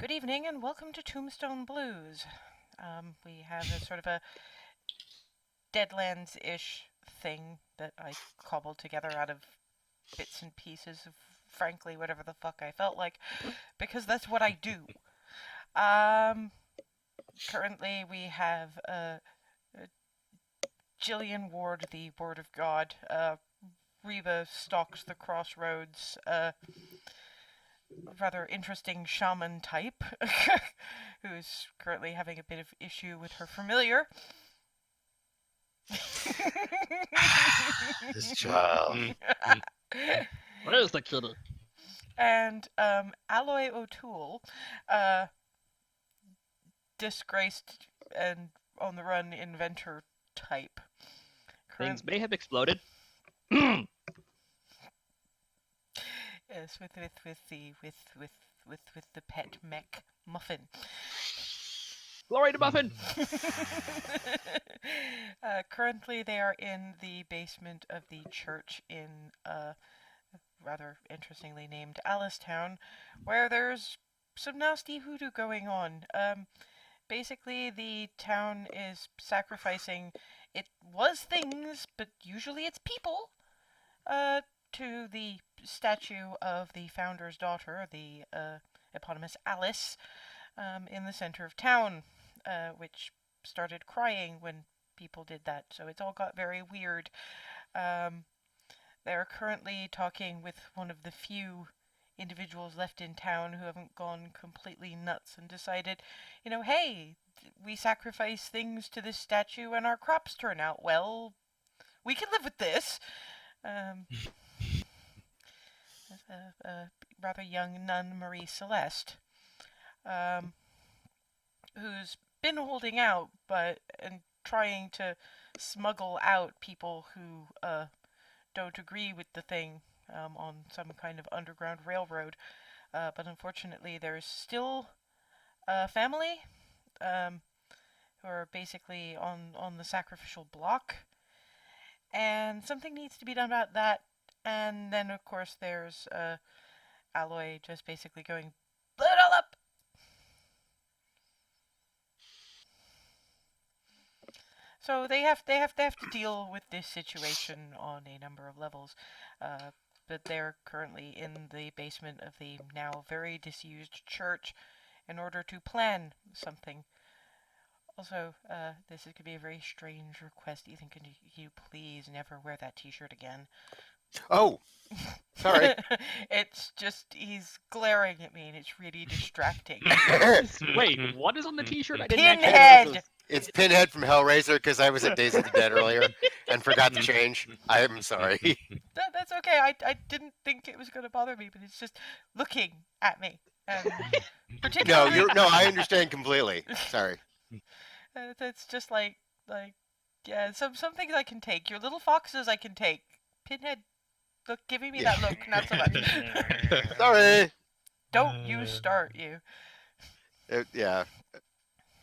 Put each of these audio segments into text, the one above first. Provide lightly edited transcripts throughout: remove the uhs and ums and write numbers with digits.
Good evening and welcome to Tombstone Blues. We have a sort of a Deadlands-ish thing that I cobbled together out of bits and pieces of, frankly, whatever the fuck I felt like, because that's what I do. Um, Currently we have Jillian ward the Word of God. Reba stalks the crossroads. Rather interesting shaman type who's currently having a bit of issue with her familiar. This child. Where's the kitty? And Aloy O'Toole, disgraced and on the run inventor type. Things may have exploded. Yes, with the pet mech Muffin. Glory to Muffin! Currently, they are in the basement of the church in rather interestingly named Alicetown, where there's some nasty hoodoo going on. Basically, the town is sacrificing. It was things, but usually it's people. To the statue of the founder's daughter, the eponymous Alice, in the center of town, which started crying when people did that. So it's all got very weird. They're currently talking with one of the few individuals left in town who haven't gone completely nuts and decided, hey, we sacrifice things to this statue and our crops turn out well. We can live with this. A rather young nun, Marie Celeste, who's been holding out and trying to smuggle out people who don't agree with the thing on some kind of underground railroad. But unfortunately, there's still a family who are basically on the sacrificial block, and something needs to be done about that. And then, of course, there's Aloy just basically going, blow it all up! So they have to deal with this situation on a number of levels. But they're currently in the basement of the now very disused church in order to plan something. Also, this could be a very strange request. Ethan, can you please never wear that t-shirt again? Oh, sorry. It's just, he's glaring at me and it's really distracting. Wait, what is on the t-shirt? I didn't Pinhead! It's Pinhead from Hellraiser because I was at Days of the Dead earlier and forgot to change. I am sorry. That's okay. I didn't think it was going to bother me, but it's just looking at me. Particularly... No, I understand completely. Sorry. It's just like, yeah, some things I can take. Your little foxes I can take. Pinhead, look, giving me that look, not so much. Sorry. Don't you start, you. Yeah.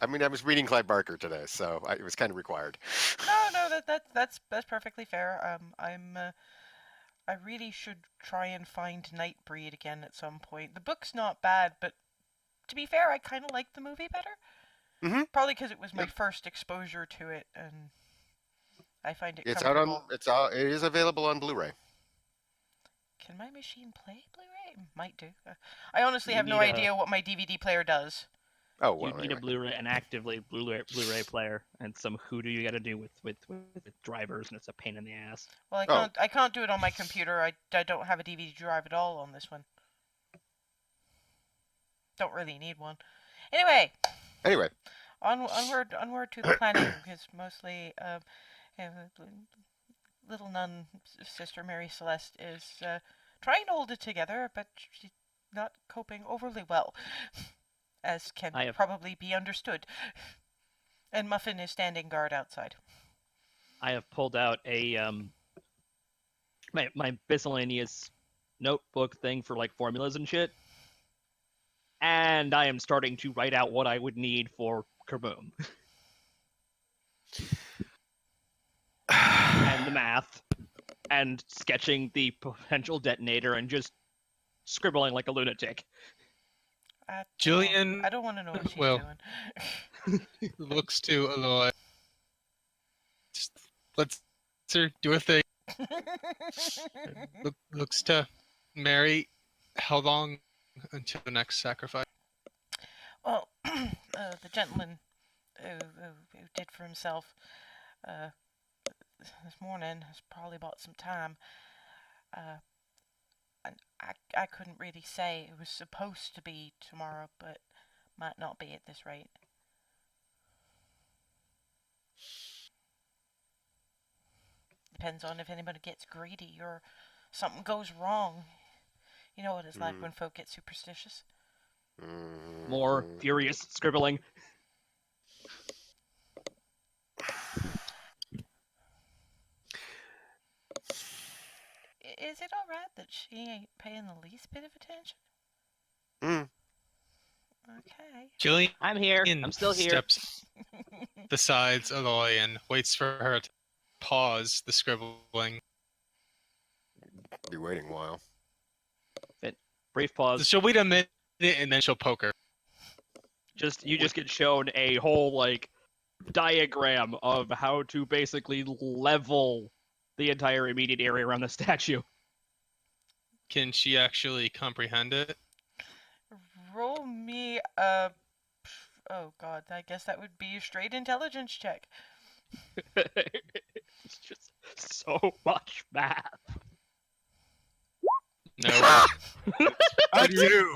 I mean, I was reading Clive Barker today, so it was kind of required. No, that's perfectly fair. I really should try and find Nightbreed again at some point. The book's not bad, but to be fair, I kind of like the movie better. Mm-hmm. Probably because it was my first exposure to it, and I find it It's comfortable. it is available on Blu-ray. Can my machine play Blu-ray? Might do. I honestly have no idea what my DVD player does. Oh, well, you need a Blu-ray, an actively Blu-ray player, and some hoodoo you got to do with drivers, and it's a pain in the ass. Well, I can't do it on my computer. I don't have a DVD drive at all on this one. Don't really need one. Anyway. Onward to the planning, because mostly little nun sister Mary Celeste is trying to hold it together, but she's not coping overly well, as can probably be understood. And Muffin is standing guard outside. I have pulled out a my miscellaneous notebook thing for like formulas and shit, and I am starting to write out what I would need for Kaboom. And the math, and sketching the potential detonator, and just scribbling like a lunatic. I Jillian don't want to know what she's well- doing. looks to Aloy. Just let's her do a thing. Looks to Mary. How long until the next sacrifice? Well, the gentleman who did for himself this morning has probably bought some time. And I couldn't really say. It was supposed to be tomorrow, but might not be at this rate. Depends on if anybody gets greedy or something goes wrong. You know what it's like when folk get superstitious. More furious scribbling. Is it alright that she ain't paying the least bit of attention? Mm. Okay. Jillian I'm here. I'm still here. steps besides Aloy and waits for her to pause the scribbling. Be waiting a while. Brief pause. She'll wait a minute and then she'll poke her. You just get shown a whole like diagram of how to basically level the entire immediate area around the statue. Can she actually comprehend it? Roll me a... Oh god, I guess that would be a straight intelligence check. It's just so much math. No. I do.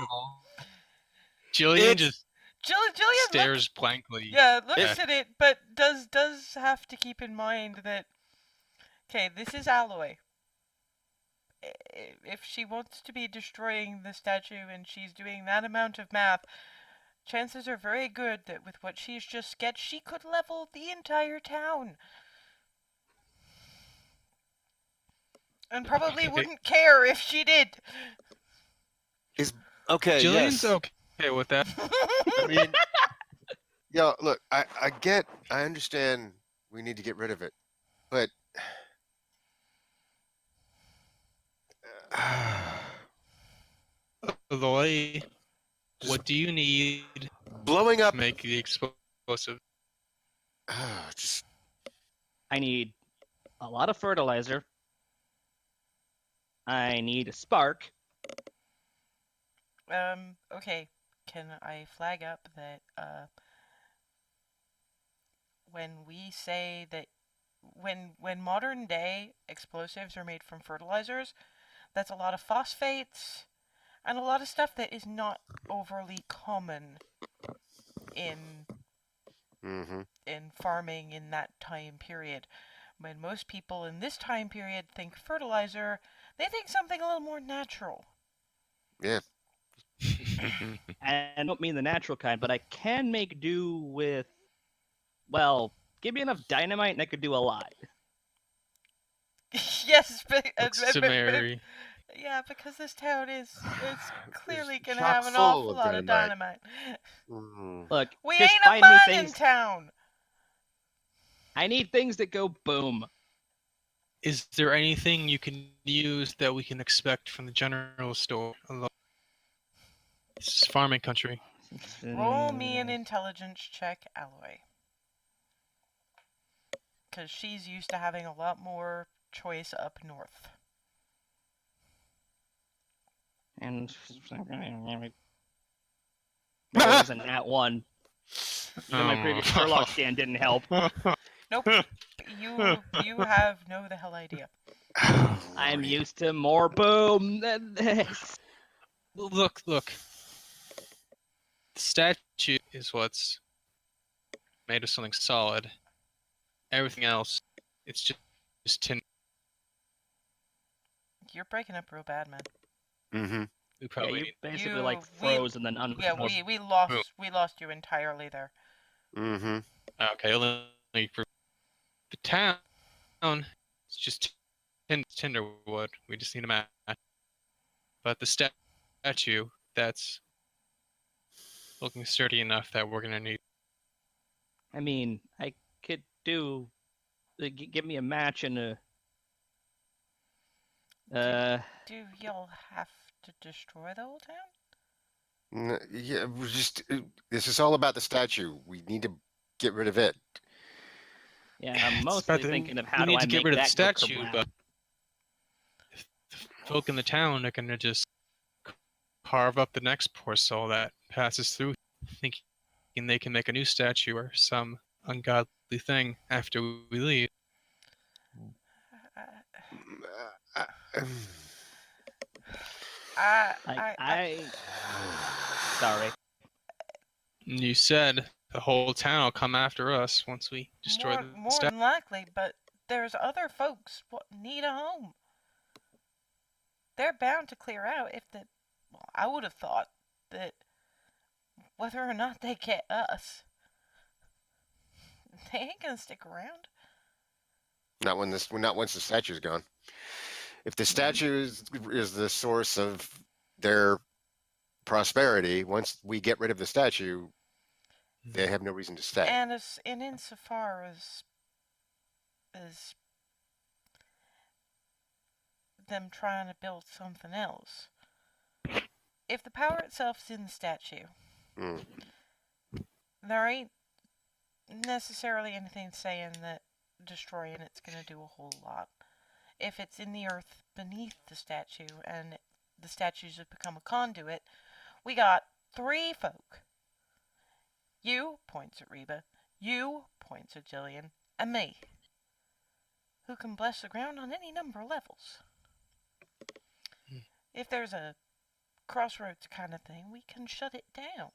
Jillian just Jillian stares blankly. looks at it, but does have to keep in mind that... Okay, this is Aloy. If she wants to be destroying the statue and she's doing that amount of math, chances are very good that with what she's just sketched, she could level the entire town. And probably wouldn't care if she did. Okay. Jillian's yes. okay with that. I mean, yeah. Look, I understand. We need to get rid of it, but Aloy, what do you need blowing up. to make the explosive? Just I need a lot of fertilizer. I need a spark. Okay. Can I flag up that, when we say that when modern day explosives are made from fertilizers, that's a lot of phosphates and a lot of stuff that is not overly common in farming in that time period. When most people in this time period think fertilizer, they think something a little more natural. yeah. And I don't mean the natural kind, but I can make do with, well, give me enough dynamite and I could do a lot. Yes, Looks to Mary. yeah, because this town is clearly It's gonna chock have an full awful of lot of dynamite. dynamite. Look, We just ain't a find me mining things. town. I need things that go boom. Is there anything you can use that we can expect from the general store? This is farming country. Roll me an intelligence check, Aloy. Because she's used to having a lot more choice up north. And there wasn't that one. Even my previous Sherlock scan didn't help. Nope. You have no the hell idea. I'm used to more boom than this. Look. The statue is what's made of something solid. Everything else, it's just tin. You're breaking up real bad, man. Mm-hmm. We probably You need. basically You- like froze and then Yeah, unfroze. we lost you entirely there. Mm-hmm. Okay, only for the town. It's just tinder wood. We just need a match. But the statue, that's looking sturdy enough that we're gonna need. I mean, I could do. Give me a match and a. Do y'all have to destroy the whole town? Yeah, we're just this is all about the statue. We need to get rid of it. Yeah, I'm It's mostly about the- thinking of we how do need I to get make rid of the that go statue, kerblap. but the folk in the town are gonna just carve up the next poor soul that passes through, thinking they can make a new statue or some ungodly thing after we leave. Uh, Uh, I sorry. You said the whole town will come after us once we destroy the more statue. than likely, but there's other folks what need a home. They're bound to clear out if the. Well, I would have thought that whether or not they get us, they ain't gonna stick around. not once the statue's gone. If the statue is the source of their prosperity, once we get rid of the statue, they have no reason to stay. And insofar as them trying to build something else, if the power itself's in the statue, Mm. there ain't necessarily anything saying that destroying it's gonna do a whole lot. If it's in the earth beneath the statue and the statues have become a conduit, we got 3 folk. You, points at Reba, you, points at Jillian, and me, who can bless the ground on any number of levels. If there's a crossroads kind of thing, we can shut it down.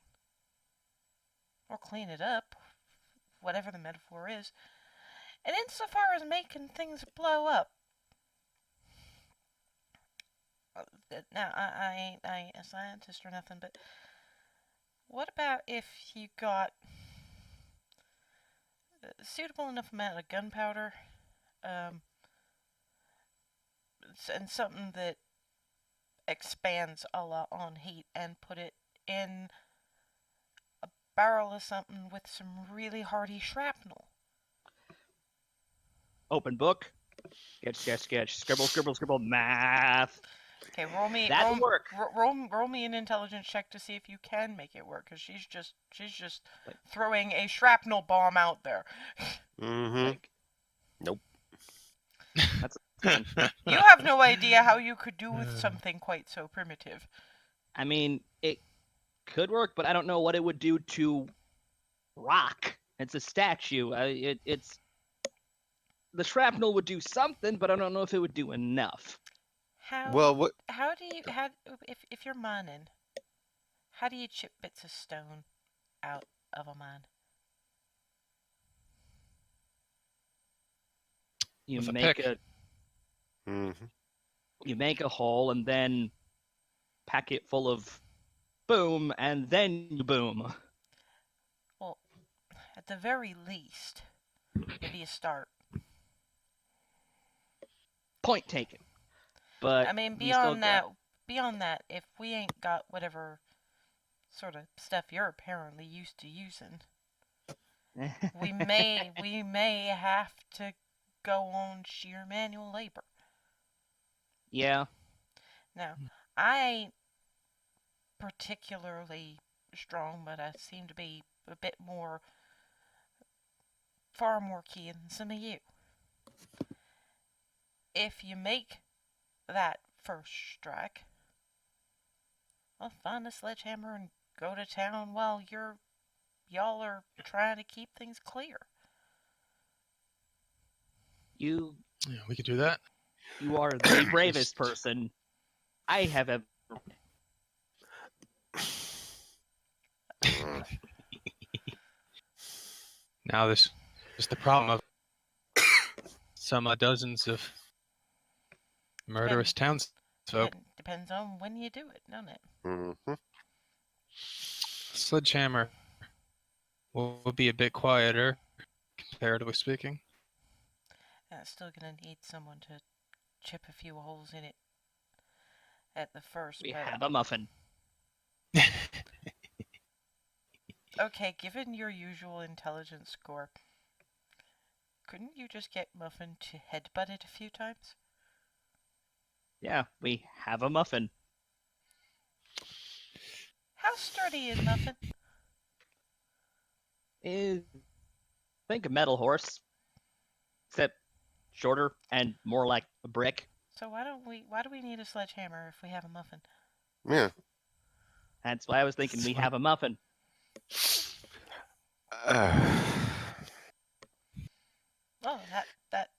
Or clean it up, whatever the metaphor is. And insofar as making things blow up, now I ain't a scientist or nothing, but what about if you got a suitable enough amount of gunpowder, and something that expands a lot on heat, and put it in a barrel of something with some really hardy shrapnel? Open book. Sketch. Scribble. Math. Okay, roll me That'd work. roll me an intelligence check to see if you can make it work, because she's just throwing a shrapnel bomb out there. Mm-hmm. Like, Nope. that's. You have no idea how you could do with something quite so primitive. I mean, it could work, but I don't know what it would do to rock. It's a statue. It's the shrapnel would do something, but I don't know if it would do enough. Well, How do you if you're mining? How do you chip bits of stone out of a mine? You With a make pick. Mm-hmm. you make a hole and then pack it full of boom, and then you boom. Well, at the very least, it'd be a start. Point taken. But I mean, we still beyond that, if we ain't got whatever sort of stuff you're apparently used to using, we may have to go on sheer manual labor. Yeah. Now, I ain't particularly strong, but I seem to be a bit far more keen than some of you. If you make that first strike, I'll find a sledgehammer and go to town while y'all are trying to keep things clear. You Yeah, we could do that. you are the bravest person I have ever. Now this is the problem of some dozens of murderous townsfolk. It depends on when you do it, doesn't it? Mm-hmm. Sledgehammer will be a bit quieter, comparatively speaking. It's still gonna need someone to chip a few holes in it at the first. We but have a muffin. okay, given your usual intelligence score, couldn't you just get Muffin to headbutt it a few times? Yeah, we have a muffin. How sturdy is Muffin? Is think a metal horse, except shorter and more like a brick. So why do we need a sledgehammer if we have a Muffin? Yeah. That's why I was thinking we have a muffin. Uh, Oh,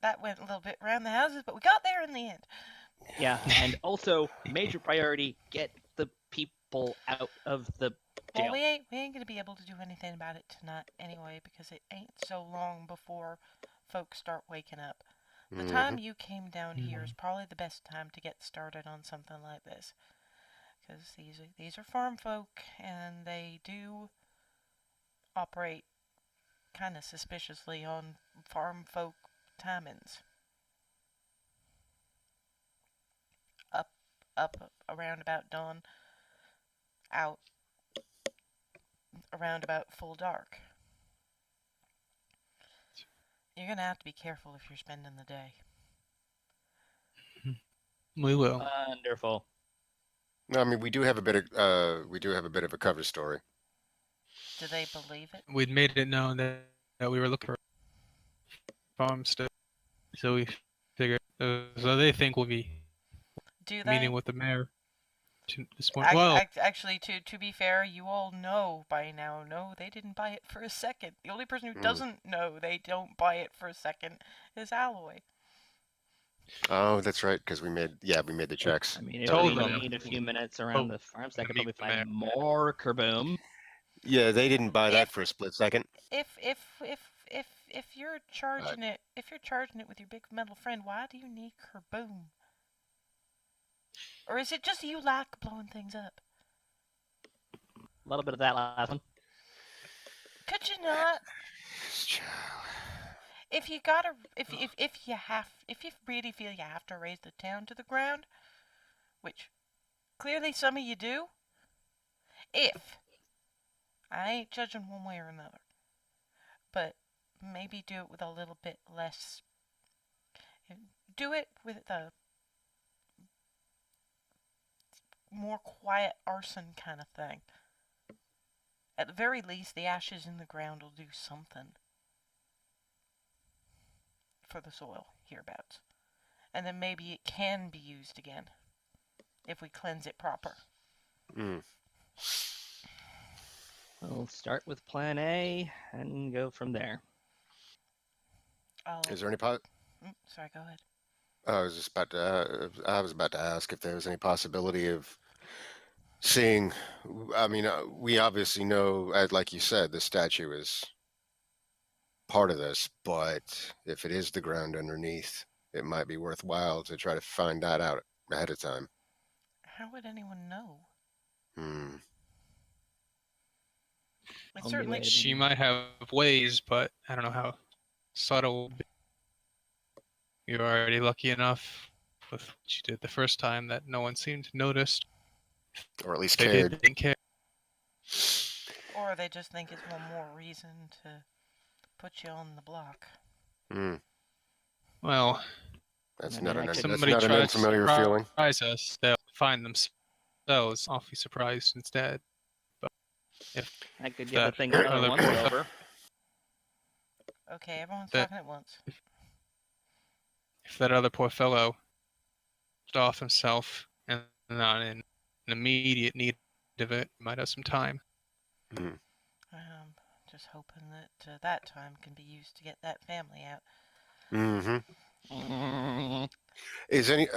that went a little bit around the houses, but we got there in the end. Yeah, and also major priority: get the people out of the Well, jail. we ain't gonna be able to do anything about it tonight anyway, because it ain't so long before folks start waking up. The mhm. time you came down here is probably the best time to get started on something like this, because these are farm folk, and they do operate kind of suspiciously on farm folk timings. Up around about dawn, out around about full dark. You're gonna have to be careful if you're spending the day. We will. Wonderful. No, I mean we do have a bit of a cover story. Do they believe it? We'd made it known that we were looking for farm stuff, so we figured. So they think we'll be Do they? meeting with the mayor this morning. Well, Actually, to be fair, you all know by now. No, they didn't buy it for a second. The only person who Mm. doesn't know they don't buy it for a second is Aloy. Oh, that's right, because we made the checks. I mean, if Told we them. need a few minutes around Oh, the farms, I could meet probably the mayor. find more kerboom. Yeah, they didn't buy that for a split second. If you're charging it with your big metal friend, why do you need kerboom? Or is it just you like blowing things up? A little bit of that last one. Could you not? If you gotta, if you really feel you have to raise the town to the ground, which clearly some of you do, if I ain't judging one way or another, but maybe do it with a little bit less. Do it with a more quiet arson kind of thing. At the very least, the ashes in the ground will do something for the soil hereabouts. And then maybe it can be used again if we cleanse it proper. Mm. We'll start with plan A and go from there. Is there any pot? Sorry, go ahead. I was just about to. I was about to ask if there was any possibility of seeing. I mean, we obviously know, like you said, the statue is part of this, but if it is the ground underneath, it might be worthwhile to try to find that out ahead of time. How would anyone know? Hmm. It's Only certainly way to She might have ways, but I don't know how subtle. You're already lucky enough with what you did the first time that no one seemed noticed. Or at least They cared. didn't care. or they just think it's one more reason to put you on the block. Hmm. Well, That's I not mean, an I could- that's somebody not an tries to unfamiliar feeling. surprise us, they'll find themselves awfully surprised instead. But if I could give that the thing another other once poor over. Okay, everyone's That- talking at once. if that other poor fellow off himself and not in an immediate need of it, might have some time. Hmm. Just hoping that that time can be used to get that family out. Mm-hmm. Is any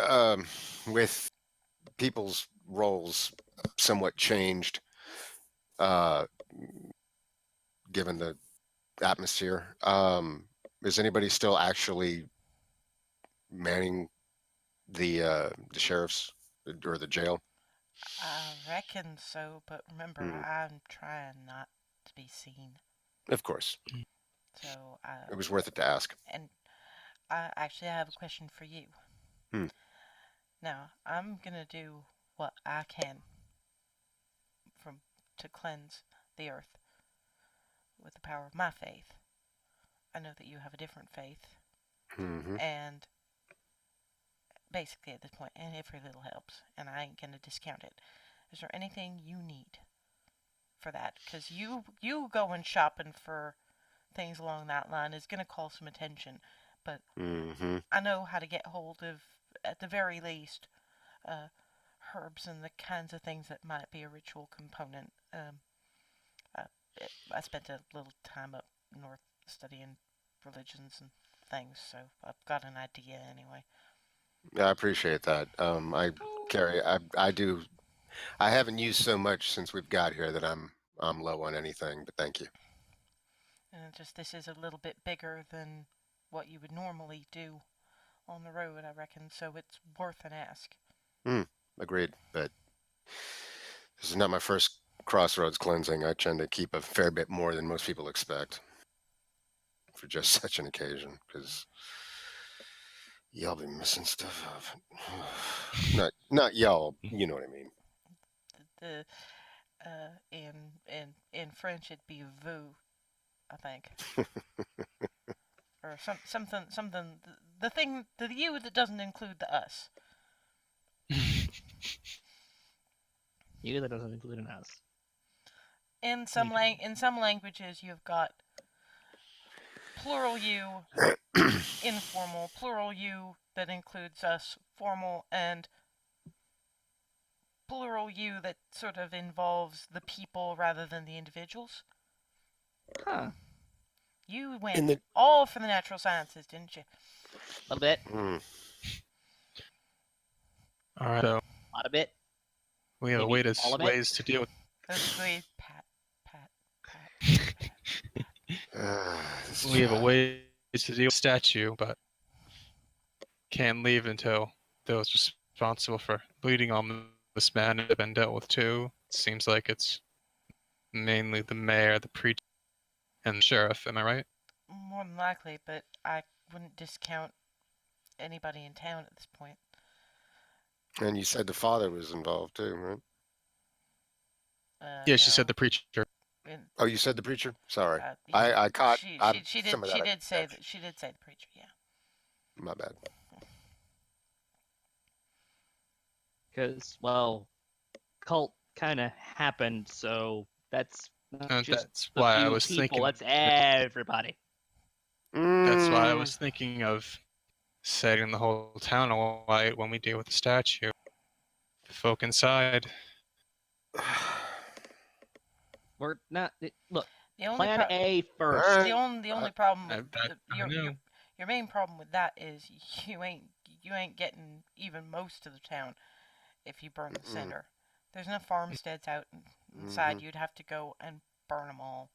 with people's roles somewhat changed, uh, given the atmosphere? Is anybody still actually manning the sheriff's or the jail? I reckon so, but remember, Hmm. I'm trying not to be seen. Of course, So, it was worth it to ask. and I actually have a question for you. Hmm. Now, I'm gonna do what I can to cleanse the earth with the power of my faith. I know that you have a different faith, Mm-hmm. and basically at this point, and every little helps, and I ain't gonna discount it. Is there anything you need? for that, because you going shopping for things along that line is going to call some attention. But Mm-hmm. I know how to get hold of, at the very least, uh, herbs and the kinds of things that might be a ritual component. I, I spent a little time up north studying religions and things, so I've got an idea anyway. Yeah, I appreciate that. Carrie, I haven't used so much since we've got here that I'm low on anything, but thank you. And just this is a little bit bigger than what you would normally do on the road, I reckon, so it's worth an ask. Agreed. But this is not my first crossroads cleansing. I tend to keep a fair bit more than most people expect for just such an occasion, because y'all be missing stuff up. Not y'all, you know what I mean. The in French it'd be vous, I think, or something. The thing, the you that doesn't include the us. You that doesn't include an us. In some languages, you've got plural you, informal, plural you that includes us, formal, and plural you that sort of involves the people rather than the individuals. Huh. You In went the all for the natural sciences, didn't you? A little bit. All right, so A lot of bit. we have Maybe all of it? ways to deal with. Basically, pat. this We have a way to deal with statue, but can't leave until those responsible for bleeding on this man have been dealt with too. It seems like it's mainly the mayor, the preacher, and the sheriff. Am I right? More than likely, but I wouldn't discount anybody in town at this point. And you said the father was involved too, right? Yeah, she No. said the preacher. Oh, you said the preacher? Sorry. Yeah, I caught she some of did. that. She did say that. She did say the preacher. Yeah. My bad. Because, well, cult kind of happened, so that's not just That's the why I few was people, thinking. that's everybody. That's why I was thinking of setting the whole town alight when we deal with the statue. The folk inside. We're not. Look, The only plan A first. Alright. the only problem I with know. your main problem with that is you ain't getting even most of the town if you burn the Mm-mm. center. There's enough farmsteads out inside. You'd have to go and burn them all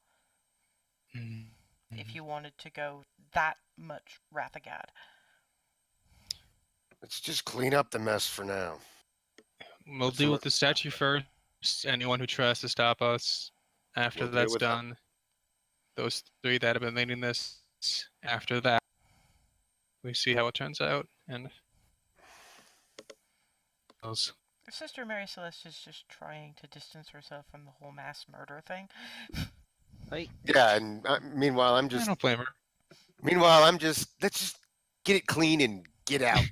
if you wanted to go that much wrath of God. Let's just clean up the mess for now. We'll deal with the statue first. Anyone who tries to stop us, after We'll deal that's with them. done, those three that have been leading this, after that, we see how it turns out. And those. Sister Mary Celeste is just trying to distance herself from the whole mass murder thing. Like, Yeah, and meanwhile, I don't blame her. let's just get it clean and get out.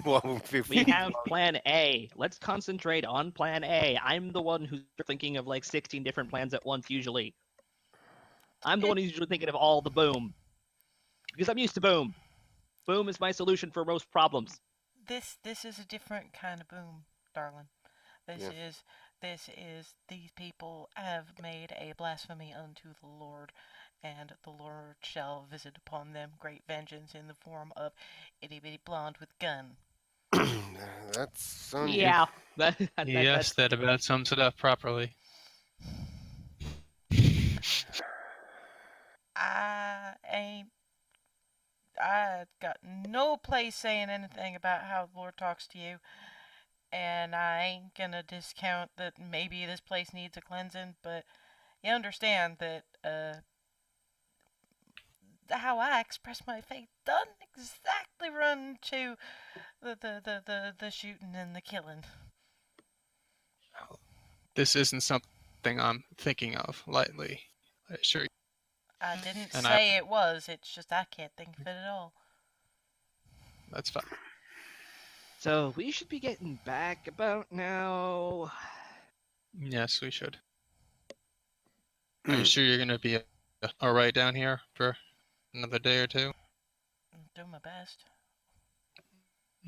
Well, we have plan A. Let's concentrate on plan A. I'm the one who's thinking of like 16 different plans at once usually. I'm the one who's usually thinking of all the boom. Because I'm used to boom. Boom is my solution for most problems. This is a different kind of boom, darling. This is these people have made a blasphemy unto the Lord, and the Lord shall visit upon them great vengeance in the form of itty bitty blonde with gun. That's Yeah. Yes, that about sums it up properly. I got no place saying anything about how the Lord talks to you, and I ain't gonna discount that maybe this place needs a cleansing, but you understand that how I express my faith doesn't exactly run to the shooting and the killing. This isn't something I'm thinking of lightly. I assure you. I didn't And say it was, it's just I can't think of it at all. That's fine. So we should be getting back about now. Yes, we should. Are you sure you're gonna be all right down here for another day or two? I'll do my best.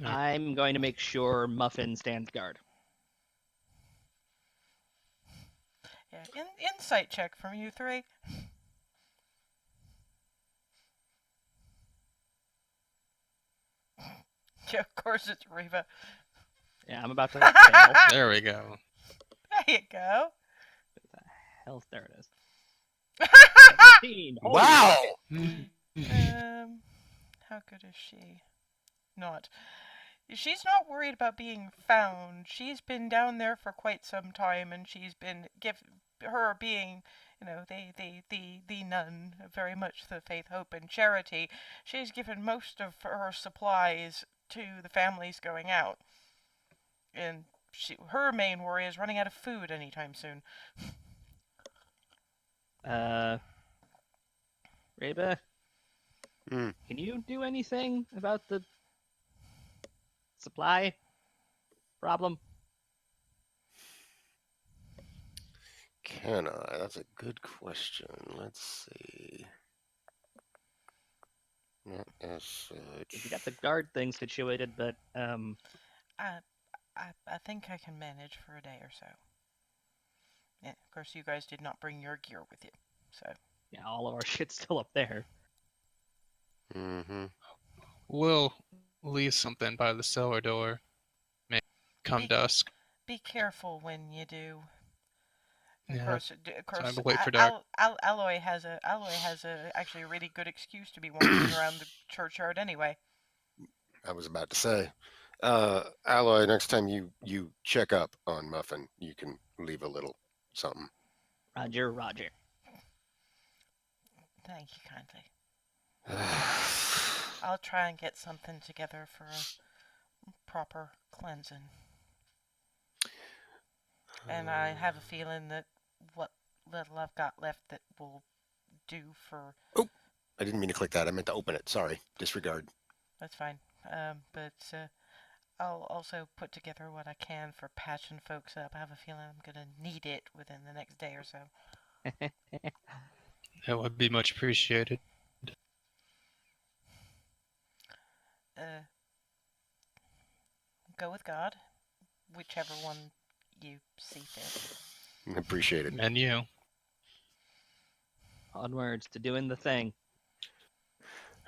I'm going to make sure Muffin stands guard. Yeah, insight check from you three. Yeah, of course it's Reba. Yeah, I'm about to fail. There we go. There you go. Hell, there it is. 17. Holy Wow! How good is she? Not. She's not worried about being found. She's been down there for quite some time, and she's been her being, the nun, very much the faith, hope, and charity. She's given most of her supplies to the families going out, and her main worry is running out of food anytime soon. Reba, Hmm. can you do anything about the supply problem? Can I? That's a good question. Let's see. Not as such. You got the guard thing situated, but I think I can manage for a day or so. Yeah, of course, you guys did not bring your gear with you, so. yeah, all of our shit's still up there. Mm-hmm. We'll leave something by the cellar door. Maybe come Be- dusk. Be careful when you do. Of Yeah. course, Time to wait for dark. Aloy has actually a really good excuse to be wandering around the churchyard anyway. I was about to say, Alloy, next time you check up on Muffin, you can leave a little something. Roger, Roger. Thank you kindly. I'll try and get something together for a proper cleansing. And I have a feeling that what little I've got left that will do for... I didn't mean to click that. I meant to open it. Sorry. Disregard. That's fine. But I'll also put together what I can for patching folks up. I have a feeling I'm going to need it within the next day or so. That would be much appreciated. Go with God, whichever one you see fit. Appreciate it. And you. Onwards to doing the thing.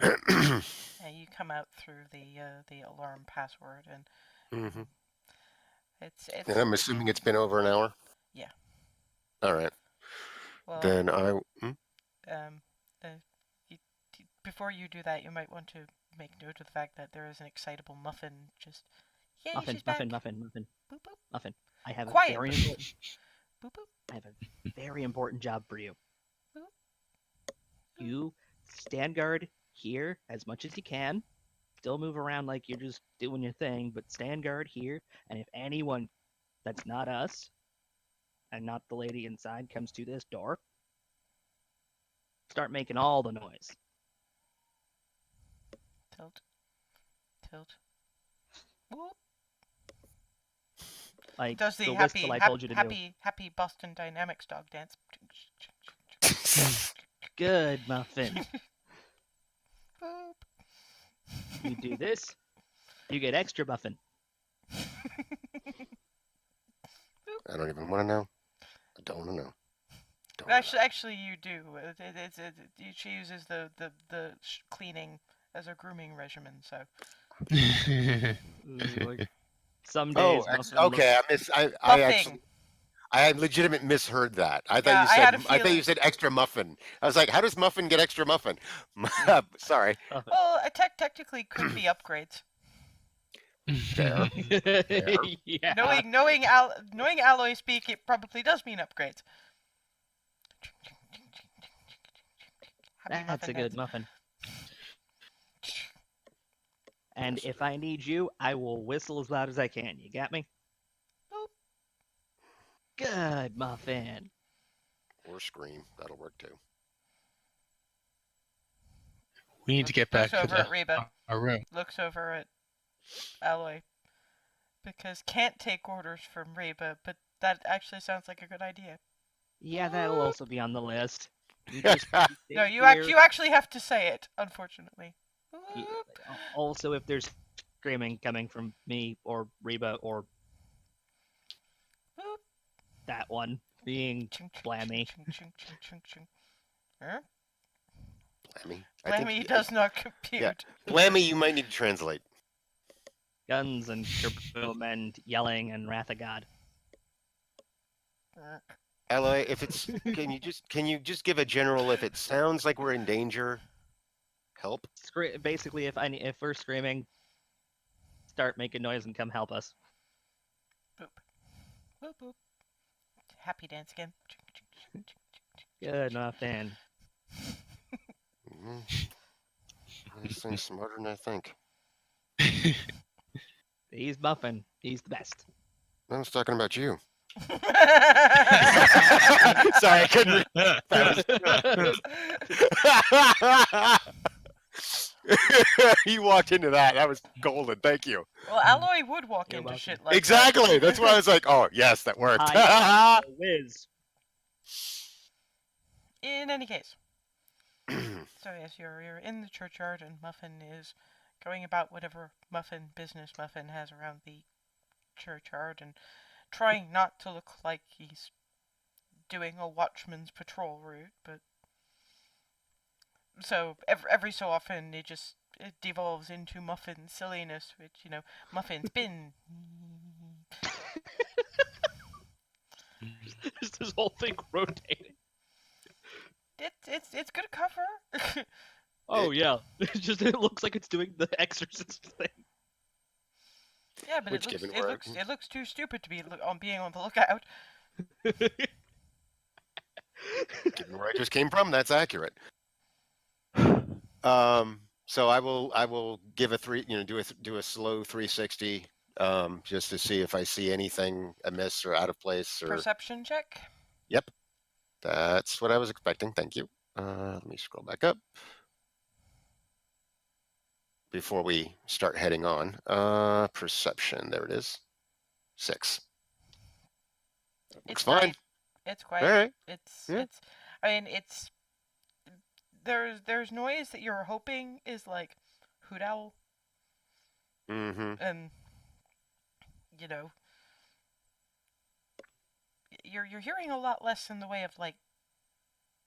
Yeah, you come out through the alarm password, and Mm-hmm. it's And I'm assuming it's been over an hour? Yeah. All right. well. Then I... Before you do that, you might want to make note of the fact that there is an excitable Muffin. Just yay, Muffin, she's back. Muffin. Boop boop. Muffin. I have Quiet. a very important. Boop boop. I have a very important job for you. Boop. You stand guard here as much as you can. Still move around like you're just doing your thing, but stand guard here. And if anyone that's not us and not the lady inside comes to this door, start making all the noise. Tilt. Whoop. Like Does the the happy whistle I told you to do. happy Boston Dynamics dog dance. Good, Muffin. Boop. You do this, you get extra Muffin. I don't even want to know. I don't want to know. Actually, you do. She uses the cleaning as a grooming regimen. So Like, some Oh, days. Muffin okay. I legitimately misheard that. I thought Yeah, you I said had a I thought feeling. you said extra muffin. I was like, how does muffin get extra muffin? Sorry. looks- Well, technically could be upgrades. Fair. yeah. Knowing Aloy speak, it probably does mean upgrades. Happy That's a muffin good heads. muffin. And if I need you, I will whistle as loud as I can. You got me? Boop. Good muffin. Or scream. That'll work too. We need to get back Looks to over at Reba. our room. Looks over at Aloy. Because can't take orders from Reba, but that actually sounds like a good idea. Yeah, that'll also be on the list. You just No, stay you here. you actually have to say it, unfortunately. Y- Whoop. Also, if there's screaming coming from me or Reba or Whoop. that one being Ching, ching, Blammy. ching, ching, ching, ching, ching. Huh? Blammy. Blammy does not compute. Yeah. Blammy, you might need to translate. Guns and kaboom and yelling and wrath of God. Aloy, if it's can you just give a general if it sounds like we're in danger, help? Basically, if we're screaming, start making noise and come help us. Boop. Boop, boop. Happy dance again. Ching, ching, ching, ching, ching, ching. Good enough, Dan. This thing's smarter than I think. He's buffing. He's the best. I was talking about you. Sorry, I couldn't. You walked into that. That was golden. Thank you. Well, Aloy would walk You're into welcome. shit like Exactly. that. That's why I was like, oh, yes, that worked. Hi, Wiz. In any case, so yes, you're in the churchyard, and Muffin is going about whatever business Muffin has around the churchyard, and trying not to look like he's doing a watchman's patrol route, but so every so often it devolves into Muffin's silliness, which Muffin's been. Just this whole thing rotating. It's good cover. Oh yeah, it looks like it's doing the Exorcist thing. Yeah, but Which, given where- it looks too stupid to be being on the lookout. Given where I just came from, that's accurate. So I will give a do a slow 360, just to see if I see anything amiss or out of place or. Perception check. Yep, that's what I was expecting. Thank you. Let me scroll back up before we start heading on. Perception, there it is. 6. Looks fine. Quiet. It's quiet. All right. It's. I mean, it's. There's noise that you're hoping is like hoot owl, Mm-hmm. and you're hearing a lot less in the way of like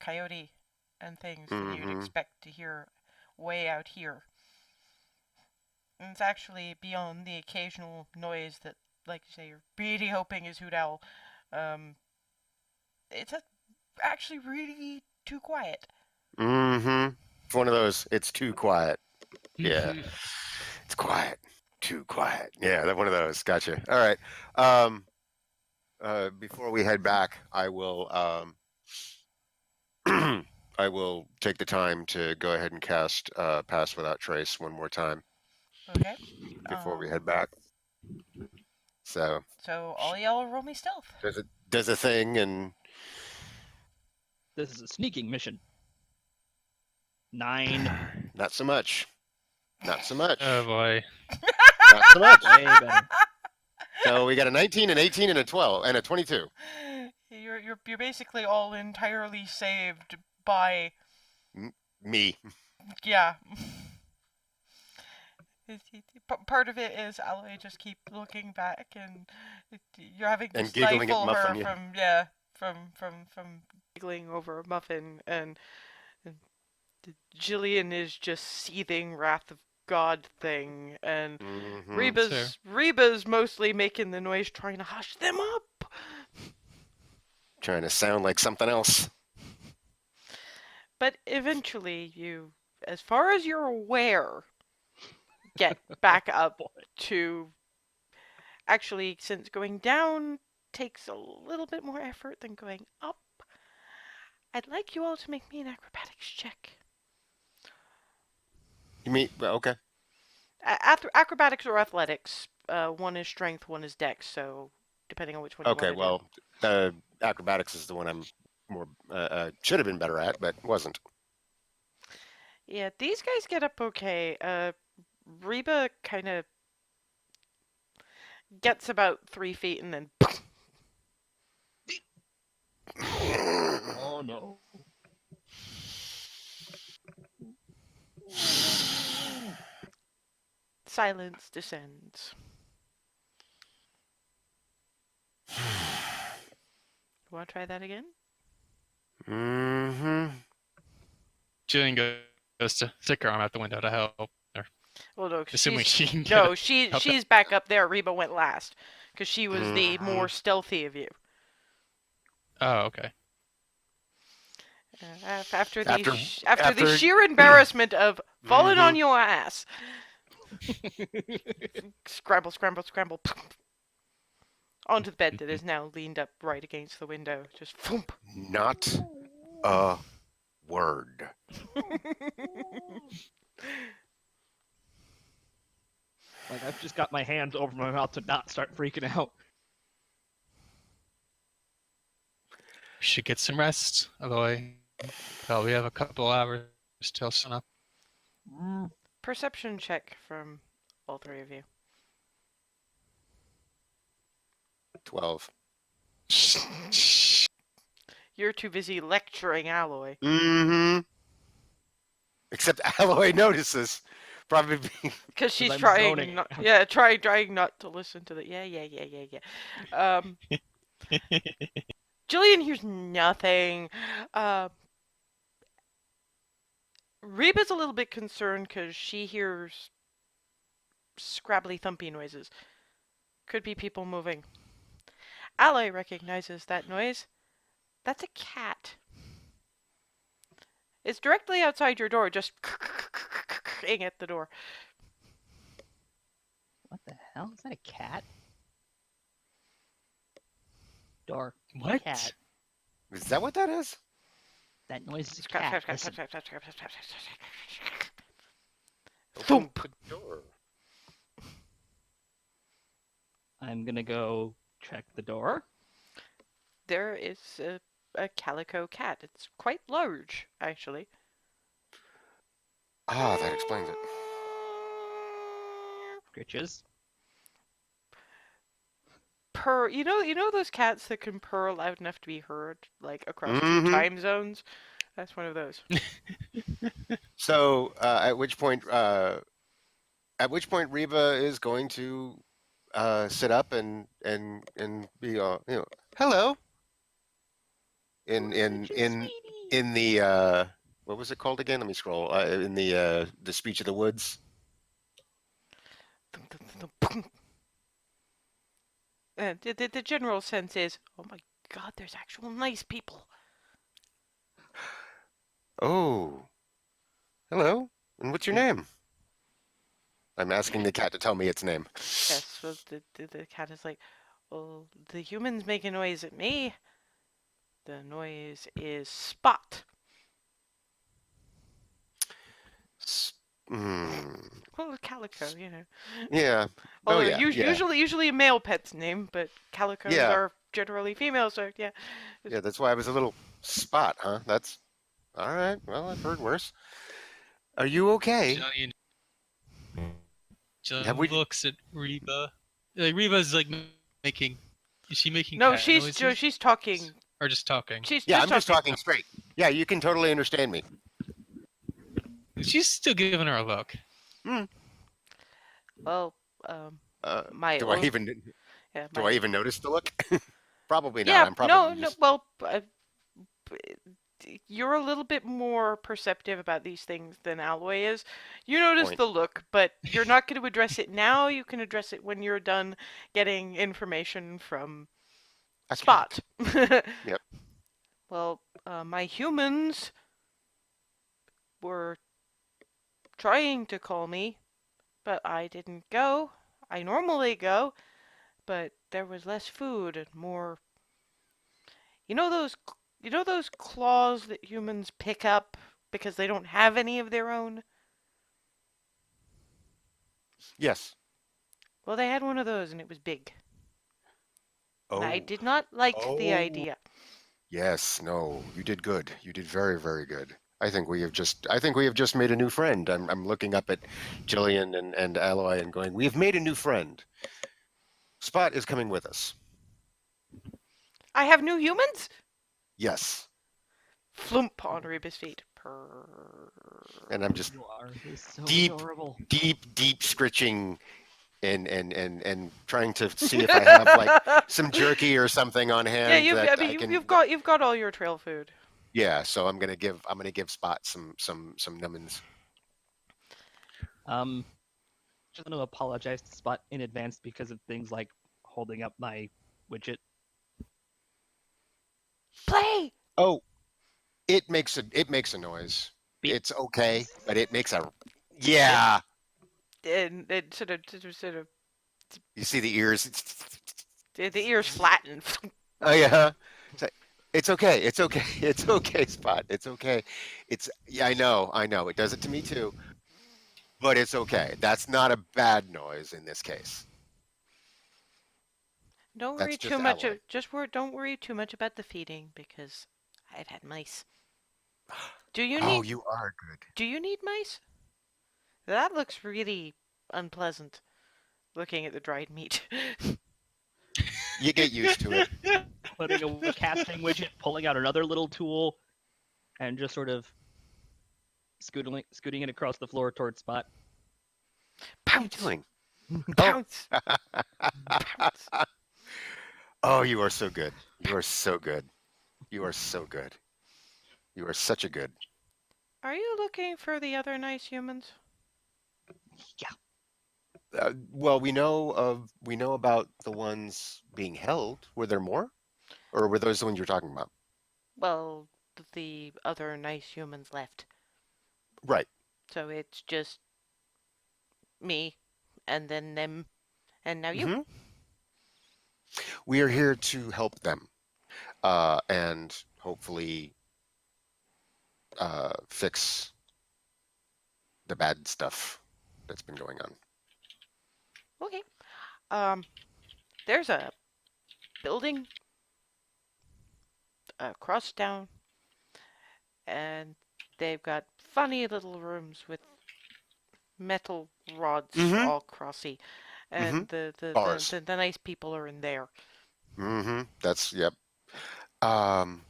coyote and things than you'd expect to hear way out here. And it's actually beyond the occasional noise that, like you say, you're really hoping is hoot owl. It's actually really too quiet. Mm-hmm. It's one of those. It's too quiet. Yeah. It's quiet. Too quiet. Yeah, that one of those. Gotcha. All right. Before we head back, I will I will take the time to go ahead and cast Pass Without Trace one more time Okay. before we head back. So all y'all roll me stealth. does a thing, and This is a sneaking mission. 9. not so much. Not so much. Oh boy. Not so much. Way better. So we got a 19, an 18, and a 12, and a 22. You're basically all entirely saved by Me. yeah. Part of it is Aloy just keep looking back, and you're having to And giggling at stifle her Muffin, yeah. from giggling over Muffin, and Jillian is just seething wrath of God thing, and Mhm. Reba's mostly making the noise trying to hush them up. Trying to sound like something else. But eventually you, as far as you're aware, get back up to. Actually, since going down takes a little bit more effort than going up, I'd like you all to make me an acrobatics check. You mean okay? Acrobatics or athletics. One is strength, one is dex. So depending on which one. Okay, you want well, acrobatics is the one I'm more should have been better at, but wasn't. Yeah, these guys get up okay. Reba kind of gets about 3 feet and then Oh no. Silence descends. Want to try that again? Mm-hmm. Jillian goes to stick her arm out the window to help. Or Well, no, 'cause assuming she's she can get no, it. she help she's back up there. Reba went last because she was the Mhm. more stealthy of you. Oh, okay. After the After- after the after- sheer embarrassment of falling on Mhm. your ass. Scramble, scramble, scramble. Onto the bed that is now leaned up right against the window. Just thump. Not a word. Like, I've just got my hands over my mouth to not start freaking out. We should get some rest, Aloy. Well, we have a couple hours till sunup. Perception check from all three of you. 12. You're too busy lecturing Aloy. Mm-hmm. Except Aloy notices. Probably Because she's I'm trying zoning not, out. trying not to listen to the yeah. Jillian hears nothing. Reba's a little bit concerned because she hears scrabbly thumpy noises. Could be people moving. Aloy recognizes that noise. That's a cat. It's directly outside your door, just at the door. What the hell? Is that a cat? Door. What? Cat. Is that what that is? That noise is a Scrap, cat. scrap, Listen. scrap, scrap, scrap, scrap, scrap, scrap, scrap. Open Thump. the door. I'm gonna go check the door. There is a calico cat. It's quite large, actually. Ah, that explains it. Scritches. Purr. You know those cats that can purr loud enough to be heard, like across 2 Mhm. time zones. That's one of those. So, at which point Reba is going to sit up and be hello in the what was it called again? Let me scroll. In the speech of the woods. Thump, thump, thump, thump. The general sense is, oh my god, there's actual nice people. Oh, hello. And what's your name? I'm asking the cat to tell me its name. Yes, so the cat is like, well, the humans make a noise at me. The noise is Spot. Well, calico, you know. Yeah. Although yeah. usually a male pet's name, but calicos Yeah. are generally female, so yeah. Yeah, that's why I was a little Spot, huh? That's all right. Well, I've heard worse. Are you okay? Jillian Have we- looks at Reba. Like Reba's like making. Is she making? No, cat she's noises? she's talking. Or just talking. She's Yeah, just I'm just talking straight. Yeah, you can totally understand me. She's still giving her a look. Well, my Do own, I even yeah, do my- I even notice the look? Probably not. Yeah, I'm probably no. just... Well, you're a little bit more perceptive about these things than Aloy is. You notice Point. the look, but you're not going to address it now. You can address it when you're done getting information from a cat. Spot. Yep. Well, my humans were trying to call me, but I didn't go. I normally go, but there was less food and more. You know those claws that humans pick up because they don't have any of their own? Yes. Well, they had one of those and it was big. Oh. And I did not like the Oh. idea. Yes. No. You did good. You did very, very good. I think we have just made a new friend. I'm looking up at Jillian and Aloy and going, we have made a new friend. Spot is coming with us. I have new humans? Yes. Flump on Reba's feet. Purr. And I'm just You are so deep, adorable. deep scritching and trying to see if I have like some jerky or something on hand Yeah, you've. that I I mean, can. you've got all your trail food. Yeah, so I'm gonna give Spot some numbins. Just want to apologize to Spot in advance because of things like holding up my widget. Play. Oh, it makes a noise. Beep. It's okay, but it makes a yeah. And it sort of You see the ears. the ears flatten. Oh yeah. It's okay. It's okay. It's okay, Spot. It's okay. Yeah, I know. It does it to me too. But it's okay. That's not a bad noise in this case. Don't That's worry just too much. Aloy. Don't worry too much about the feeding because I've had mice. Do you Oh, need? you are good. Do you need mice? That looks really unpleasant. Looking at the dried meat. You get used to it. Putting a casting widget, pulling out another little tool, and just sort of scooting it across the floor towards Spot. What are you Pounce! doing? Pounce! Pounce! Oh, you are so good. You are so good. You are so good. You are such a good. Are you looking for the other nice humans? Well, we know about the ones being held. Were there more, or were those the ones you're talking about? Well, the other nice humans left. Right. So it's just me, and then them, and now you. Mhm. We are here to help them, and hopefully fix the bad stuff that's been going on. Okay. There's a building across town, and they've got funny little rooms with metal rods Mhm. all crossy, and Bars. the nice people are in there. That's yep. Okay.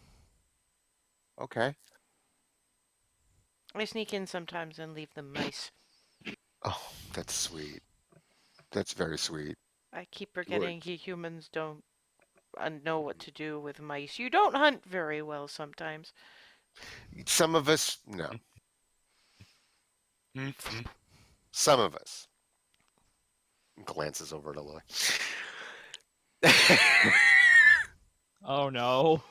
I sneak in sometimes and leave them mice. Oh, that's sweet. That's very sweet. I keep forgetting humans don't know what to do with mice. You don't hunt very well sometimes. Some of us, no. Some of us. Glances over at Aloy. Oh no.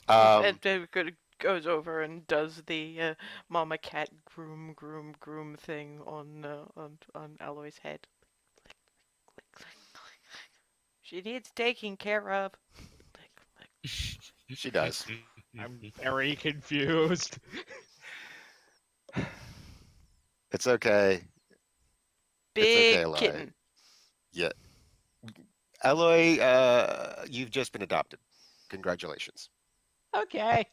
Um, It goes over and does the mama cat groom thing on Aloy's head. She needs taking care of. she does. I'm very confused. It's okay. Big okay, Aloy. kitten. Yeah. Aloy, you've just been adopted. Congratulations. Okay.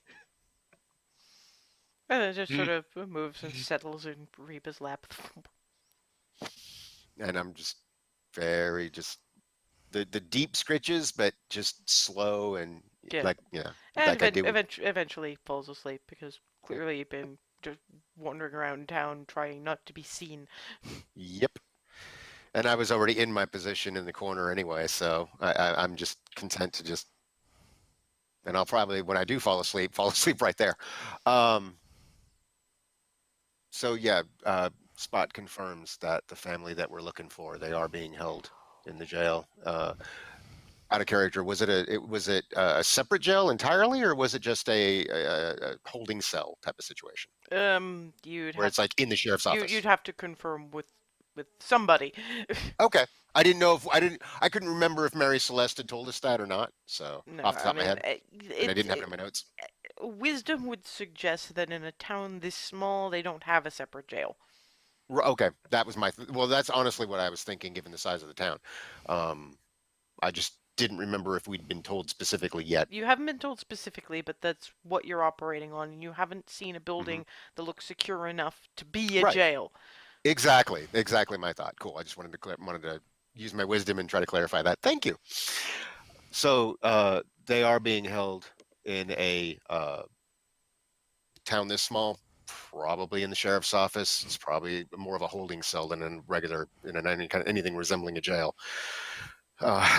And it just sort of moves and settles in Reba's lap. And I'm just very the deep scritches, but just slow and Yeah. like yeah, And like I do. eventually falls asleep because clearly you've been just wandering around town trying not to be seen. Yep. And I was already in my position in the corner anyway, so I'm just content to just. And I'll probably, when I do fall asleep right there. So yeah, Spot confirms that the family that we're looking for, they are being held in the jail. Out of character, was it a separate jail entirely, or was it just a holding cell type of situation You'd where have it's like in the sheriff's office? you'd have to confirm with somebody. Okay, I didn't know if I couldn't remember if Mary Celeste had told us that or not. So No, off the top I of my mean, head, and I didn't have it in my notes. wisdom would suggest that in a town this small, they don't have a separate jail. Okay, that was well, that's honestly what I was thinking, given the size of the town. I just didn't remember if we'd been told specifically yet. You haven't been told specifically, but that's what you're operating on, and you haven't seen a building that looks secure enough to be a Right. jail. Exactly my thought. Cool. I just wanted to use my wisdom and try to clarify that. Thank you. So they are being held in a town this small, probably in the sheriff's office. It's probably more of a holding cell than in anything resembling a jail.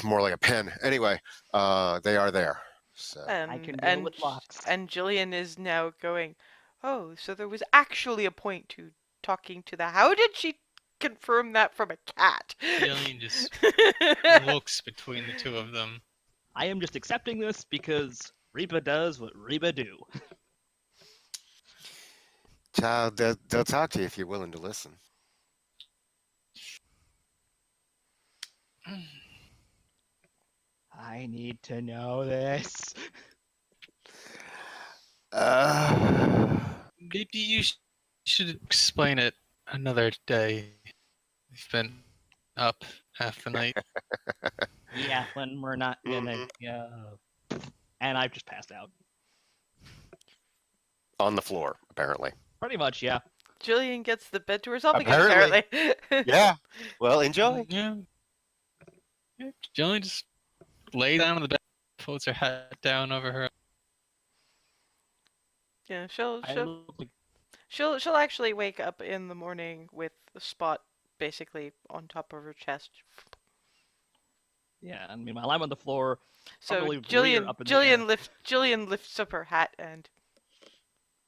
More like a pen. Anyway, they are there. So I And can deal with locks. and Jillian is now going, "Oh, so there was actually a point to talking to the. How did she confirm that from a cat?" Jillian just looks between the two of them. I am just accepting this because Reba does what Reba do. child, they'll talk to you if you're willing to listen. I need to know this. Maybe you should explain it another day. You've been up half the night. Yeah, when we're not gonna. And I've just passed out. On the floor, apparently. Pretty much, yeah. Jillian gets the bed to herself again, Apparently. apparently. Yeah. Well, enjoy. Yeah. Jillian just lays down on the bed, folds her head down over her. Yeah, I look like she'll actually wake up in the morning with a spot basically on top of her chest. yeah. I mean, while I'm on the floor, So probably rear up in the air. Jillian lifts up her hat and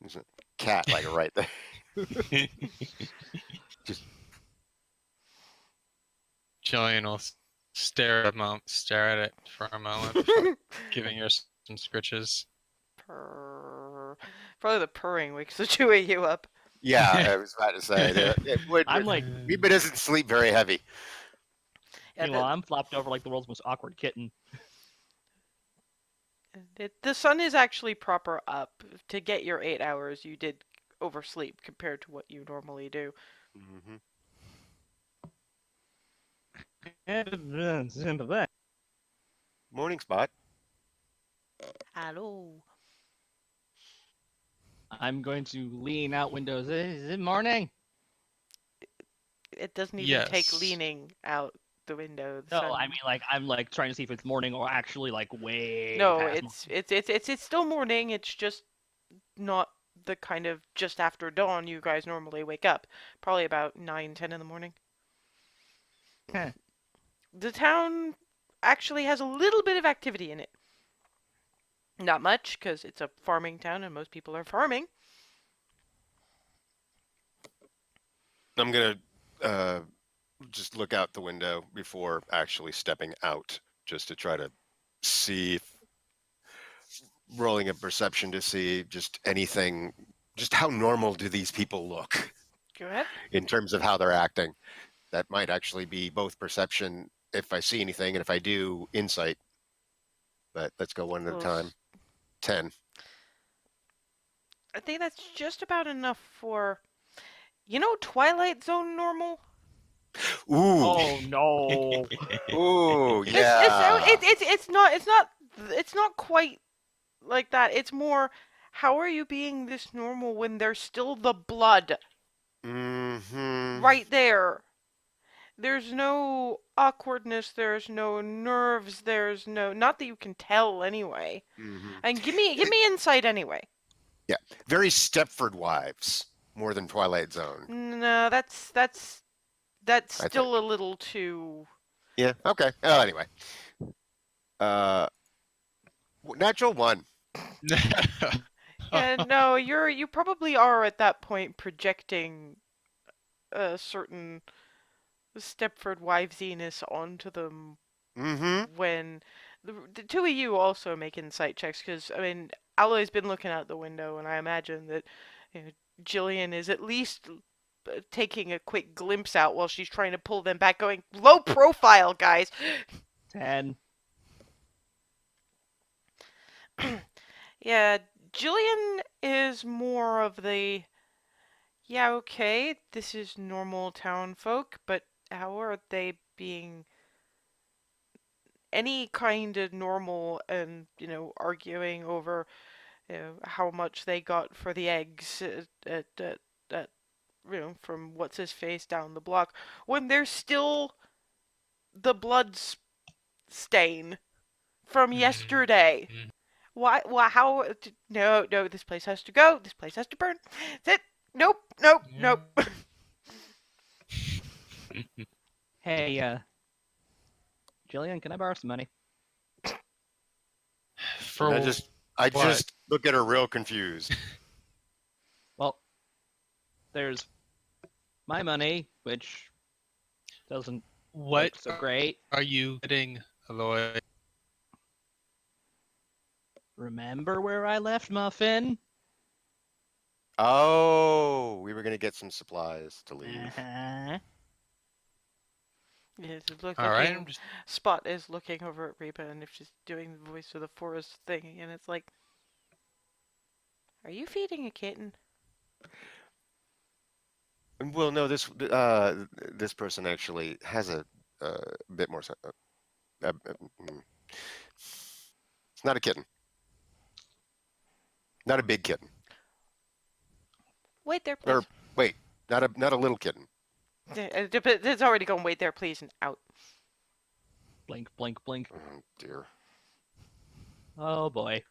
There's a cat like right there. Jillian will stare at it for a moment, before giving her some scritches. purr. Probably the purring wakes the two of you up. Yeah, I was about to say. I'm like, Reba doesn't sleep very heavy. Yeah, meanwhile, I'm flopped over like the world's most awkward kitten. the sun is actually proper up. To get your 8 hours, you did oversleep compared to what you normally do. Mm-hmm. Morning spot. Hello. I'm going to lean out windows. Is it morning? It doesn't even take Yes. leaning out the window. The No, sun- I mean like I'm like trying to see if it's morning or actually like way. no, past it's still morning. It's just not the kind of just after dawn you guys normally wake up. Probably about 9-10 in the morning. Heh. The town actually has a little bit of activity in it. Not much, because it's a farming town and most people are farming. I'm gonna just look out the window before actually stepping out, just to try to see rolling a perception to see just anything, just how normal do these people look Go ahead. in terms of how they're acting. That might actually be both perception if I see anything, and if I do, insight. But let's go one at a time. 10. I think that's just about enough for, Twilight Zone normal. Ooh, Oh no! ooh, yeah. It's not quite like that. It's more, how are you being this normal when there's still the blood Mm-hmm. right there? There's no awkwardness. There's no nerves. There's no, not that you can tell anyway. Mm-hmm. And give me insight anyway. Very Stepford Wives, more than Twilight Zone. No, that's I still a little too. Yeah. Okay. Oh, anyway. Natural 1. Yeah, no, you probably are at that point projecting a certain Stepford Wivesiness onto them Mm-hmm. when the two of you also make insight checks, because I mean Aloy's been looking out the window, and I imagine that Jillian is at least taking a quick glimpse out while she's trying to pull them back, going low profile, guys. 10. Yeah, Jillian is more of the, yeah, okay, this is normal town folk, but how are they being any kind of normal and, arguing over how much they got for the eggs at from what's his face down the block, when there's still the blood stain from yesterday. Why? How? No, no. This place has to go. This place has to burn. That's it. Nope. Nope. Nope. Hey, Jillian, can I borrow some money? For And I what? just look at her real confused. Well, there's my money, which doesn't What look so great. are you getting, Aloy? Remember where I left Muffin? Oh, we were gonna get some supplies to leave. Uh-huh. Yes, All right, looking. Spot is looking over at Reba, and if she's doing the voice of the forest thing, and it's like, are you feeding a kitten? Well, no, this person actually has a bit more. It's not a kitten, not a big kitten. Wait there, Or please. wait, not a little kitten. It's already going. Wait there, please, and out. Blink, blink, blink. Oh dear. Oh boy.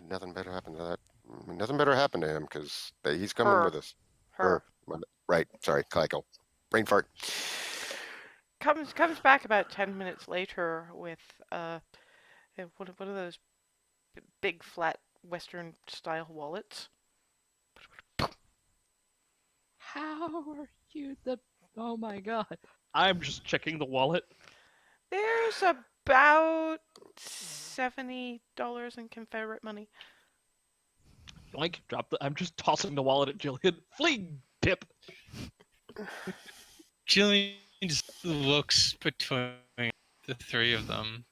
Nothing better happened to that. Nothing better happened to him because he's coming Her. with us. Her Right. Sorry, Kaiko. Brain fart. comes back about 10 minutes later with one of those big flat Western style wallets. How are you the... Oh my god. I'm just checking the wallet. There's about $70 in Confederate money. Like, drop the... I'm just tossing the wallet at Jillian. Flee, Pip! Jillian just looks between the three of them.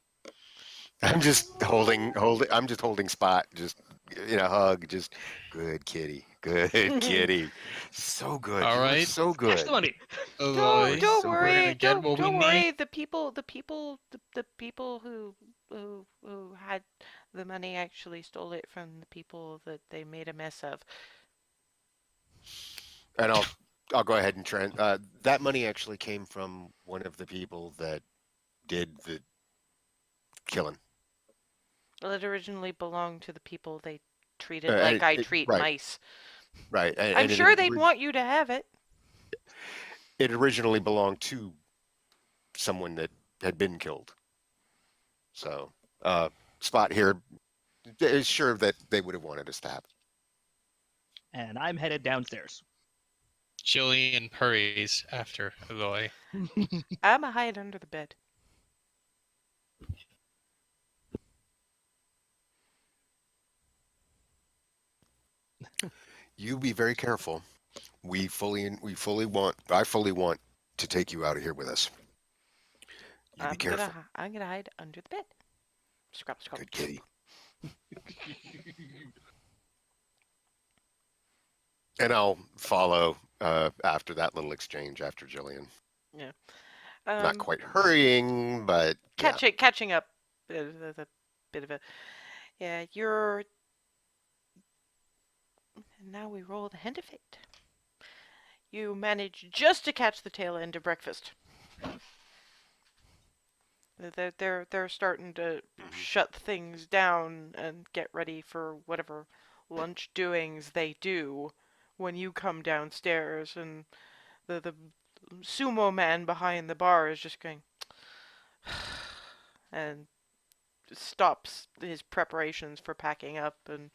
I'm just holding. I'm just holding Spot. Just hug. Just good kitty. Good kitty. So good. All You look right. so Cash the good. money! Aloy, Don't so we're worry. gonna get what Don't we worry. need. The people who had the money actually stole it from the people that they made a mess of. And I'll go ahead and that money actually came from one of the people that did the killing. Well, it originally belonged to the people they treated And like I treat right, mice. right. I'm sure they'd want you to have it. It originally belonged to someone that had been killed. So, Spot here is sure that they would have wanted us to have it. And I'm headed downstairs. Jillian hurries after Aloy. I'm a hide under the bed. You be very careful. I fully want to take you out of here with us. You be careful. I'm gonna hide under the bed. Scrub, scrub. Good kitty. And I'll follow after that little exchange after Jillian. Yeah. Not quite hurrying, but catching up. A bit of a. Yeah, you're. And now we roll the hand of fate. You manage just to catch the tail end of breakfast. They're starting to shut things down and get ready for whatever lunch doings they do when you come downstairs, and the sumo man behind the bar is just going and stops his preparations for packing up. And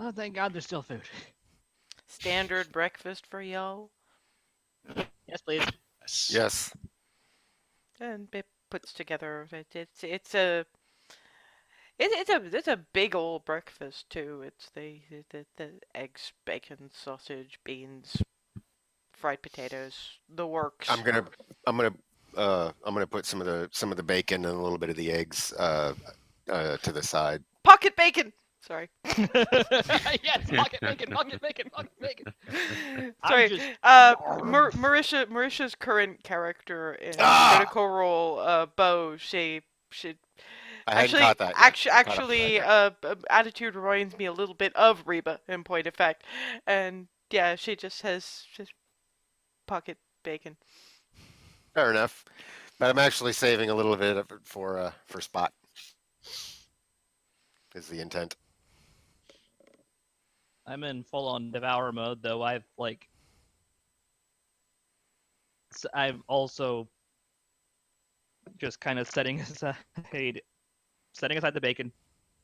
Oh, thank God there's still food. standard breakfast for y'all. Yes, please. yes. And it puts together. It's a big old breakfast too. It's the eggs, bacon, sausage, beans, fried potatoes, the works. I'm gonna put some of the bacon and a little bit of the eggs to the side. Pocket bacon. Sorry. Yes, pocket bacon, pocket bacon, pocket bacon. Sorry. Just... Marisha's current character in Ah! Critical Role, Bo, she I hadn't actually caught that yet. actually attitude reminds me a little bit of Reba in point of fact, and yeah, she just has just pocket bacon. Fair enough. But I'm actually saving a little bit of it for Spot. Is the intent. I'm in full-on devour mode, though. I'm also just kind of setting aside the bacon,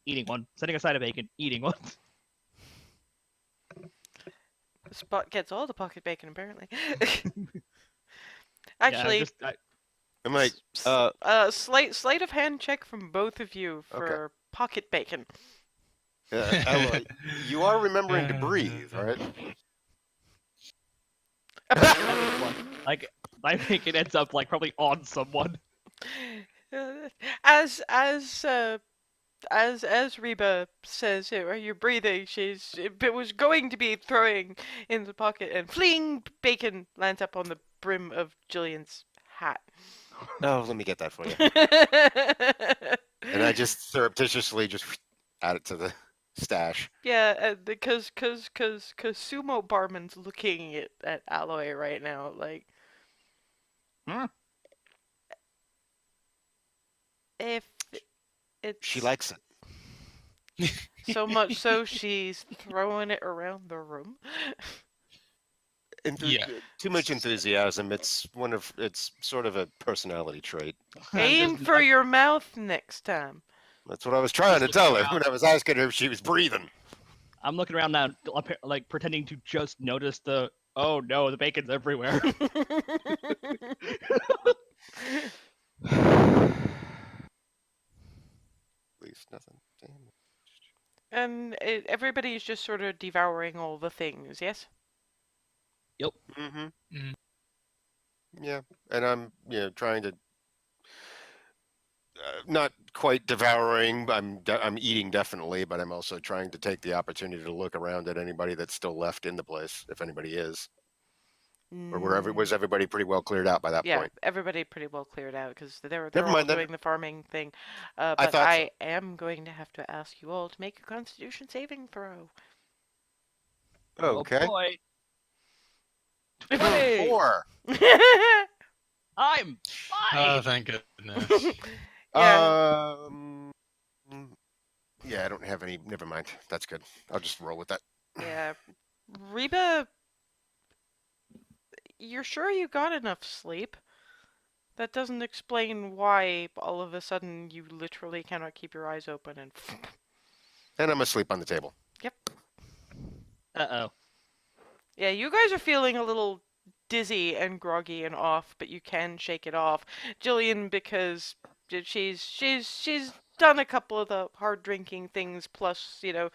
eating one, setting aside a bacon, eating one. Spot gets all the pocket bacon, apparently. Yeah, Actually, I'm like, sleight of hand check from both of you for pocket bacon. Aloy, you are remembering to breathe, right? like my bacon ends up like probably on someone. As Reba says, you're breathing. It was going to be throwing in the pocket, and fleeing bacon lands up on the brim of Jillian's hat. No, let me get that for you. And I just surreptitiously just add it to the stash. Yeah, because Sumo Barman's looking at Aloy right now, like. If it's She likes it. so much so she's throwing it around the room. Yeah. Too much enthusiasm. It's sort of a personality trait. Aim for your mouth next time. That's what I was trying to Just tell looking her around. when I was asking her if she was breathing. I'm looking around now, like pretending to just notice oh no, the bacon's everywhere. At least nothing. Damn. And everybody's just sort of devouring all the things, yes? Mm-hmm. Mhm. Yeah, and I'm trying to not quite devouring. I'm eating definitely, but I'm also trying to take the opportunity to look around at anybody that's still left in the place, if anybody is, or was everybody pretty well cleared out by that Yeah, point? everybody pretty well cleared out because they're Never all mind then. doing the farming thing. I But thought so. I am going to have to ask you all to make a Constitution saving throw. Okay. Oh boy. 20! 4. I'm Oh, fine. thank goodness. Yeah. Yeah, I don't have any. Never mind. That's good. I'll just roll with that. Yeah. Reba, you're sure you got enough sleep? That doesn't explain why all of a sudden you literally cannot keep your eyes open and. And I'm asleep on the table. Yep. Uh-oh. Yeah, you guys are feeling a little dizzy and groggy and off, but you can shake it off. Jillian, because she's done a couple of the hard drinking things, plus the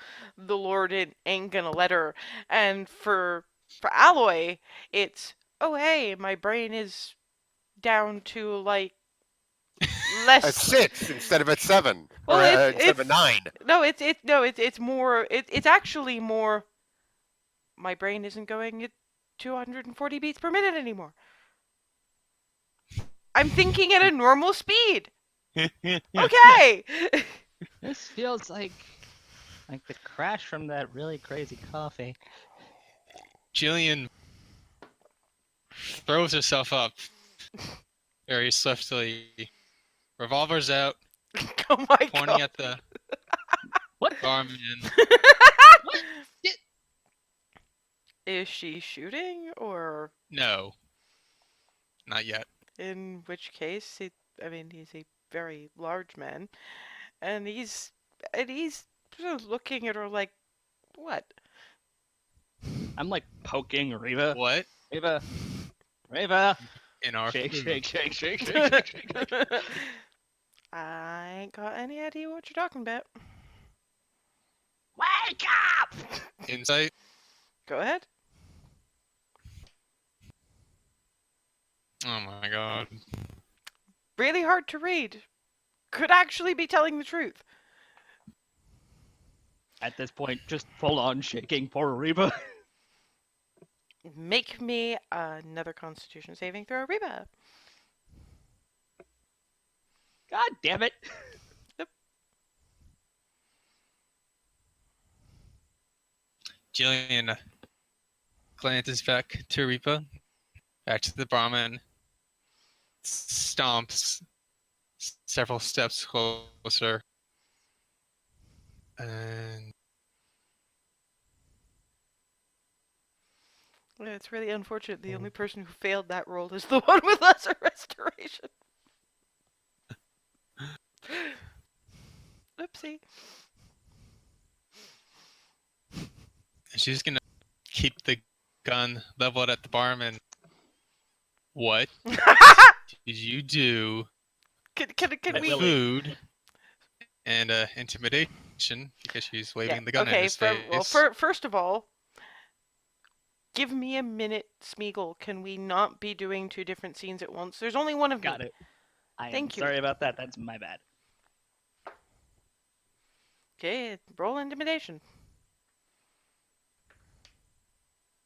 Lord ain't gonna let her. And for Aloy, it's hey, my brain is down to like At less. 6 instead of at 7, Well, or instead of a 9. No, it's more. It's actually more. My brain isn't going at 240 beats per minute anymore. I'm thinking at a normal speed. Okay. This feels like the crash from that really crazy coffee. Jillian throws herself up very swiftly. Revolver's out, Oh my pointing god. at the What? barman. Is she shooting, or No, not yet. in which case, he's a very large man, and he's sort of looking at her like, what? I'm like poking Reba. What? Reba. Reba. In our Shake, food. shake, shake, shake, shake, shake, shake. I ain't got any idea what you're talking about. Wake up! Insight. Go ahead. Oh my god. Really hard to read. Could actually be telling the truth. At this point, just full on shaking poor Reba. Make me another Constitution saving throw, Reba. God damn it. Jillian glances back to Reaper, back to the barman. stomps several steps closer. And Yeah, it's really unfortunate. The only person who failed that roll is the one with lesser restoration. Oopsie. she's gonna keep the gun leveled at the barman. What did you do Can with we? food and intimidation because she's waving the gun in Okay. his face? Well, first of all, give me a minute, Smeagol. Can we not be doing two different scenes at once? There's only one of Got me. it. I am Thank you. sorry about that. That's my bad. Okay, roll intimidation.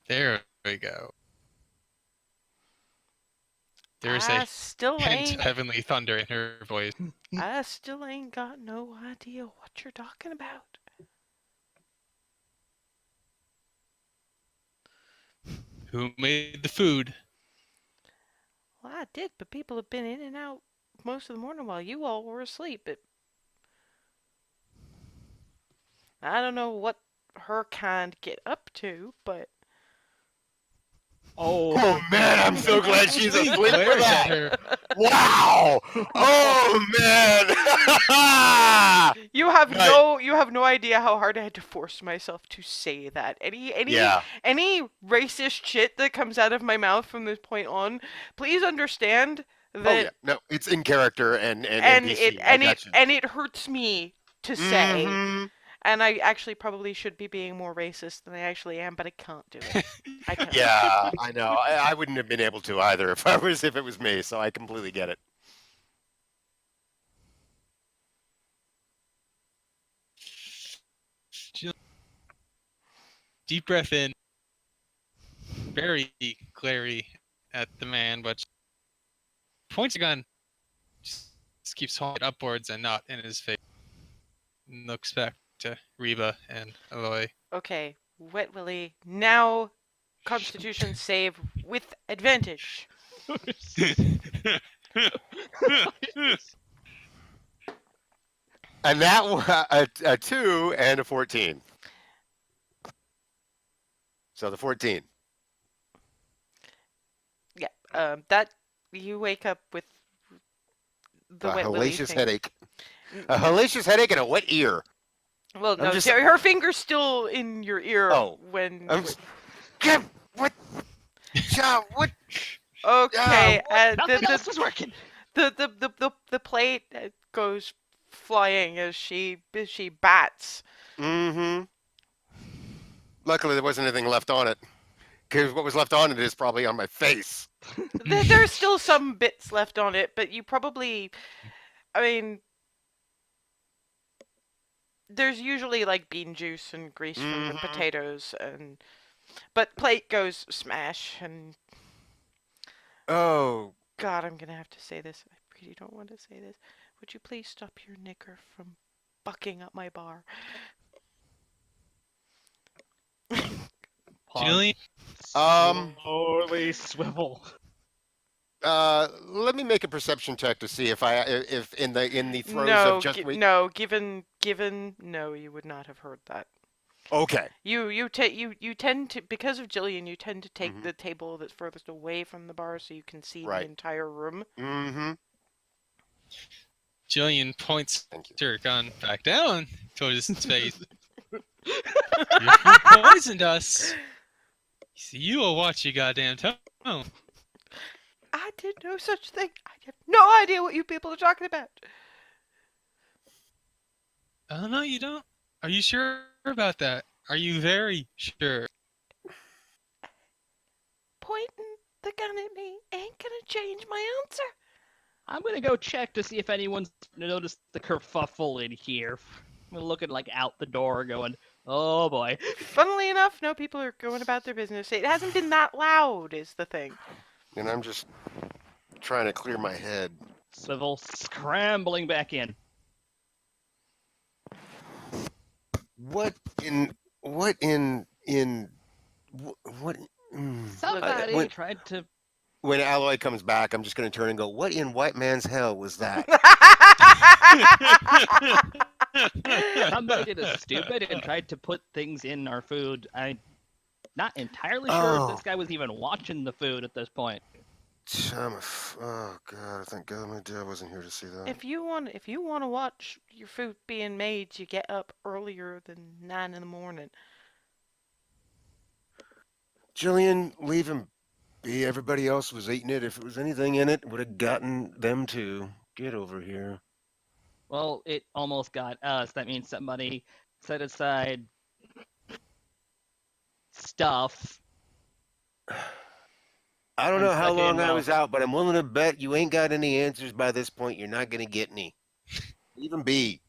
There we go. There's I a still hint ain't. of heavenly thunder in her voice. I still ain't got no idea what you're talking about. Who made the food? Well, I did, but people have been in and out most of the morning while you all were asleep. I don't know what her kind get up to, but Oh man, I'm so glad she's asleep for Glares at that. her. Wow! Oh man! you have Right. you have no idea how hard I had to force myself to say that. Yeah. Any racist shit that comes out of my mouth from this point on, please understand Oh that yeah. No, it's in character and NPC. I gotcha. it hurts me to say. Mhm. And I actually probably should be being more racist than I actually am, but I can't do it. I can't. Yeah, I know. I wouldn't have been able to either if it was me. So I completely get it. Deep breath in. Very glary at the man, but points a gun. Just keeps holding it upwards and not in his face. And looks back to Reba and Aloy. Okay, Wet Willy, now Constitution save with advantage. And that a 2 and a 14. So the 14. Yeah, that you wake up with the A Wet Willy hellacious thing. headache. A hellacious headache and a wet ear. Well, no, just- her finger's still in your ear Oh, when. What? John, what? Okay, Nothing else was working. the plate goes flying as she bats. Mm-hmm. Luckily, there wasn't anything left on it. Because what was left on it is probably on my face. There's still some bits left on it, but you probably, I mean, there's usually like bean juice and grease from the Mhm. potatoes, but plate goes smash, and Oh, God, I'm gonna have to say this. I really don't want to say this. Would you please stop your knicker from bucking up my bar? Jillian? Slowly swivel. let me make a perception check to see if in the throes No, of just no. Given, no, you would not have heard that. Okay. You tend to, because of Jillian, you tend to take Mhm. the table that's furthest away from the bar so you can see Right. the entire room. Mm-hmm. Jillian points Thank you. her gun back down towards his face. You poisoned us. You will watch your goddamn tongue. I did no such thing. I have no idea what you people are talking about. Oh, no, you don't. Are you sure about that? Are you very sure? Pointing the gun at me ain't gonna change my answer. I'm gonna go check to see if anyone's noticed the kerfuffle in here. I'm looking like out the door, going, "Oh boy." Funnily enough, no, people are going about their business. It hasn't been that loud, is the thing. And I'm just trying to clear my head. Swivel scrambling back in. What in? Somebody what- tried to when Aloy comes back, I'm just gonna turn and go, "What in white man's hell was that?" Somebody did a stupid and tried to put things in our food. I'm not entirely sure if Oh. this guy was even watching the food at this point. Oh God! Thank God my dad wasn't here to see that. If you want to watch your food being made, you get up earlier than 9 in the morning. Jillian, leave him be. Everybody else was eating it. If it was anything in it, would have gotten them to get over here. Well, it almost got us. That means somebody set aside stuff. I don't And know how stuck it long in I was milk. out, but I'm willing to bet you ain't got any answers by this point. You're not gonna get any. Leave him be.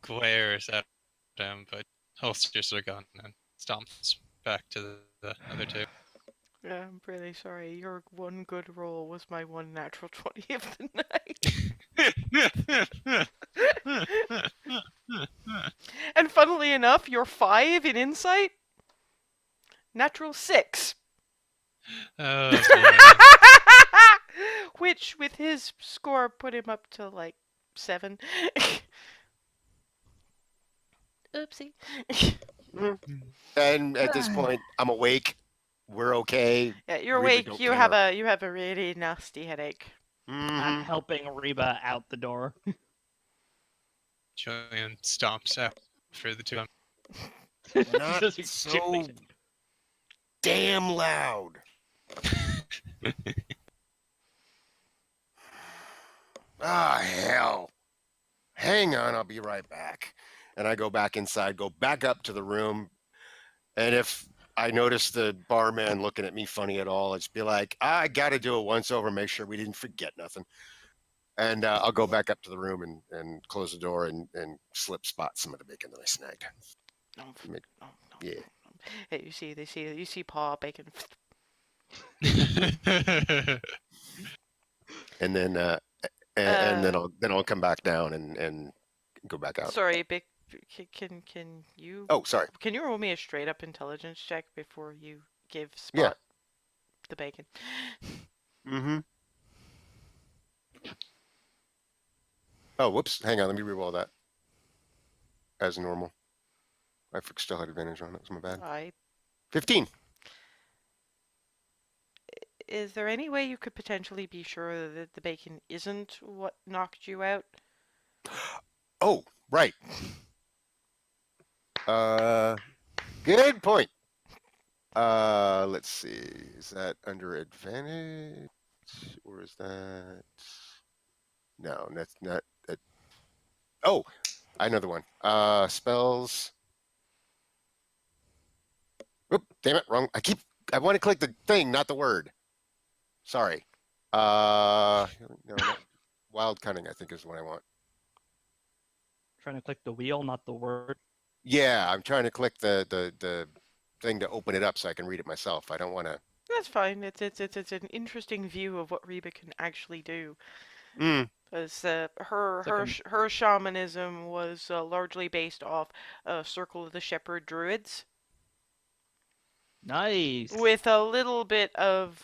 Glares at him, but holsters their gun and stomps back to the other two. I'm really sorry. Your one good roll was my one natural 20 of the night. And funnily enough, your 5 in insight, natural 6. Oh, boy. Which, with his score, put him up to like 7. Oopsie. And at this point, I'm awake. We're okay. Yeah, you're Reba awake. don't You care. have a really nasty headache. I'm Mhm. helping Reba out the door. Jillian stomps after the two. Not Just so Jillian. damn loud. Ah, hell. Hang on, I'll be right back. And I go back inside, go back up to the room. And if I notice the barman looking at me funny at all, it's be like, I got to do a once over, make sure we didn't forget nothing. And I'll go back up to the room and close the door and slip spot some of the bacon that I snagged. No, Make- no. yeah. Hey, you see Paw bacon. And then and then I'll come back down and go back out. Sorry, can you Oh, sorry. can you roll me a straight up intelligence check before you give Yeah. Spot the bacon? Mm-hmm. Oh, whoops. Hang on. Let me re-roll that. As normal. I still had advantage on it. That's my bad. 15. Is there any way you could potentially be sure that the bacon isn't what knocked you out? Oh, right. Good point. Let's see. Is that under advantage? Or is that... No, that's not... Oh, I know the one. Spells... Oop, damn it, wrong. I want to click the thing, not the word. Sorry. No, not, wild cunning, I think is what I want. Trying to click the wheel, not the word. Yeah, I'm trying to click the thing to open it up so I can read it myself. I don't want to. That's fine. It's an interesting view of what Reba can actually do. Because her shamanism was largely based off Circle of the Shepherd Druids, Nice. with a little bit of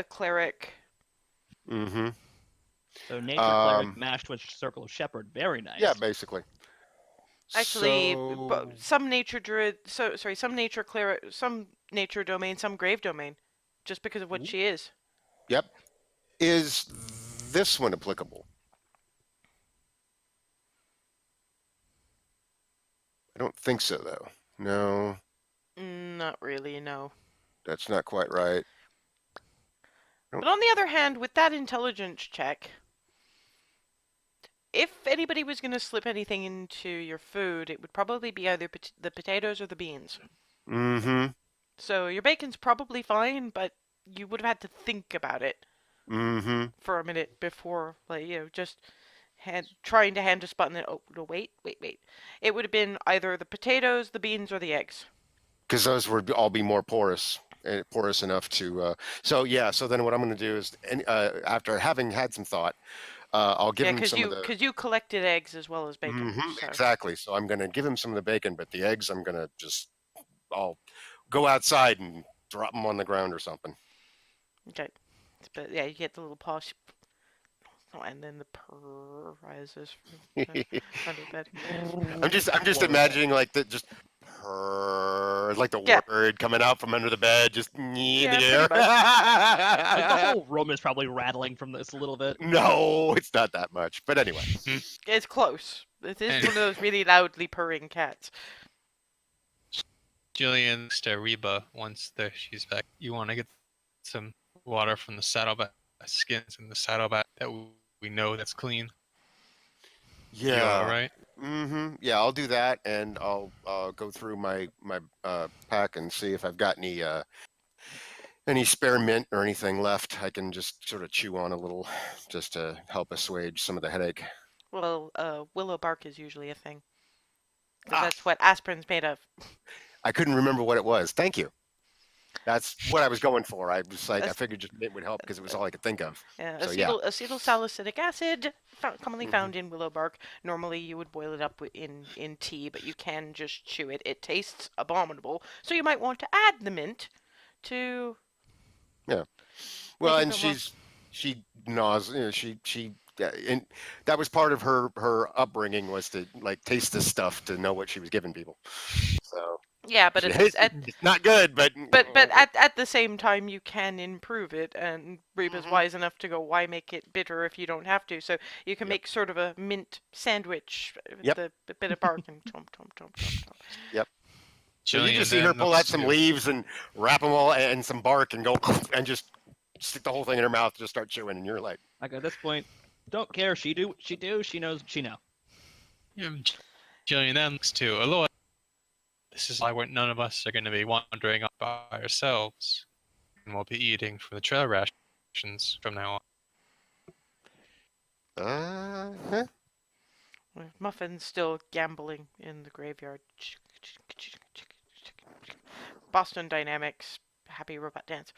cleric. Mm-hmm. So nature cleric mashed with circle of shepherd. Very nice. Yeah, basically. Actually, So... some nature druid. Some nature cleric, some nature domain, some grave domain, just because of what she is. Yep. Is this one applicable? I don't think so, though. No, Not really, no. that's not quite right. But on the other hand, with that intelligence check, if anybody was going to slip anything into your food, it would probably be either the potatoes or the beans. Mm-hmm. So your bacon's probably fine, but you would have had to think about it Mm-hmm. for a minute before, like, just trying to hand a spot and then, oh, no, wait. It would have been either the potatoes, the beans, or the eggs. Because those would all be more porous enough to... So, yeah, so then what I'm going to do is, after having had some thought, I'll give him some of the... because you collected eggs as well as bacon. Mhm, So. exactly. So I'm going to give him some of the bacon, but the eggs I'm going to I'll go outside and drop them on the ground or something. Okay. But yeah, you get the little pause. Oh, and then the purr rises from under the bed. I'm just imagining like the just purr, like the Yeah. word coming out from under the bed, just in Yeah, the air. pretty Like the whole room is probably rattling from this a little bit. No, it's not that much. But anyway, It's close. It is And- one of those really loudly purring cats. Jillian looks to Reba once she's back. You want to get some water from the saddlbag skins in the saddlbag that we know that's clean. You all right? Mm-hmm. Yeah, I'll do that, and I'll go through my pack and see if I've got any spare mint or anything left. I can just sort of chew on a little, just to help assuage some of the headache. Well, willow bark is usually a thing. 'Cause Ah. that's what aspirin's made of. I couldn't remember what it was. Thank you. That's what I was going for. I was like, I That's- figured just mint would help because it was all I could think of. Yeah, So, yeah. acetyl salicylic acid, commonly Mhm. found in willow bark. Normally, you would boil it up in tea, but you can just chew it. It tastes abominable, so you might want to add the mint to. Well, Make it and feel more- she gnaws. You know, she and that was part of her upbringing, was to like taste this stuff to know what she was giving people. So Yeah, but it's not good, but at the same time, you can improve it, and Reba's Mhm. wise enough to go, why make it bitter if you don't have to? So you can Yep. make sort of a mint sandwich with Yep. the bit of bark and chomp, chomp, chomp, chomp, chomp. so you Jillian just see her then pull looks out some to- leaves and wrap them all and some bark and go and just stick the whole thing in her mouth, just start chewing, and you're like, Like at this point, don't care. She knows what she know. Yeah, Jillian then looks to Aloy. This is why none of us are going to be wandering up by ourselves, and we'll be eating from the trail rations from now on. huh? With Muffin's still gambling in the graveyard. Boston Dynamics, happy robot dance.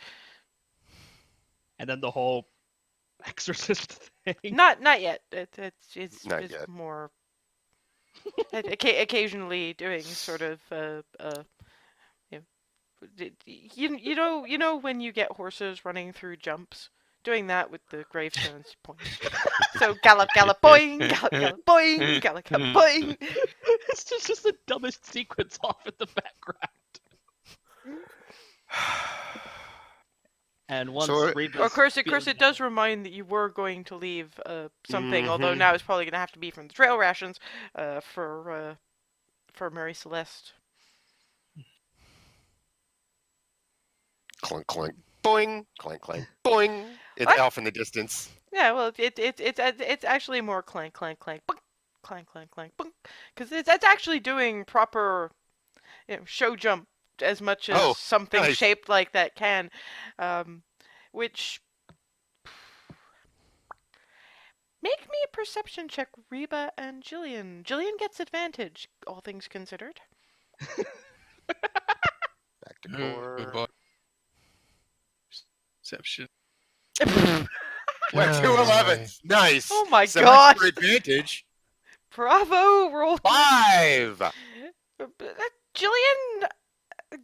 And then the whole exorcist thing. Not yet. It's Not yet. more occasionally doing sort of you know when you get horses running through jumps, doing that with the gravestones points. So gallop gallop boing, gallop gallop boing, gallop gallop boing. It's just the dumbest sequence off in the background. And once So, Reba's Of course, feeling it does remind that you were going to leave something, although Mhm. now it's probably going to have to be from the trail rations for Mary Celeste. Clunk clunk boing, clank clank boing. It's What? off in the distance. Yeah, well, it's actually more clank clank clank bunk, clank clank clank because that's actually doing proper show jump as much as Oh, something nice. shaped like that can, which make me a perception check, Reba and Jillian. Jillian gets advantage, all things considered. Back to Good core. boy. Perception. What, 2 11s. Nice. Oh my Some gosh. extra advantage. Bravo, roll 5. Jillian,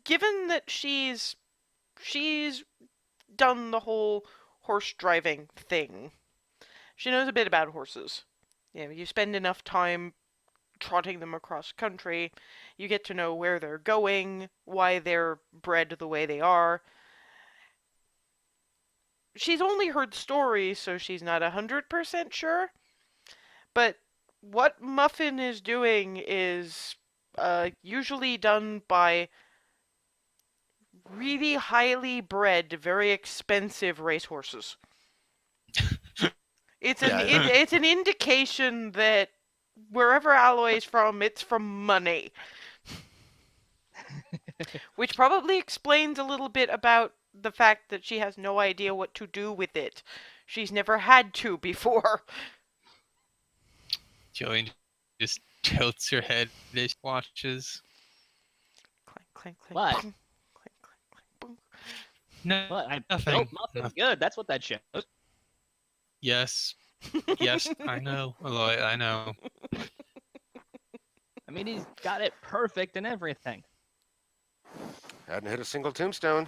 given that she's done the whole horse driving thing, she knows a bit about horses. You know, you spend enough time trotting them across country, you get to know where they're going, why they're bred the way they are. She's only heard stories, so she's not 100% sure. But what Muffin is doing is usually done by really highly bred, very expensive racehorses. It's an Yeah. it's an indication that wherever Aloy is from, it's from money. Which probably explains a little bit about the fact that she has no idea what to do with it. She's never had to before. Jillian just tilts her head as she watches. Clank, clank, clank. What? Boom. Clank, clank, clank, boom. No, What? I Nothing. built Muffin Nothing. good. That's what that shows. yes, yes, I know, Aloy, I know. I mean, he's got it perfect and everything. Hadn't hit a single tombstone.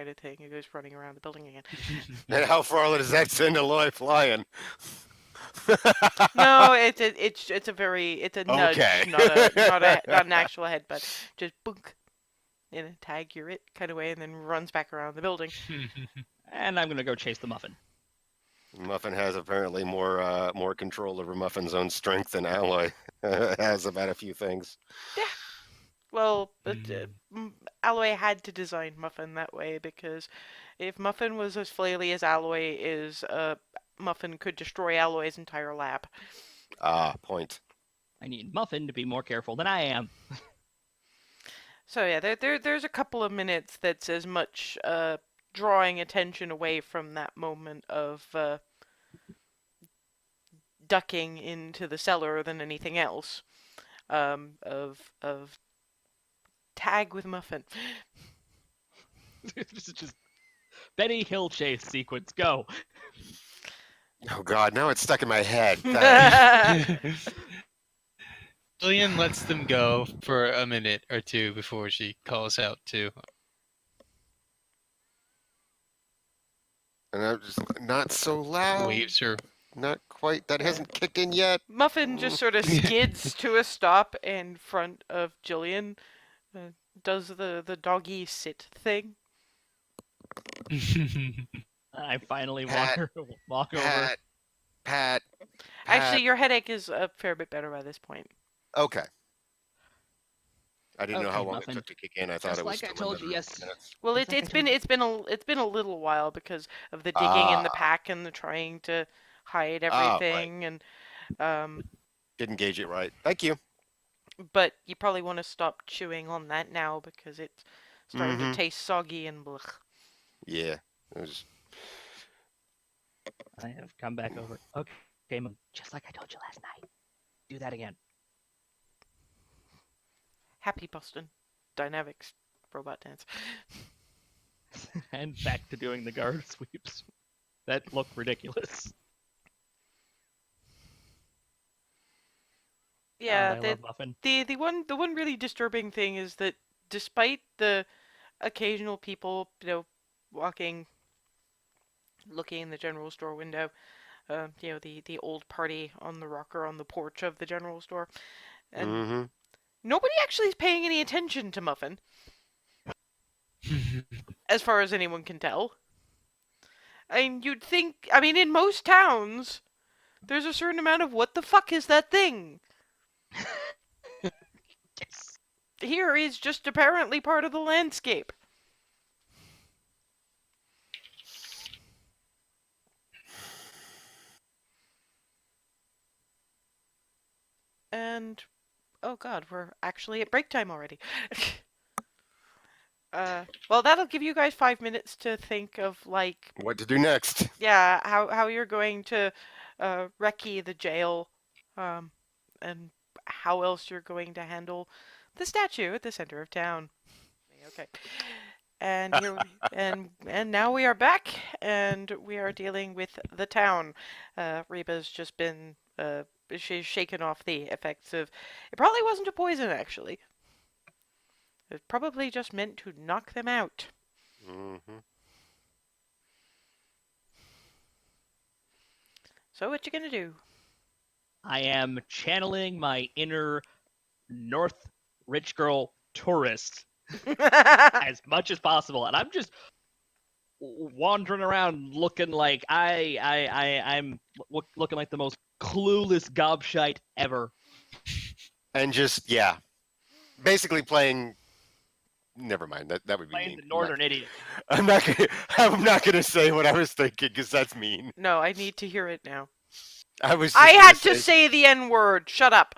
kind of thing. It goes running around the building again. And how far does that send Aloy flying? No, it's a nudge, Okay. not an actual headbutt. Just boonk in a tag you're it kind of way, and then runs back around the building. And I'm gonna go chase the muffin. Muffin has apparently more control over Muffin's own strength than Aloy has about a few things. Well, but Aloy had to design Muffin that way because if Muffin was as flaily as Aloy is, Muffin could destroy Aloy's entire lab. Ah, point. I need Muffin to be more careful than I am. So yeah, there's a couple of minutes that's as much drawing attention away from that moment of ducking into the cellar than anything else. Of tag with Muffin. This is just Benny Hill chase sequence. Go. Oh God, now it's stuck in my head. Thanks. Jillian lets them go for a minute or two before she calls out to. And I'm just not so loud. Waves her. Not quite. That hasn't kicked in yet. Muffin just sort of skids to a stop in front of Jillian. Does the doggy sit thing. I finally Pat, walk over. Pat. Actually, your headache is a fair bit better by this point. Okay. I didn't know Okay, how long Muffin. it took to kick in. I thought Just it was. like I still told you, another yes. minutes. Well, it's been a little while because of the digging in the pack and the trying to hide everything and Didn't gauge it right. Thank you. but you probably want to stop chewing on that now because it's starting to Mhm. taste soggy and blech. Yeah. It was. I have come back over. Okay, Moon. Just like I told you last night. Do that again. Happy Boston Dynamics robot dance. And back to doing the guard sweeps. That look ridiculous. Yeah, God, I love Muffin. the one really disturbing thing is that despite the occasional people, walking, looking in the general store window, the old party on the rocker on the porch of the general store, and Mm-hmm. nobody actually is paying any attention to Muffin, as far as anyone can tell. I mean, you'd think, in most towns, there's a certain amount of what the fuck is that thing? Yes. Here he's just apparently part of the landscape. And oh god, we're actually at break time already. Well, that'll give you guys 5 minutes to think of What to do next? yeah, how you're going to recce the jail, and how else you're going to handle the statue at the center of town. Okay. And here and now we are back, and we are dealing with the town. Reba's just been she's shaken off the effects of. It probably wasn't a poison, actually. It was probably just meant to knock them out. Mm-hmm. So what you gonna do? I am channeling my inner North rich girl tourist as much as possible, and I'm just wandering around looking like I'm looking like the most clueless gobshite ever. And just basically playing. Never mind. That would be Playing mean. the northern idiot. I'm not gonna say what I was thinking because that's mean. No, I need to hear it now. I was. I just had gonna to say the N-word. Shut up.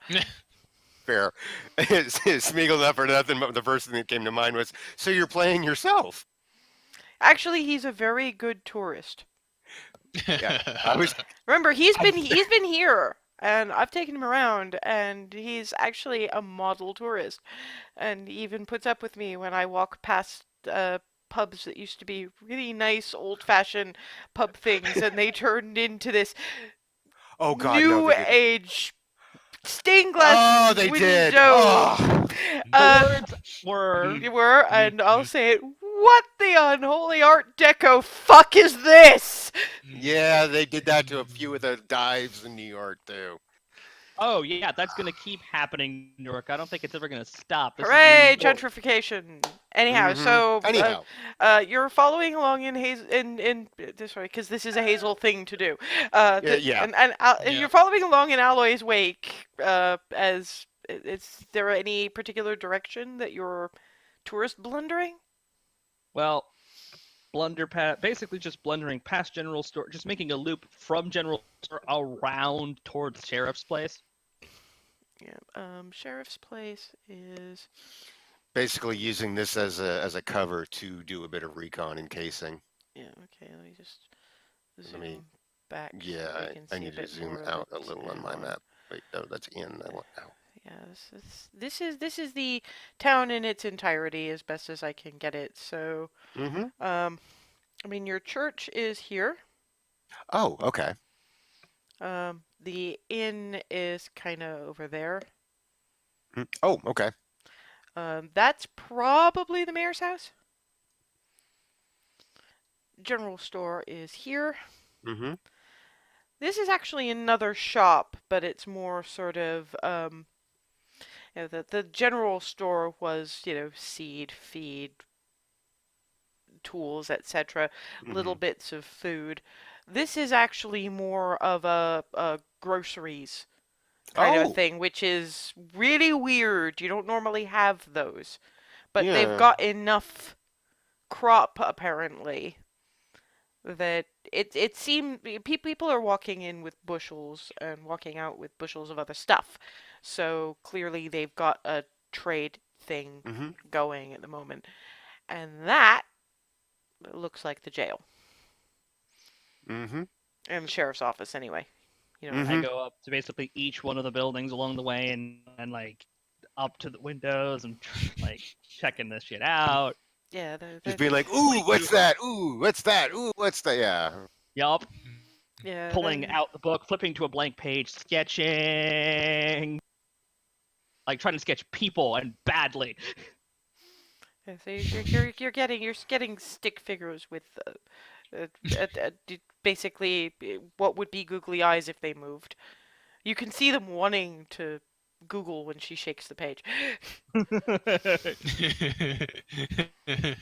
fair. Smeagol, not for nothing, but the first thing that came to mind was, so you're playing yourself. Actually, he's a very good tourist. Yeah, I was. Remember, he's been here, and I've taken him around, and he's actually a model tourist, and he even puts up with me when I walk past pubs that used to be really nice, old-fashioned pub things, and they turned into this Oh God, new no, they didn't. age stained glass Oh, they window. did. Oh. The words were You were, and I'll say it What the unholy Art Deco fuck is this? Yeah, they did that to a few of the dives in New York too. Oh yeah, that's gonna keep happening in New York. I don't think it's ever gonna stop. This is Hooray, New York. gentrification. Anyhow, Mhm. so Anyhow, you're following along in Hazel in sorry, because this is a Hazel thing to do. yeah. And Yeah. you're following along in Aloy's wake. Is there any particular direction that you're tourist blundering? Well, basically just blundering past General Store, just making a loop from General Store around towards Sheriff's Place. Yeah. Sheriff's Place is. Basically using this as a cover to do a bit of recon and casing. Yeah. Okay. Let me just Let zoom me- back. Yeah, so we can I see a need to bit zoom more of out the a little on my town. map. Wait, no, that's in. I want out. Yeah, this is the town in its entirety as best as I can get it. So, Mm-hmm. I mean, your church is here. Oh, okay. The inn is kind of over there. Oh, okay. That's probably the mayor's house. General store is here. Mm-hmm. This is actually another shop, but it's more sort of the general store was, seed, feed, tools, etc., little bits of food. This is actually more of a groceries kind of Oh, thing, which is really weird. You don't normally have those, but they've yeah. got enough crop apparently that it seemed people are walking in with bushels and walking out with bushels of other stuff. So clearly they've got a trade thing Mm-hmm. going at the moment, and that looks like the jail Mm-hmm. and the sheriff's office anyway. I go up to basically each one of the buildings along the way and like up to the windows and like checking this shit out. Yeah, Just being like, ooh, what's that? Ooh, what's that? Ooh, what's that? Yeah. Yup. yeah, Pulling out the book, flipping to a blank page, sketching. Like trying to sketch people and badly. Yeah, so you're getting stick figures with basically what would be googly eyes if they moved. You can see them wanting to Google when she shakes the page.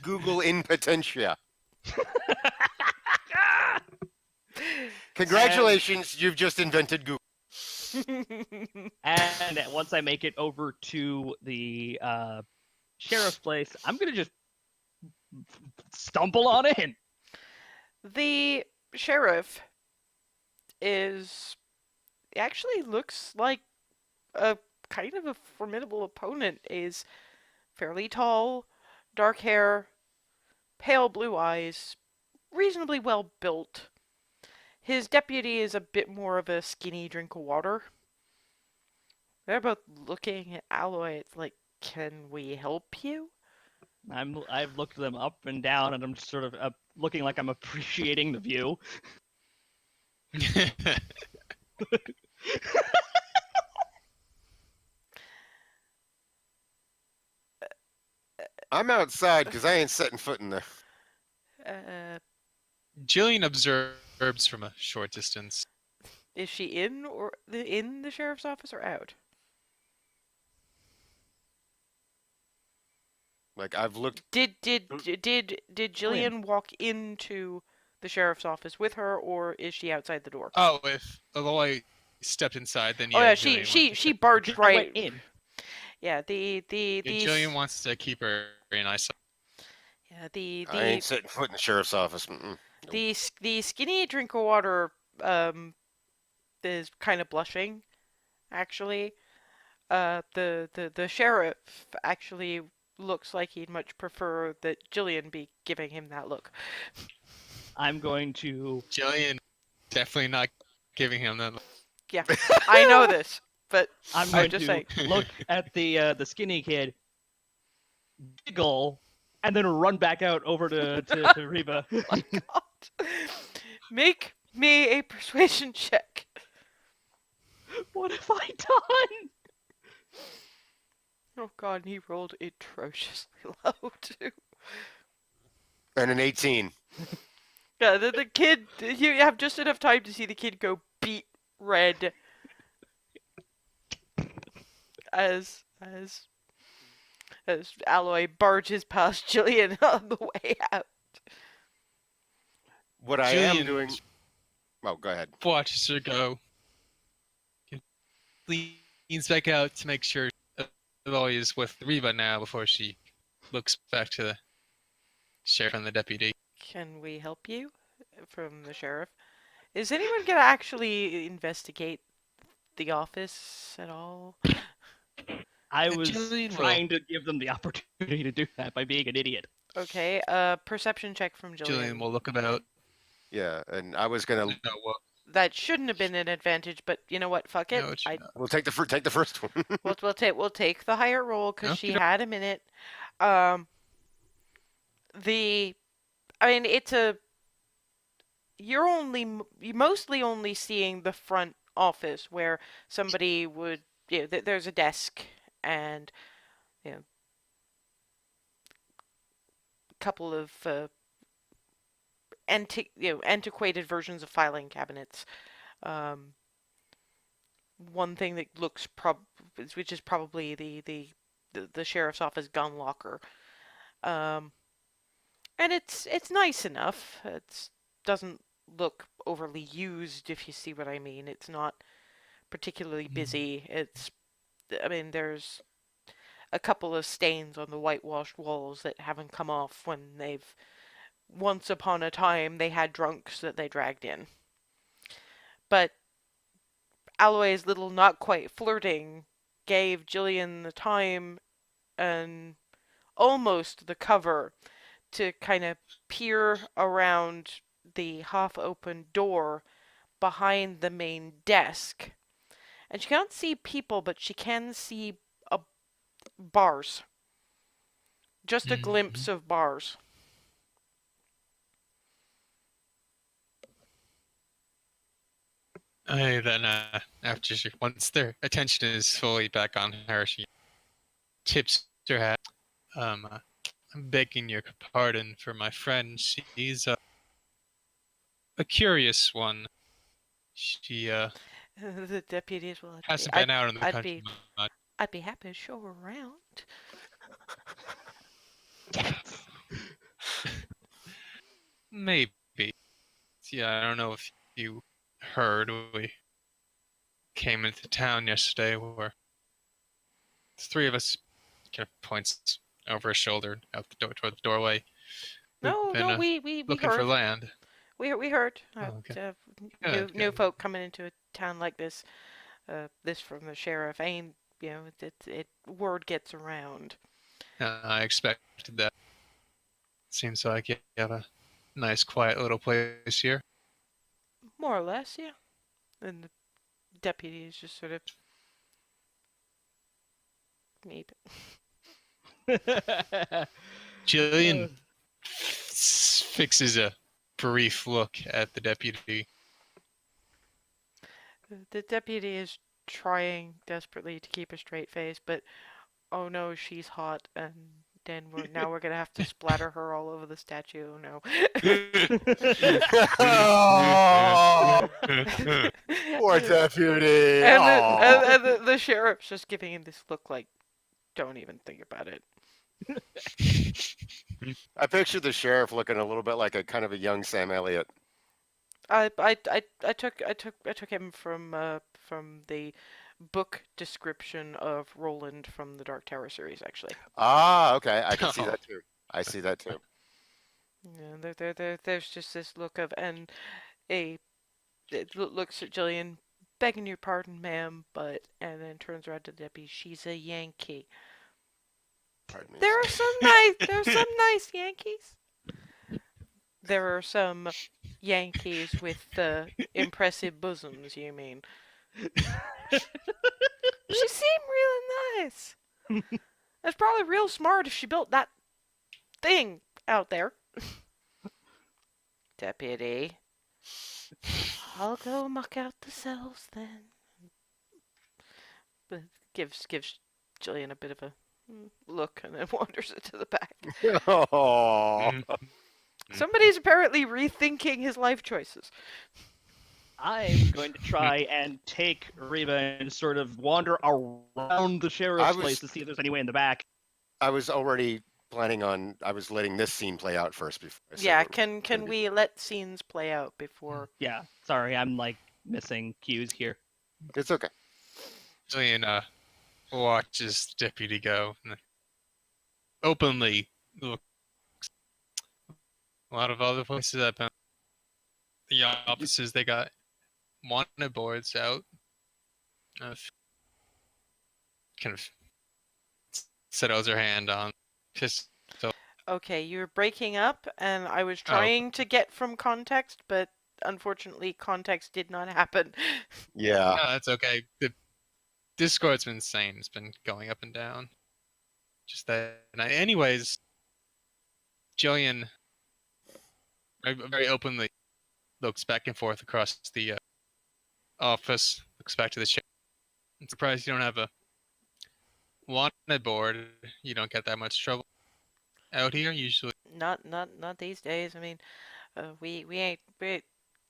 Google in potentia. Congratulations, you've just invented Google. And once I make it over to the sheriff's place, I'm gonna just stumble on in. The sheriff actually looks like a kind of a formidable opponent. Is fairly tall, dark hair, pale blue eyes, reasonably well built. His deputy is a bit more of a skinny drink of water. They're both looking at Aloy. It's like, can we help you? I've looked them up and down, and I'm just sort of looking like I'm appreciating the view. I'm outside because I ain't setting foot in the. Jillian observes from a short distance. Is she in in the sheriff's office or out? Like I've looked. Did Jillian walk into the sheriff's office with her, or is she outside the door? Oh, if Aloy stepped inside, then yeah. Oh yeah, Jillian she barged I right went in. Yeah, Yeah, Jillian wants to keep her in eyesight. Yeah, I ain't setting foot in the sheriff's office. the skinny drink of water is kind of blushing, actually. The sheriff actually looks like he'd much prefer that Jillian be giving him that look. I'm going to. Jillian definitely not giving him that. Yeah, I know this, but I'm going just to saying. look at the skinny kid, giggle, and then run back out over to Reba. My God. Make me a persuasion check. What have I done? Oh God, and he rolled atrociously low too. And an 18. Yeah, the kid. You have just enough time to see the kid go beet red as Aloy barges past Jillian on the way out. What I am doing. Jillian Oh, go ahead. watches her go. Leans back out to make sure Aloy is with Reba now before she looks back to the sheriff and the deputy. Can we help you? From the sheriff. Is anyone gonna actually investigate the office at all? I was Jillian will. trying to give them the opportunity to do that by being an idiot. Okay, perception check from Jillian Jillian. will look about. Yeah, and I was gonna. No, what? That shouldn't have been an advantage, but you know what? Fuck it. No, it's not. We'll take the first one. We'll take the higher roll because she Okay. had a minute. I mean, you're mostly only seeing the front office where somebody would, there's a desk and, a couple of antiquated versions of filing cabinets. One thing that looks which is probably the sheriff's office gun locker. And it's nice enough. It doesn't look overly used, if you see what I mean. It's not particularly busy. I mean, there's a couple of stains on the whitewashed walls that haven't come off when once upon a time, they had drunks that they dragged in. But Aloy's little not quite flirting gave Jillian the time and almost the cover to kind of peer around the half-open door behind the main desk. And she can't see people, but she can see bars. Just a glimpse of bars. Then after once their attention is fully back on her, she tips her hat. I'm begging your pardon for my friend. She's a curious one. She The deputies will. hasn't been out in the country much. I'd be happy to show her around. Maybe. Yeah, I don't know if you heard. We came into town yesterday where the three of us kind of points over his shoulder out the door toward the doorway. No, we Looking heard. for land. We heard. Okay. New folk coming into a town like this. This from the sheriff. Ain't word gets around. I expected that. Seems like you have a nice, quiet little place here. More or less, yeah. And the deputy is just sort of neat. Jillian fixes a brief look at the deputy. The deputy is trying desperately to keep a straight face, but oh no, she's hot, and then we're gonna have to splatter her all over the statue. Oh no. Poor deputy. And the sheriff's just giving him this look like, don't even think about it. I picture the sheriff looking a little bit like a kind of a young Sam Elliott. I took him from the book description of Roland from the Dark Tower series, actually. Ah, okay. I can see that too. I see that too. Yeah, there's just this look of, and it looks at Jillian, begging your pardon, ma'am, and then turns around to the deputy. She's a Yankee. Pardon me. There are some nice Yankees. There are some Yankees with impressive bosoms, you mean? She seemed really nice. That's probably real smart if she built that thing out there. Deputy. I'll go muck out the cells then. But gives Jillian a bit of a look and then wanders into the back. Oh. Somebody's apparently rethinking his life choices. I'm going to try and take Reba and sort of wander around the sheriff's place to see if there's any way in the back. I was already planning on. I was letting this scene play out first before. I said Yeah, what was can gonna be. we let scenes play out before? Yeah, sorry, I'm like missing cues here. It's okay. Jillian watches the deputy go and openly look. A lot of other places I've been. The offices they got wanted boards out. Kind of settles her hand on pistol. Okay, you're breaking up, and I was Oh. trying to get from context, but unfortunately, context did not happen. Yeah. No, that's okay. The Discord's been insane. It's been going up and down. Just that night. Anyways, Jillian very openly looks back and forth across the office, looks back to the chair. I'm surprised you don't have a wanted board. You don't get that much trouble out here usually. Not these days. I mean, we ain't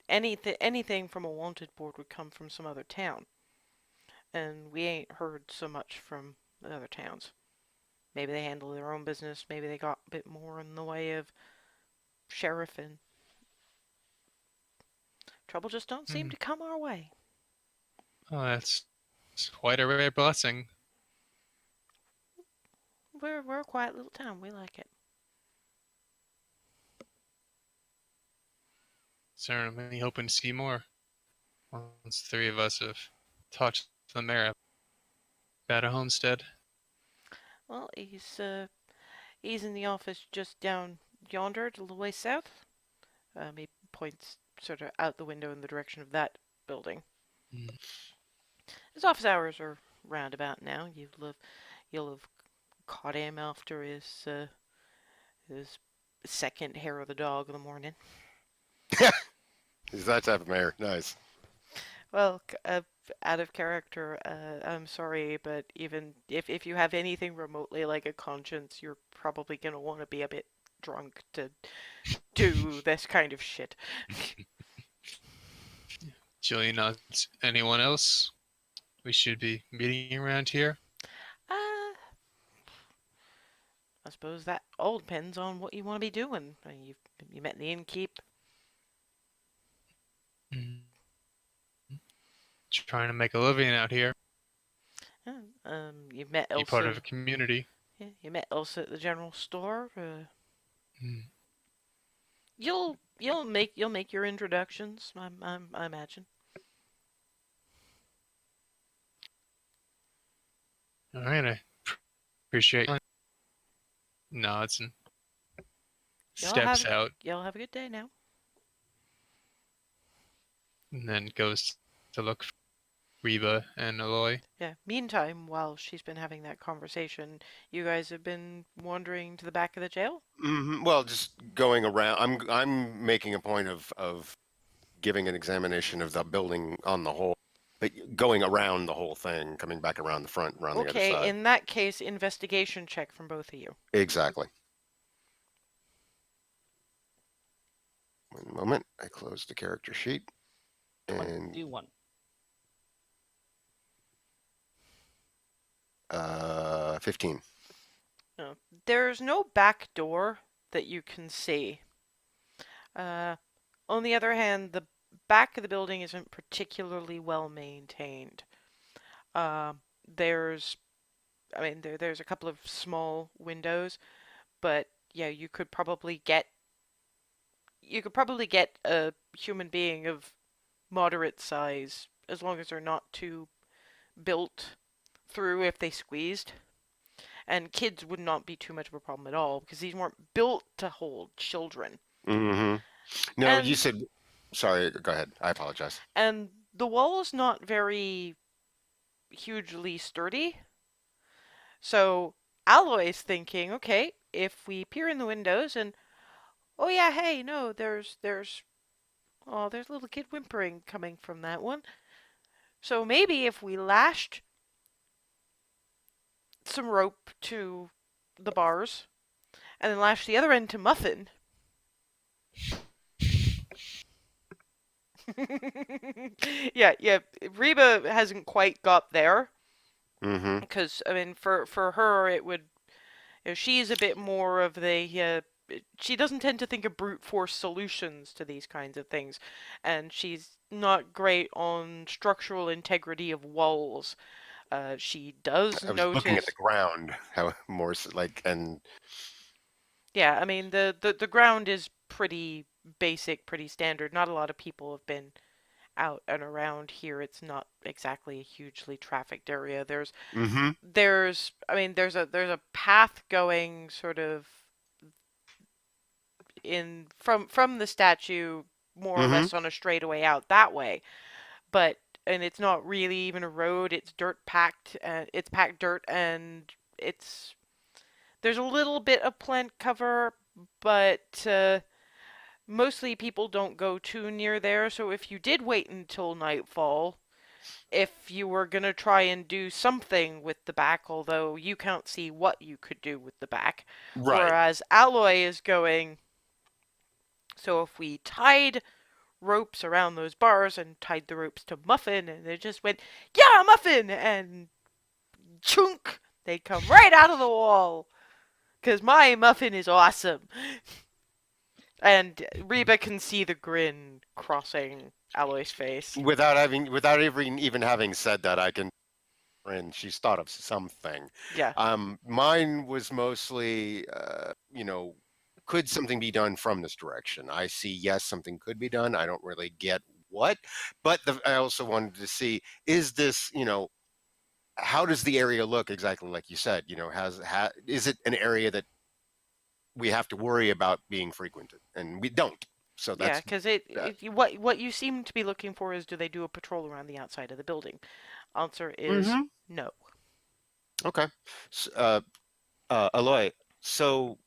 anything from a wanted board would come from some other town, and we ain't heard so much from the other towns. Maybe they handle their own business. Maybe they got a bit more in the way of sheriff and trouble just don't seem to come our way. Oh, that's quite a rare blessing. We're a quiet little town. We like it. Certainly hoping to see more. Once the three of us have talked to the mayor about a homestead. Well, he's in the office just down yonder, a little way south. He points sort of out the window in the direction of that building. Mm. His office hours are roundabout now. You'll have caught him after his second hair of the dog in the morning. He's that type of mayor. Nice. Well, out of character, I'm sorry, but even if you have anything remotely like a conscience, you're probably gonna want to be a bit drunk to do this kind of shit. Jillian, not anyone else we should be meeting around here? I suppose that all depends on what you want to be doing. You met the innkeep. Trying to make a living out here. You met Be Elsa. part of a community. Yeah, you met Elsa at the general store. Mm. You'll make your introductions. I imagine. All right, I appreciate it. Nods and steps out, Y'all have a good day now. and then goes to look for Reba and Aloy. Yeah. Meantime, while she's been having that conversation, you guys have been wandering to the back of the jail? Well, just going around. I'm making a point of giving an examination of the building on the whole, but going around the whole thing, coming back around the front, around the other Okay, side. in that case, investigation check from both of you. Exactly. One moment. I closed the character sheet. And 21. 15. No, there's no back door that you can see. On the other hand, the back of the building isn't particularly well maintained. There's a couple of small windows, but yeah, you could probably get a human being of moderate size, as long as they're not too built through if they squeezed. And kids would not be too much of a problem at all, because these weren't built to hold children. Mm-hmm. No, And- you said. Sorry, go ahead. I apologize. And the wall is not very hugely sturdy. So Aloy's thinking, okay, if we peer in the windows and, oh yeah, hey, no, there's a little kid whimpering coming from that one. So maybe if we lashed some rope to the bars and then lashed the other end to Muffin, Yeah. Reba hasn't quite got there Mm-hmm. because I mean, for her, it would. She's a bit more of the. She doesn't tend to think of brute force solutions to these kinds of things, and she's not great on structural integrity of walls. She does I was looking at the notice. ground, how more like, and Yeah, I mean the ground is pretty basic, pretty standard. Not a lot of people have been out and around here. It's not exactly a hugely trafficked area. mm-hmm. I mean there's a path going sort of in from the statue more or Mm-hmm. less on a straightaway out that way. But and it's not really even a road. It's dirt packed. It's packed dirt and it's there's a little bit of plant cover, but mostly people don't go too near there. So if you did wait until nightfall, if you were gonna try and do something with the back, although you can't see what you could do with the back, Right. whereas Alloy is going. So if we tied ropes around those bars and tied the ropes to Muffin, and it just went, yeah, Muffin, and chunk, they'd come right out of the wall. Cause my Muffin is awesome. And Reba can see the grin crossing Alloy's face. Without even having said that, I can. And she's thought of something. Yeah. Mine was mostly, could something be done from this direction? I see, yes, something could be done. I don't really get what, but I also wanted to see, is this, how does the area look exactly like you said? Is it an area that we have to worry about being frequented? And we don't. So Yeah, that's because what you seem to be looking for is do they do a patrol around the outside of the building? Answer is hmm no. okay. Aloy, so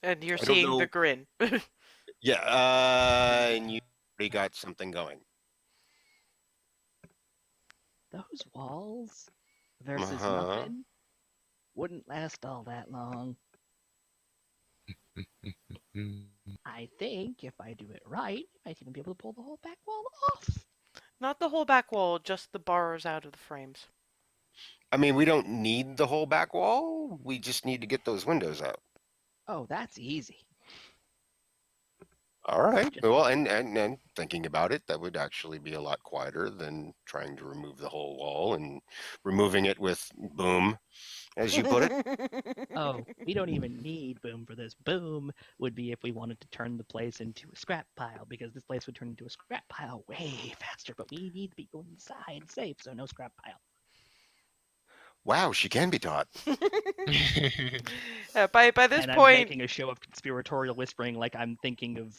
And you're I don't seeing the know. grin. Yeah, and you already got something going. Those walls versus Uh-huh. Muffin wouldn't last all that long. I think if I do it right, I might even be able to pull the whole back wall off. Not the whole back wall, just the bars out of the frames. I mean, we don't need the whole back wall. We just need to get those windows out. Oh, that's easy. All right. Just Well, and thinking about it, that would actually be a lot quieter than trying to remove the whole wall and removing it with boom, as you put it. oh, we don't even need boom for this. Boom would be if we wanted to turn the place into a scrap pile, because this place would turn into a scrap pile way faster. But we need to be going inside safe, so no scrap pile. Wow, she can be taught. By this And I'm point, making a show of conspiratorial whispering, like I'm thinking of.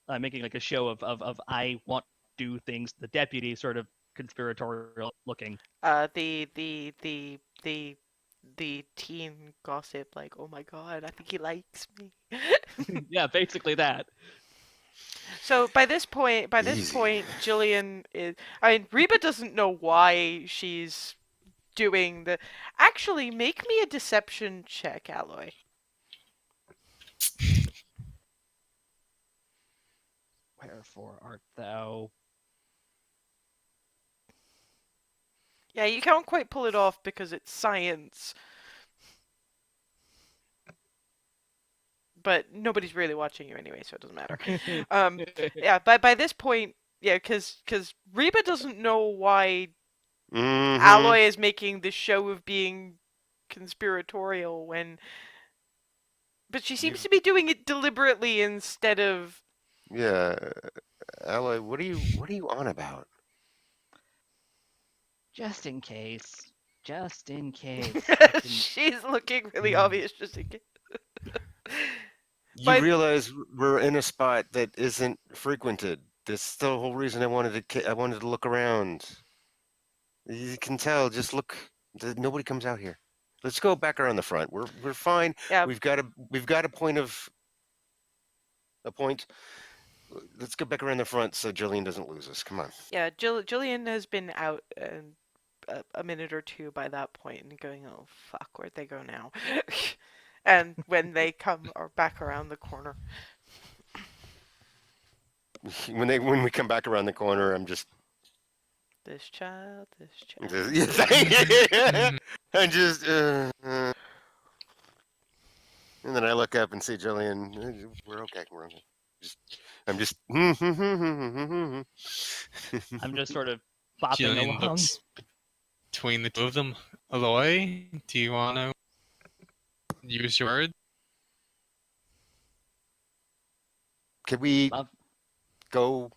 I'm making like a show of I want to do things. The deputy sort of conspiratorial looking. the teen gossip, like, oh my god, I think he likes me. Yeah, basically that. So by this point, Easy. Jillian is. I mean, Reba doesn't know why she's doing the. Actually, make me a deception check, Alloy. Wherefore art thou? Yeah, you can't quite pull it off because it's science. But nobody's really watching you anyway, so it doesn't matter. Yeah, by this point, yeah, because Reba doesn't know why Mm-hmm. Alloy is making this show of being conspiratorial when, but she seems to be doing it deliberately instead of. Yeah, Alloy, what are you on about? Just in case. Just in case. I can- She's looking really obvious just in case. You But- realize we're in a spot that isn't frequented. That's the whole reason I wanted to look around. You can tell. Just look. Nobody comes out here. Let's go back around the front. We're fine. Yeah, We've got a point. Let's go back around the front so Jillian doesn't lose us. Come on. yeah. Jillian has been out a minute or two by that point and going, oh fuck, where'd they go now? And when they come or back around the corner. When we come back around the corner, I'm just This child. and just and then I look up and see Jillian. We're okay. We're okay. I'm just. I'm just sort of bopping Jillian along. looks between the two of them. Aloy, do you want to use your word? Could we Muff- go?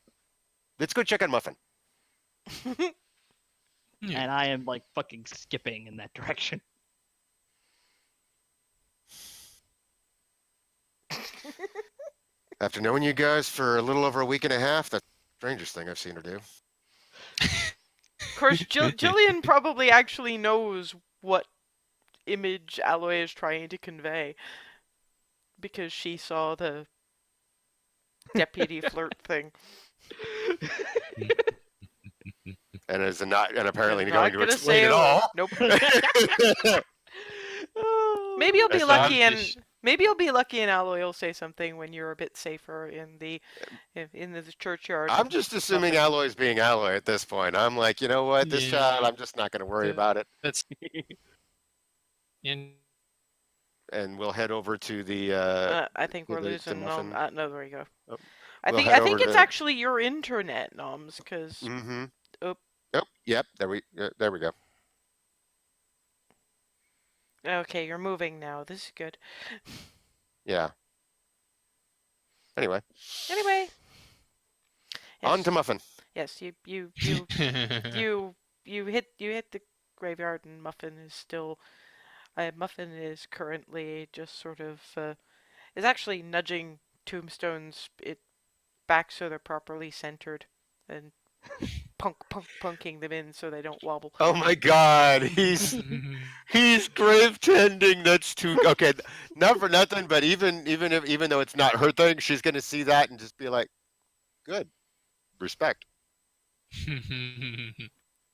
Let's go check on Muffin. Yeah. And I am like fucking skipping in that direction. After knowing you guys for a little over a week and a half, that's the strangest thing I've seen her do. Of course, Jillian probably actually knows what image Aloy is trying to convey. Because she saw the deputy flirt thing. And is not, and apparently I'm going not to gonna explain say it a word. all. Nope. Maybe you'll be That's lucky not- and maybe you'll be lucky and Aloy will say something when you're a bit safer in the churchyard. I'm just assuming Aloy's being Aloy at this point. I'm like, you know what, this Yeah. child, I'm just not going to worry about it. That's in And we'll head over to the. I think we're the losing muffin. No, there we go. Oh, I we'll think head I think over it's to- actually your internet, Noms, because Mm-hmm. Oh. Yep. Yep. There we go. okay, you're moving now. This is good. Yeah. Anyway, Anyway. on to Muffin. Yes, you hit the graveyard and Muffin is still Muffin is currently just sort of is actually nudging tombstones back so they're properly centered and punking them in so they don't wobble. Oh my God, he's grave tending. That's too okay. Not for nothing, but even though it's not her thing, she's gonna see that and just be like, good, respect.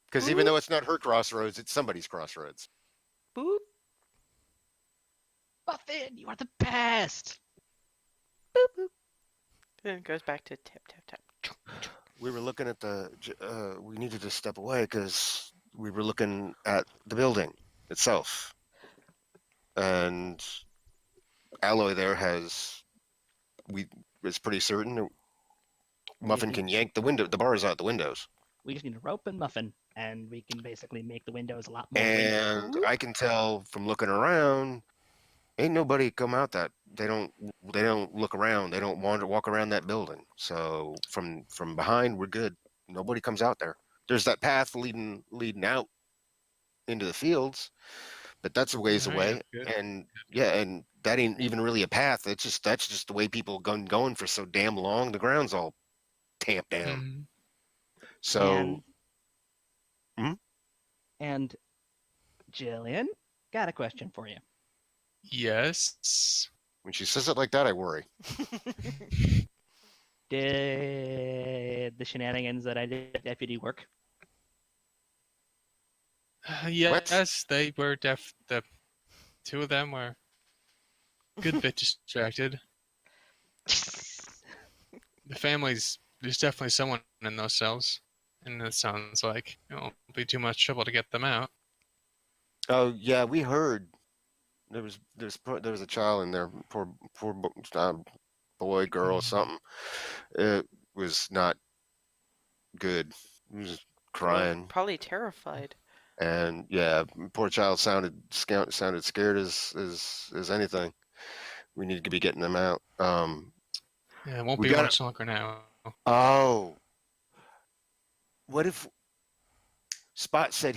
Because even though it's not her crossroads, it's somebody's crossroads. Boop. Muffin, you are the best. Boop boop. Then it goes back to tap tap tap. We were looking at we needed to step away because we were looking at the building itself. And Aloy there is pretty certain that Muffin can yank the bars out the windows. We just need a rope and Muffin, and we can basically make the windows a lot more. And I can tell from looking around, ain't nobody come out that they don't look around. They don't walk around that building. So from behind, we're good. Nobody comes out there. There's that path leading out into the fields, but that's a ways Alright, away. good. And yeah, and that ain't even really a path. That's just the way people going for so damn long. The ground's all tamped down. Mhm. So And Jillian, got a question for you. Yes. when she says it like that, I worry. Did the shenanigans that I did at deputy work? Yes, they were the two of them were a good bit distracted. The families, there's definitely someone in those cells, and it sounds like it won't be too much trouble to get them out. Oh yeah, we heard there was a child in there, poor boy, girl, something. It was not good. He was crying, Probably terrified. and yeah, poor child sounded scared as anything. We need to be getting them out. Yeah, it won't We be gotta- much longer now. Oh, what if Spot said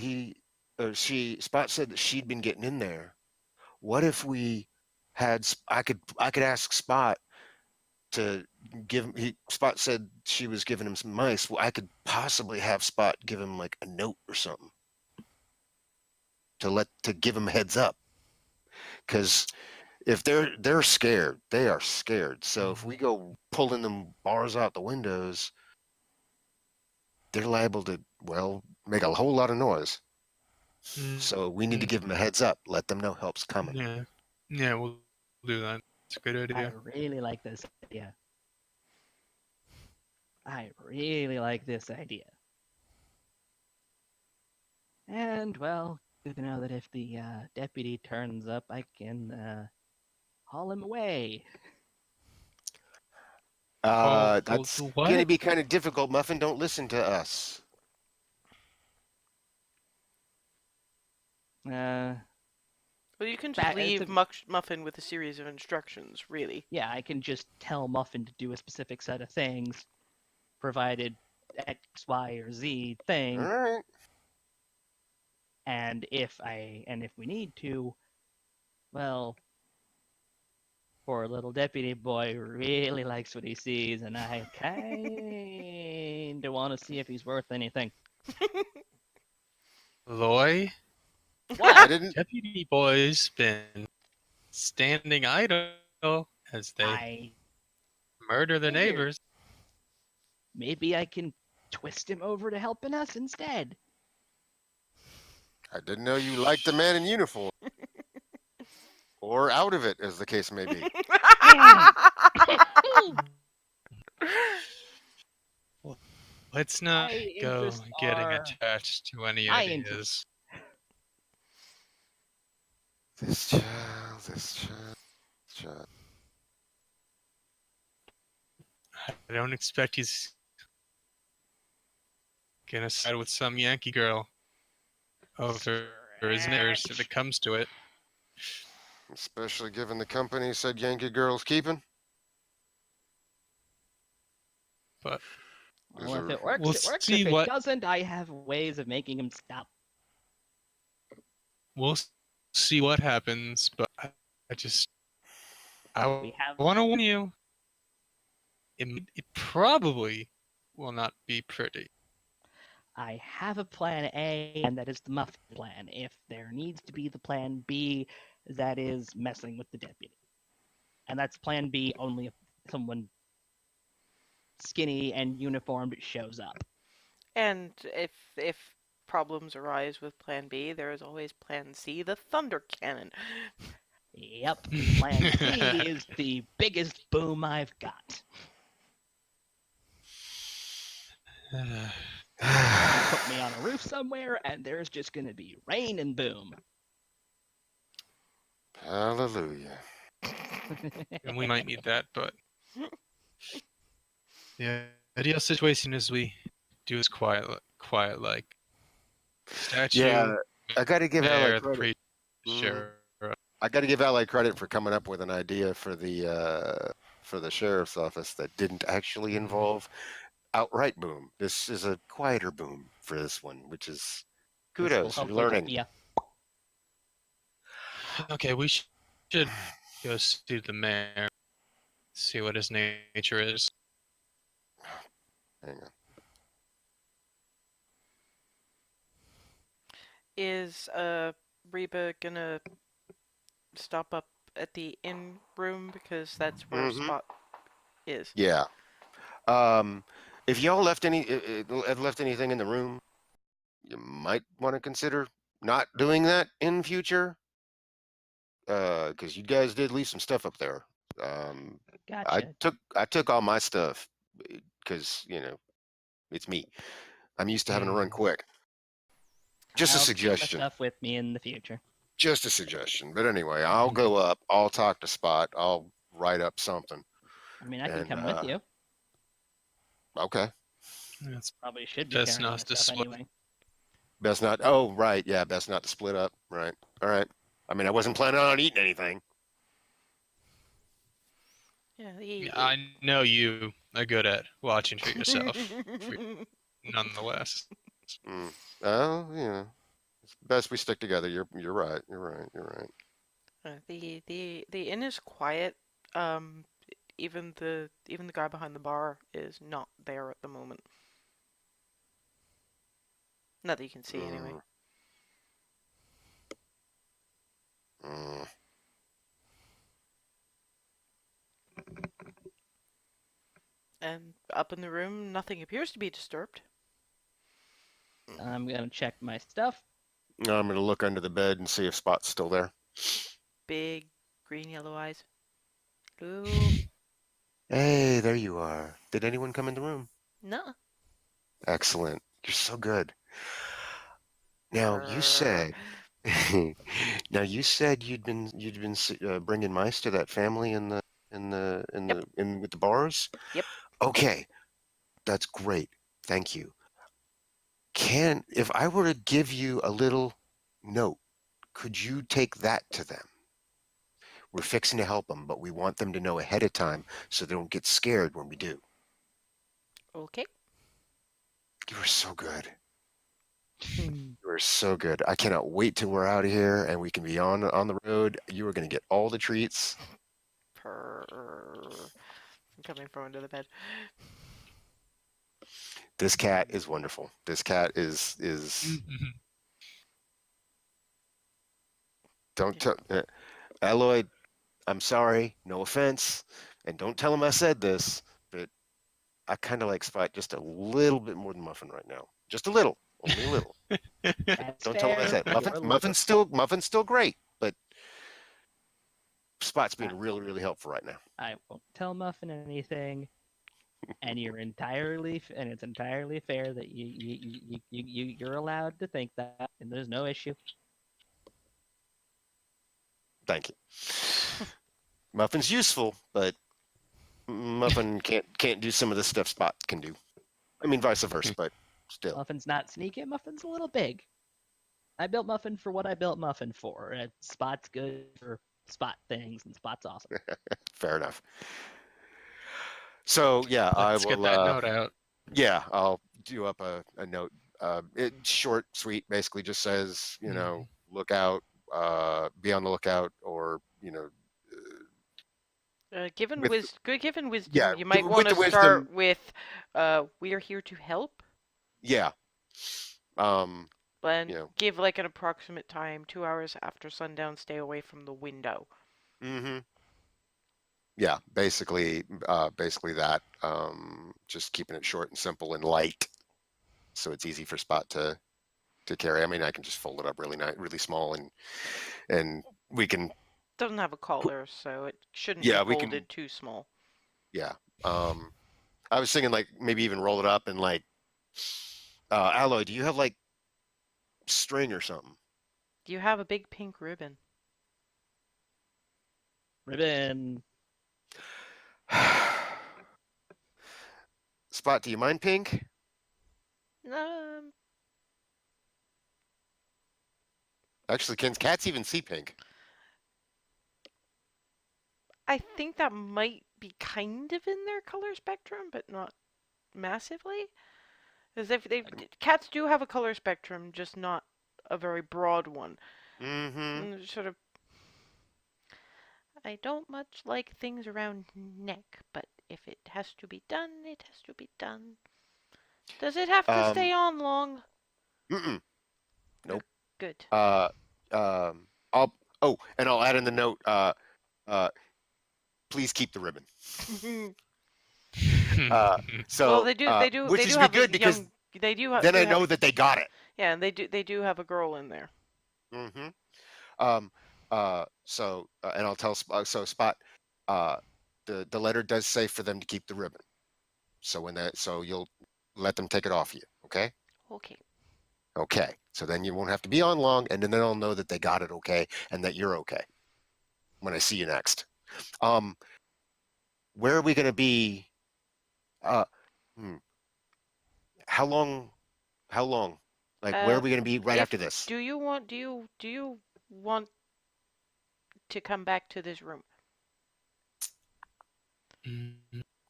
Spot said that she'd been getting in there. What if we had? I could ask Spot to give. Spot said she was giving him some mice. Well, I could possibly have Spot give him like a note or something to give him heads up. Because if they're scared, they are scared. So if we go pulling them bars out the windows, they're liable to make a whole lot of noise. Mm, So we need to give them a heads up, let them know help's coming. Yeah, yeah, we'll do that. It's a good I idea. really like this idea. I really like this idea. And, well, good to know that if the deputy turns up, I can haul him away. Oh, That's what? gonna be kind of difficult, Muffin. Don't listen to us. Uh, Well, you can just Back- leave to- Muffin with a series of instructions, really. yeah, I can just tell Muffin to do a specific set of things, provided X, Y, or Z All thing, right. and if we need to, well, poor little deputy boy really likes what he sees, and I kinda want to see if he's worth anything. Aloy, I What? didn't. Deputy Boy's been standing idle as they I murder the Here. neighbors. Maybe I can twist him over to helping us instead. I didn't know you liked the man in uniform, or out of it, as the case may be. Let's not My go interests getting are- attached to any My ideas. This child, this child, this child. I don't expect he's gonna side with some Yankee girl over his neighbors if it comes to it. Especially given the company said Yankee girl's keeping. But Well, if Is it works, We'll it works. see If it what- doesn't, I have ways of making him stop. we'll see what happens. But I We have want to warn you. It probably will not be pretty. I have a plan A, and that is the Muffin plan. If there needs to be the plan B, that is messing with the deputy. And that's plan B only if someone skinny and uniformed shows up. And if problems arise with Plan B, there is always Plan C, the Thunder Cannon. Yep, plan C is the biggest boom I've got. Put me on a roof somewhere, and there's just gonna be rain and boom. Hallelujah. And we might need that, but the ideal situation is we do this quiet like statue. Yeah, I got to give Ally mayor, the credit. priest, Mm. sheriff. I got to give Ally credit for coming up with an idea for the sheriff's office that didn't actually involve outright boom. This is a quieter boom for this one, which is This will kudos. You're hopefully just learning. be a- Okay, we should go see the mayor, see what his nature is. Hang on. Is Reba gonna stop up at the inn room because that's where Mhm. Spot is? Yeah. If y'all left anything in the room, you might want to consider not doing that in future. Because you guys did leave some stuff up there. Gotcha. I took all my stuff because it's me. I'm used to having to run quick. Just a I'll keep my suggestion. stuff with me in the future. Just a suggestion. But anyway, I'll go up. I'll talk to Spot. I'll write up something. I mean, I can And, come with you. Okay. That's Probably should be best carrying my not to stuff split. anyway. Best not. Oh, right. Yeah, best not to split up. Right. All right. I mean, I wasn't planning on eating anything. Yeah, I know you are good at watching for yourself, nonetheless. Oh, it's best we stick together. You're right. You're right. You're right. The inn is quiet. Even the guy behind the bar is not there at the moment. Not that you can see anyway. Mm. And up in the room, nothing appears to be disturbed. I'm gonna check my stuff. I'm gonna look under the bed and see if Spot's still there. Big Green yellow eyes. Blue. Hey, there you are. Did anyone come in the room? No. Excellent. You're so good. Now you Brr. said, now you said you'd been bringing mice to that family Yep. in with the bars. Yep. Okay, that's great. Thank you. If I were to give you a little note, could you take that to them? We're fixing to help them, but we want them to know ahead of time so they don't get scared when we do. Okay. You were so good. You were so good. I cannot wait till we're out of here and we can be on the road. You are going to get all the treats. Purr. I'm coming from under the bed. This cat is wonderful. This cat is don't tell Aloy, I'm sorry, no offense, and don't tell him I said this, but I kind of like Spot just a little bit more than Muffin right now. Just a little, only a little. That's Don't tell him I fair. said. You're a Muffin's still great, but Spot's being Uh, really, really helpful right now. I won't tell Muffin anything, and it's entirely fair that you're allowed to think that, and there's no issue. Thank you. Muffin's useful, but Muffin can't do some of the stuff Spot can do. I mean, vice versa, but still. Muffin's not sneaky. Muffin's a little big. I built Muffin for what I built Muffin for. And Spot's good for Spot things, and Spot's awesome. Fair enough. So yeah, Let's I get will. that note out. Yeah, I'll do up a note. It's short, sweet. Basically, just says look out, be on the lookout, or Given with given wisdom, yeah, you might with want the to start wisdom. with, "We're here to help," Yeah. Um. and You know. give like an approximate time, 2 hours after sundown. Stay away from the window. Mm-hmm. Yeah. Basically that. Just keeping it short and simple and light, so it's easy for Spot to carry. I mean, I can just fold it up really nice, really small, and we can. Doesn't have a collar, so it shouldn't be Yeah, we folded can. too small. Yeah. I was thinking like maybe even roll it up and like. Aloy, do you have like string or something? Do you have a big pink ribbon? Ribbon. Spot, do you mind pink? Um, Actually, can cats even see pink? I think that might be kind of in their color spectrum, but not massively. As if cats do have a color spectrum, just not a very broad one. Mm-hmm. Sort of. I don't much like things around neck, but if it has to be done, it has to be done. Does it have to stay on long? Mm-mm. Nope. Good. I'll add in the note. Please keep the ribbon. So well, they do. which They is do have good a because young. They do have. then I know that they got it. Yeah, and they do have a girl in there. Mm-hmm. And I'll tell so Spot. The letter does say for them to keep the ribbon. So you'll let them take it off you, okay? Okay. Okay. So then you won't have to be on long, and then they'll know that they got it okay and that you're okay when I see you next. Where are we going to be? How long? Like, where are we going to be right after this? Do you want to come back to this room?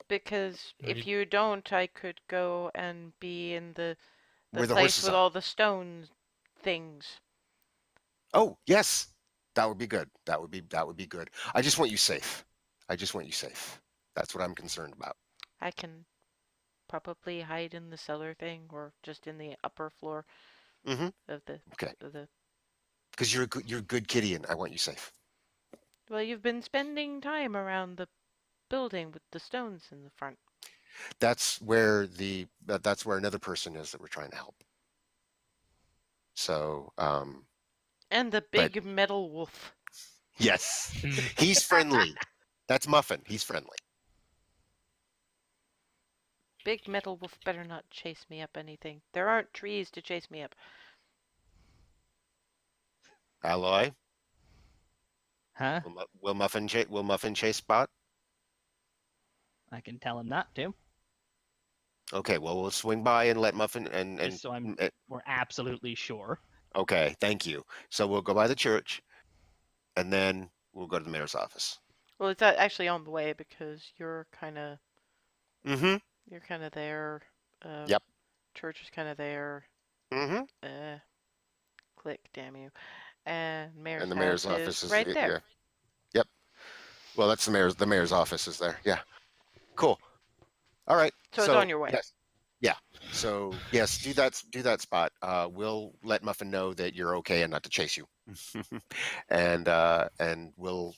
Because if you don't, I could go and be in the Where the place horses with are. all the stone things. Oh, yes. That would be good. That would be good. I just want you safe. That's what I'm concerned about. I can probably hide in the cellar thing, or just in the upper floor Mm-hmm. of the. Okay. Of the. Because you're a good kitty, and I want you safe. Well, you've been spending time around the building with the stones in the front. That's where another person is that we're trying to help. So. And the big metal wolf. Yes, he's friendly. That's Muffin. He's friendly. Big metal wolf better not chase me up anything. There aren't trees to chase me up. Aloy, Huh? will Muffin chase Spot? I can tell him not to. Okay, well we'll swing by and let Muffin Just so we're absolutely sure. okay, thank you. So we'll go by the church, and then we'll go to the mayor's office. Well, it's actually on the way because you're kind of Mm-hmm. there. Yep. Church is kind of there. Mm-hmm. Click, damn you. And And the mayor's house office is right there. Yeah. Yep. Well, that's the mayor's office is there. Yeah. Cool. All right. So it's on your way. Yes. Yeah. So yes, do that Spot. We'll let Muffin know that you're okay and not to chase you, and we'll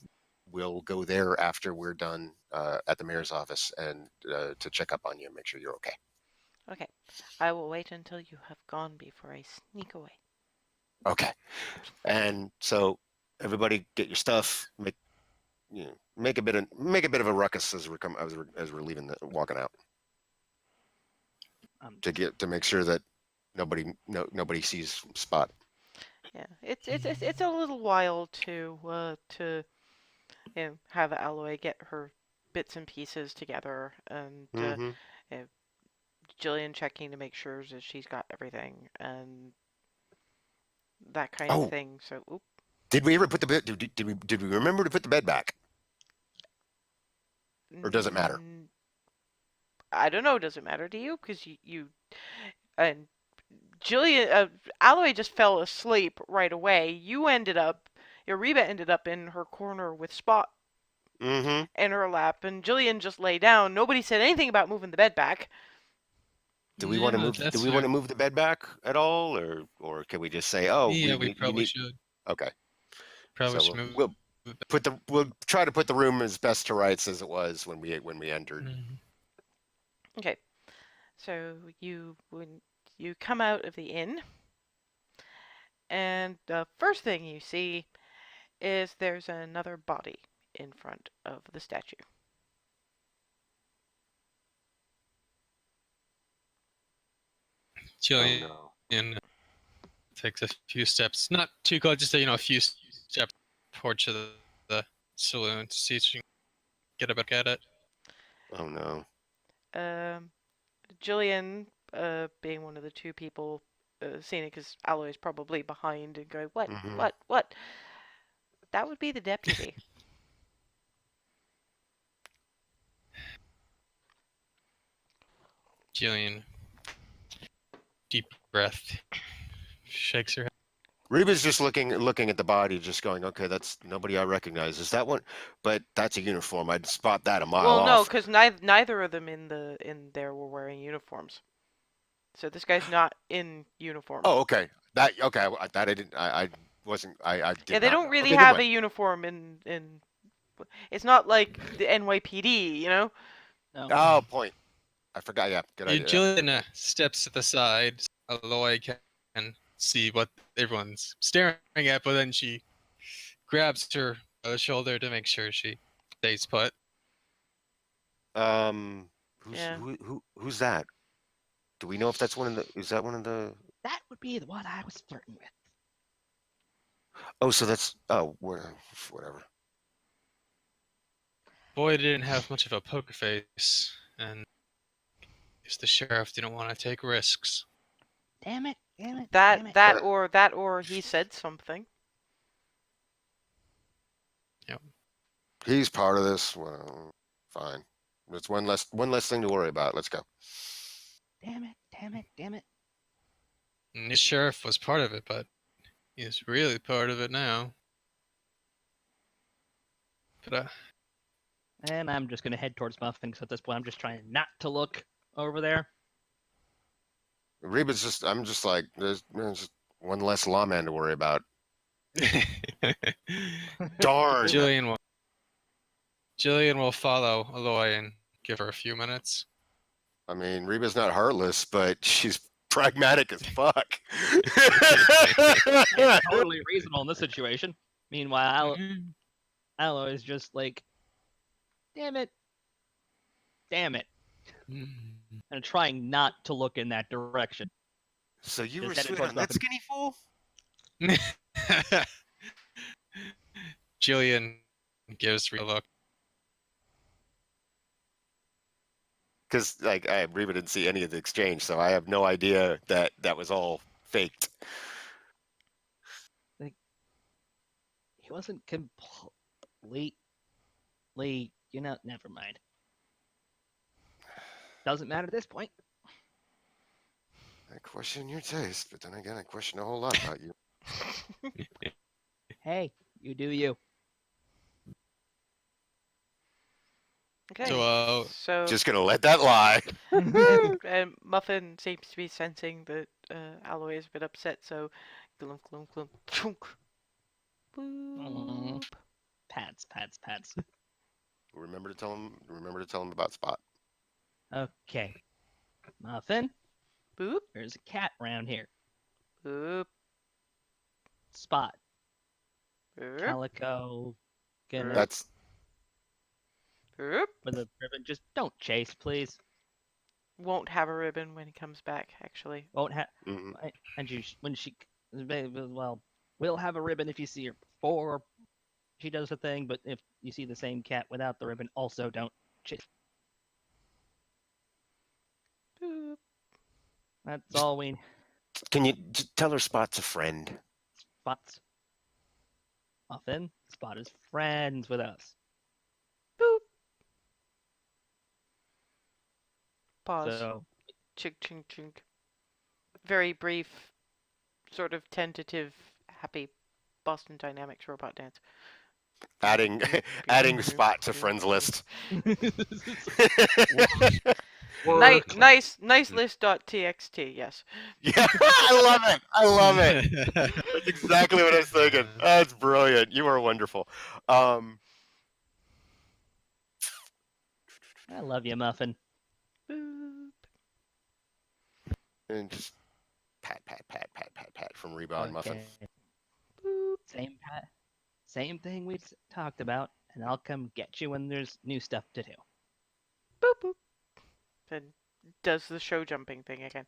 go there after we're done at the mayor's office and to check up on you and make sure you're okay. Okay. I will wait until you have gone before I sneak away. Okay. And so everybody get your stuff. Make a bit of a ruckus as we're leaving walking out. To make sure that nobody sees Spot. Yeah, it's a little while to have Aloy get her bits and pieces together, and Mm-hmm. Jillian checking to make sure that she's got everything and that kind Oh. of thing. So, oop. Did we ever put the bed? Did we remember to put the bed back? Or does it matter? I don't know. Does it matter to you? Because you and Jillian, Aloy just fell asleep right away. Reba ended up in her corner with Spot Mm-hmm. in her lap, and Jillian just lay down. Nobody said anything about moving the bed back. Do we want to move? that's Do we fair. want to move the bed back at all, or can we just say, oh, Yeah, we we probably need... should. Okay. Probably So should move. we'll try to put the room as best to rights as it was when we entered. Mhm. Okay, so when you come out of the inn, and the first thing you see is there's another body in front of the statue. Jillian Oh no. takes a few steps, not too close, just a few steps towards the saloon to see if she can get a look at it. Oh no. Jillian, being one of the two people seeing it, because Aloy's probably behind and going, what, Mhm. what? That would be the deputy. Jillian, deep breath, shakes her head. Reba's just looking at the body, just going, okay, that's nobody I recognize. Is that one? But that's a uniform. I'd spot that a mile Well, no, off. because neither of them in there were wearing uniforms. So this guy's not in uniform. Oh, okay. That I didn't. I wasn't. I did. Yeah, they not don't know. really Okay, have good a uniform in. It's not like the NYPD, you know. No. Oh, point. I forgot. Yeah, good idea. Jillian steps to the side. Aloy can see what everyone's staring at, but then she grabs her by the shoulder to make sure she stays put. Who's that? Do we know if that's one of the? Is that one of the? That would be the one I was flirting with. Oh, so that's whatever. Boy didn't have much of a poker face, and the sheriff didn't want to take risks. Damn it! Damn it! That or he said something. Yep. He's part of this. Well, fine. It's one less thing to worry about. Let's go. Damn it! Damn it! Damn it! And the sheriff was part of it, but he's really part of it now. But And I'm just gonna head towards Muffin, because at this point I'm just trying not to look over there. Reba's just. I'm just like there's just one less lawman to worry about. Darn. Jillian will follow Aloy and give her a few minutes. I mean, Reba's not heartless, but she's pragmatic as fuck. It's totally reasonable in this situation. Meanwhile, Aloy is just like, damn it, and trying not to look in that direction. So you Just were headed sweet towards on that Muffin. skinny fool? Jillian gives Reba a look. Because Reba didn't see any of the exchange, so I have no idea that that was all faked. He wasn't completely, never mind. Doesn't matter at this point. I question your taste, but then again, I question a whole lot about you. Hey, you do you. Okay. So, So Just gonna let that lie. and Muffin seems to be sensing that Aloy is a bit upset, so glump glump glump chunk. Boop. Pats. Remember to tell him about Spot. Okay. Muffin, Boop. there's a cat around here. Boop. Spot. Boop. Calico. Gonna That's Boop. with a ribbon. Just don't chase, please. Won't have a ribbon when he comes back, actually. Won't have. mm, And when she, well, we'll have a ribbon if you see her before she does the thing. But if you see the same cat without the ribbon, also don't chase. Boop. That's all we. Can you tell her Spot's a friend? Spots. Muffin. Spot is friends with us. Boop. Pause. So Chink chink chink. Very brief, sort of tentative, happy Boston Dynamics robot dance. Adding Spot to friends list. Nice list.txt, yes. Yeah, I love it. That's exactly what I was thinking. That's brilliant. You are wonderful. I love you, Muffin. Boop. And just pat from Reba and Muffin. Okay. Boop. Same thing we talked about, and I'll come get you when there's new stuff to do. Boop boop. Then does the show jumping thing again.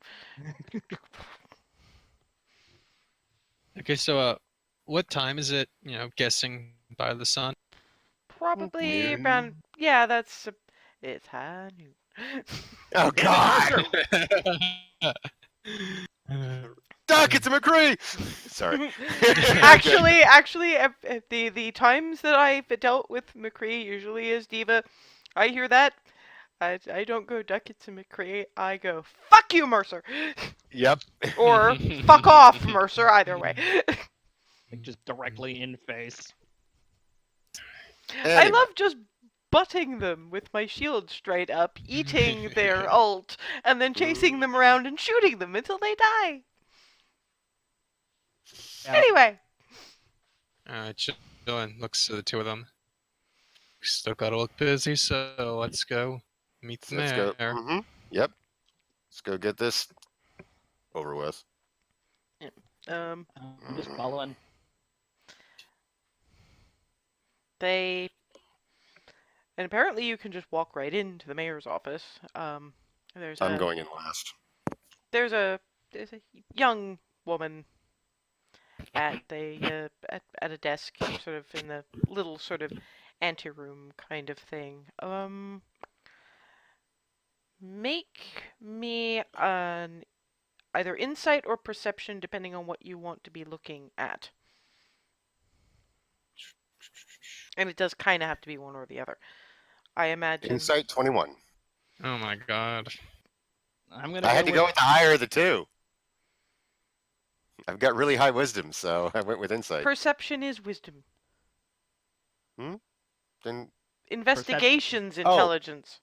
okay, so what time is it? Guessing by the sun. Probably Noon. around. Yeah, it's high noon. Oh God! Duck, it's a McCree. Sorry. actually, the times that I've dealt with McCree usually is Diva. I hear that. I don't go duck, it's a McCree. I go fuck you, Mercer, Yep. or fuck off, Mercer. Either way. Like just directly in face. I Anyway. love just butting them with my shield straight up, eating their ult, and then chasing them around and shooting them until they die. Yeah. Anyway. Jillian looks to the two of them. Still gotta look busy, so let's go meet the Let's go. mayor. Mm-hmm. Yep. Let's go get this over with. I'm just following. And apparently you can just walk right into the mayor's office. I'm going in last. There's a young woman at a desk, sort of in the little sort of anteroom kind of thing. Make me an either insight or perception, depending on what you want to be looking at. And it does kind of have to be one or the other. I imagine. Insight 21. Oh my god. I'm gonna. I had to go with the higher of the two. I've got really high wisdom, so I went with insight. Perception is wisdom. Then Investigation's Oh. intelligence.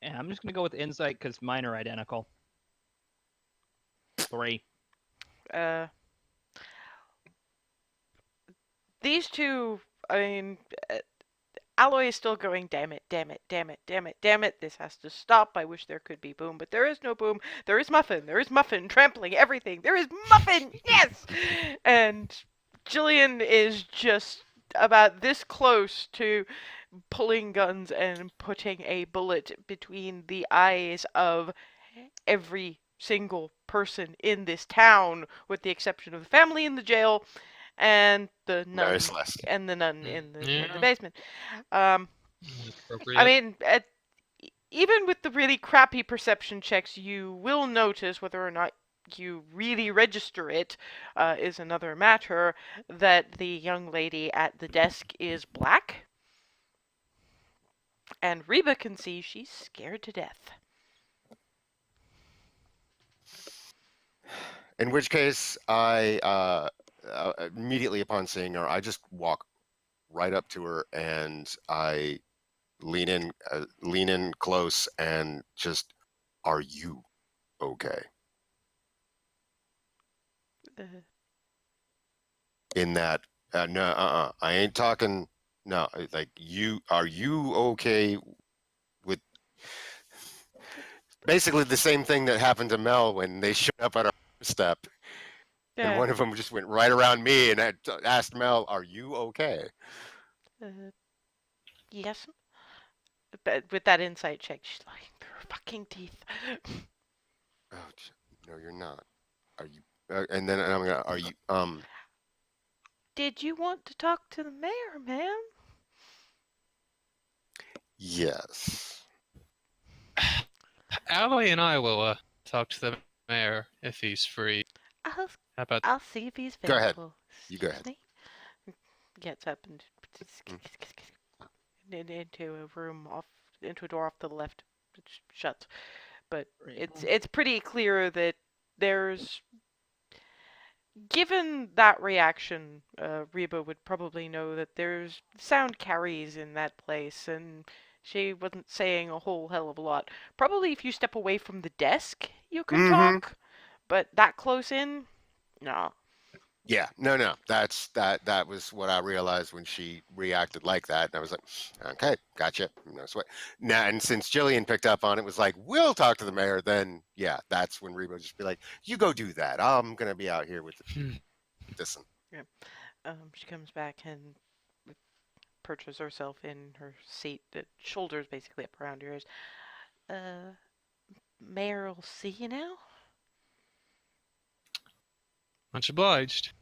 Yeah, I'm just gonna go with insight because mine are identical. 3. These two, I mean, Aloy is still going, damn it, damn it, damn it, damn it, damn it, this has to stop, I wish there could be boom, but there is no boom, there is Muffin trampling everything, there is Muffin, yes! And Jillian is just about this close to pulling guns and putting a bullet between the eyes of every single person in this town, with the exception of the family in the jail and the nun Very Celeste. in the Yeah. basement. I Appropriate. mean, even with the really crappy perception checks, you will notice whether or not you really register it is another matter, that the young lady at the desk is black. And Reba can see she's scared to death. In which case, I immediately upon seeing her, I just walk right up to her and I lean in close and just, are you okay? Uh, In that, no, I ain't talking. No, like are you okay with basically the same thing that happened to Mel when they showed up at our step, and one of them just went right around me and I asked Mel, "Are you okay?" yes. But with that insight check, she's lying through her fucking teeth. Oh, no, you're not. Are you? And then I'm gonna. Are you? Did you want to talk to the mayor, ma'am? Yes. Aloy and I will talk to the mayor if he's free. How about I'll see if he's Go ahead. available. You go ahead. Gets up and into a room into a door off to the left, which shuts. But it's pretty clear that there's, given that reaction, Reba would probably know that there's sound carries in that place, and she wasn't saying a whole hell of a lot. Probably if you step away from the desk, you could talk, but that close in, no. Yeah. No. That was what I realized when she reacted like that, and I was like, okay, gotcha. That's what. Now, and since Jillian picked up on it, was like, we'll talk to the mayor. Then, yeah, that's when Reba would just be like, you go do that. I'm gonna be out here with this one. Yeah. She comes back and perches herself in her seat, the shoulders basically up around her ears. Mayor will see you now? much obliged.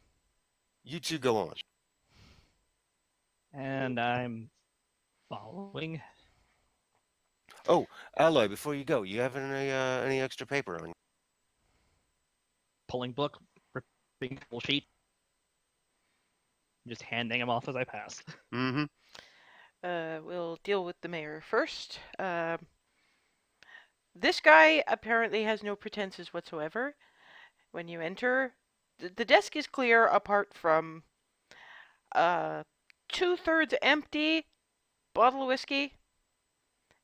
You two go on. And I'm following. Oh, Aloy, before you go, you have any extra paper on you? Pulling book, ripping full sheet, just handing them off as I pass. Mm-hmm. We'll deal with the mayor first. This guy apparently has no pretenses whatsoever. When you enter, the desk is clear apart from 2/3 empty bottle of whiskey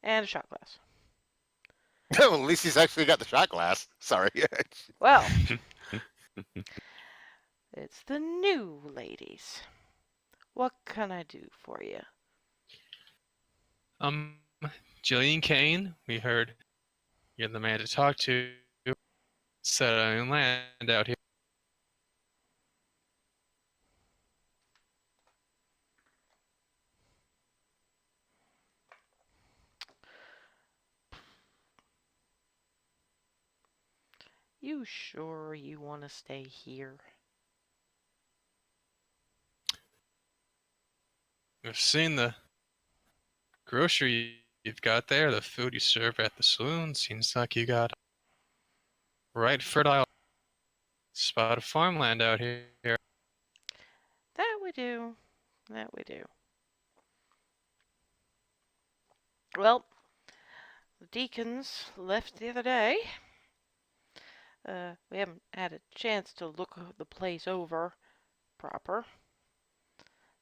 and a shot glass. Well, at least he's actually got the shot glass. Sorry. Well, it's the new ladies. What can I do for you? Jillian Kane, we heard you're the man to talk to. Settling land out here. You sure you want to stay here? We've seen the grocery you've got there, the food you serve at the saloon. Seems like you got right fertile spot of farmland out here. That we do. That we do. Well, the deacons left the other day. We haven't had a chance to look the place over proper.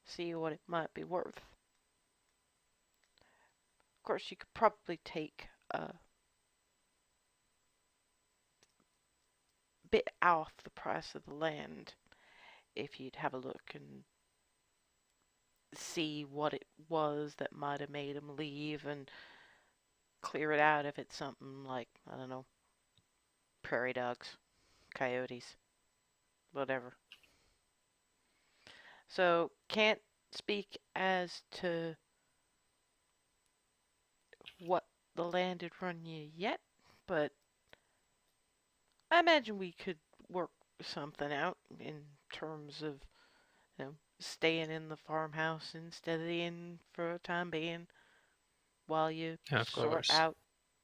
See what it might be worth. Of course, you could probably take a bit off the price of the land if you'd have a look and see what it was that might have made him leave and clear it out if it's something like, I don't know, prairie dogs, coyotes, whatever. So, can't speak as to what the land would run you yet, but I imagine we could work something out in terms of, staying in the farmhouse instead of the inn for a time being while you Yeah, of sort course. out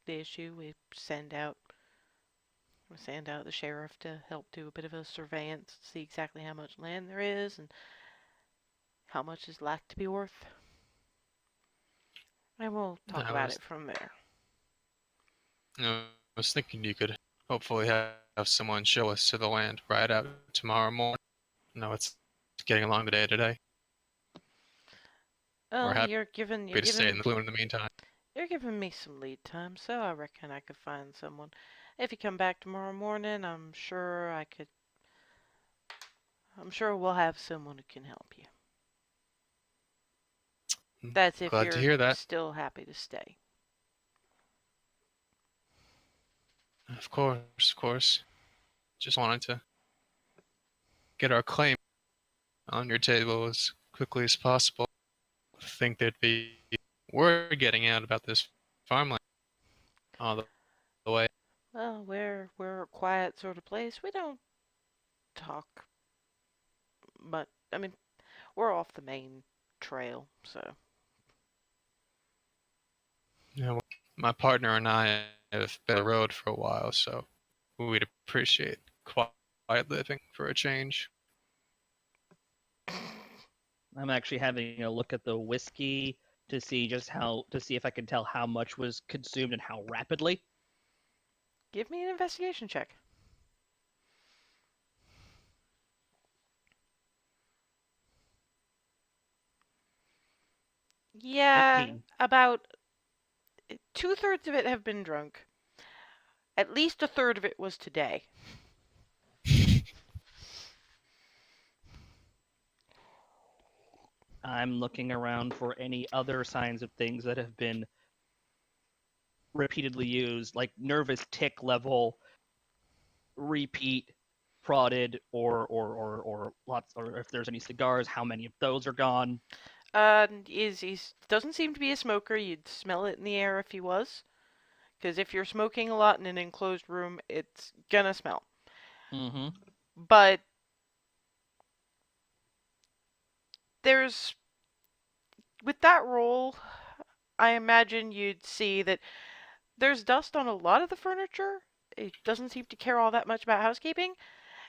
the issue. We send out the sheriff to help do a bit of a surveillance, see exactly how much land there is and how much is like to be worth. And we'll talk I about was, it from there. I was thinking you could hopefully have someone show us to the land right out tomorrow morning. No, it's getting along the day today. We're Well, happy you're giving to stay in the flume in the meantime. you're giving me some lead time, so I reckon I could find someone. If you come back tomorrow morning, I'm sure we'll have someone who can help you. That's if Glad to you're hear that. still happy to stay. Of course, of course. Just wanted to get our claim on your table as quickly as possible. I think there'd be word getting out about this farmland all the way. Well, we're a quiet sort of place. We don't talk much. I mean, we're off the main trail, so. You know, my partner and I have been on the road for a while, so we'd appreciate quiet living for a change. I'm actually having a look at the whiskey to see if I can tell how much was consumed and how rapidly. Give me an investigation check. Yeah, 19. about 2/3 of it have been drunk. At least a third of it was today. I'm looking around for any other signs of things that have been repeatedly used, like nervous tick level, repeat, prodded, or lots, or if there's any cigars, how many of those are gone. He's doesn't seem to be a smoker. You'd smell it in the air if he was. Because if you're smoking a lot in an enclosed room, it's gonna smell. Mm-hmm. But with that roll, I imagine you'd see that there's dust on a lot of the furniture. It doesn't seem to care all that much about housekeeping,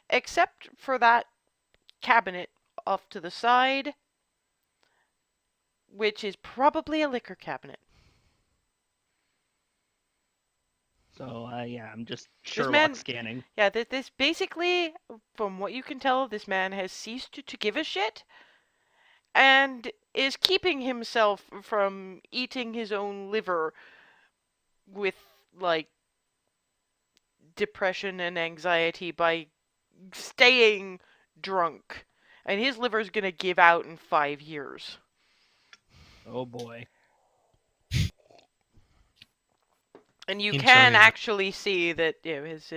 except for that cabinet off to the side, which is probably a liquor cabinet. So, yeah, I'm just This man- Sherlock scanning. Yeah, this basically, from what you can tell, this man has ceased to give a shit and is keeping himself from eating his own liver with, like, depression and anxiety by staying drunk. And his liver's gonna give out in 5 years. Oh boy. And you Enjoy can that. actually see that his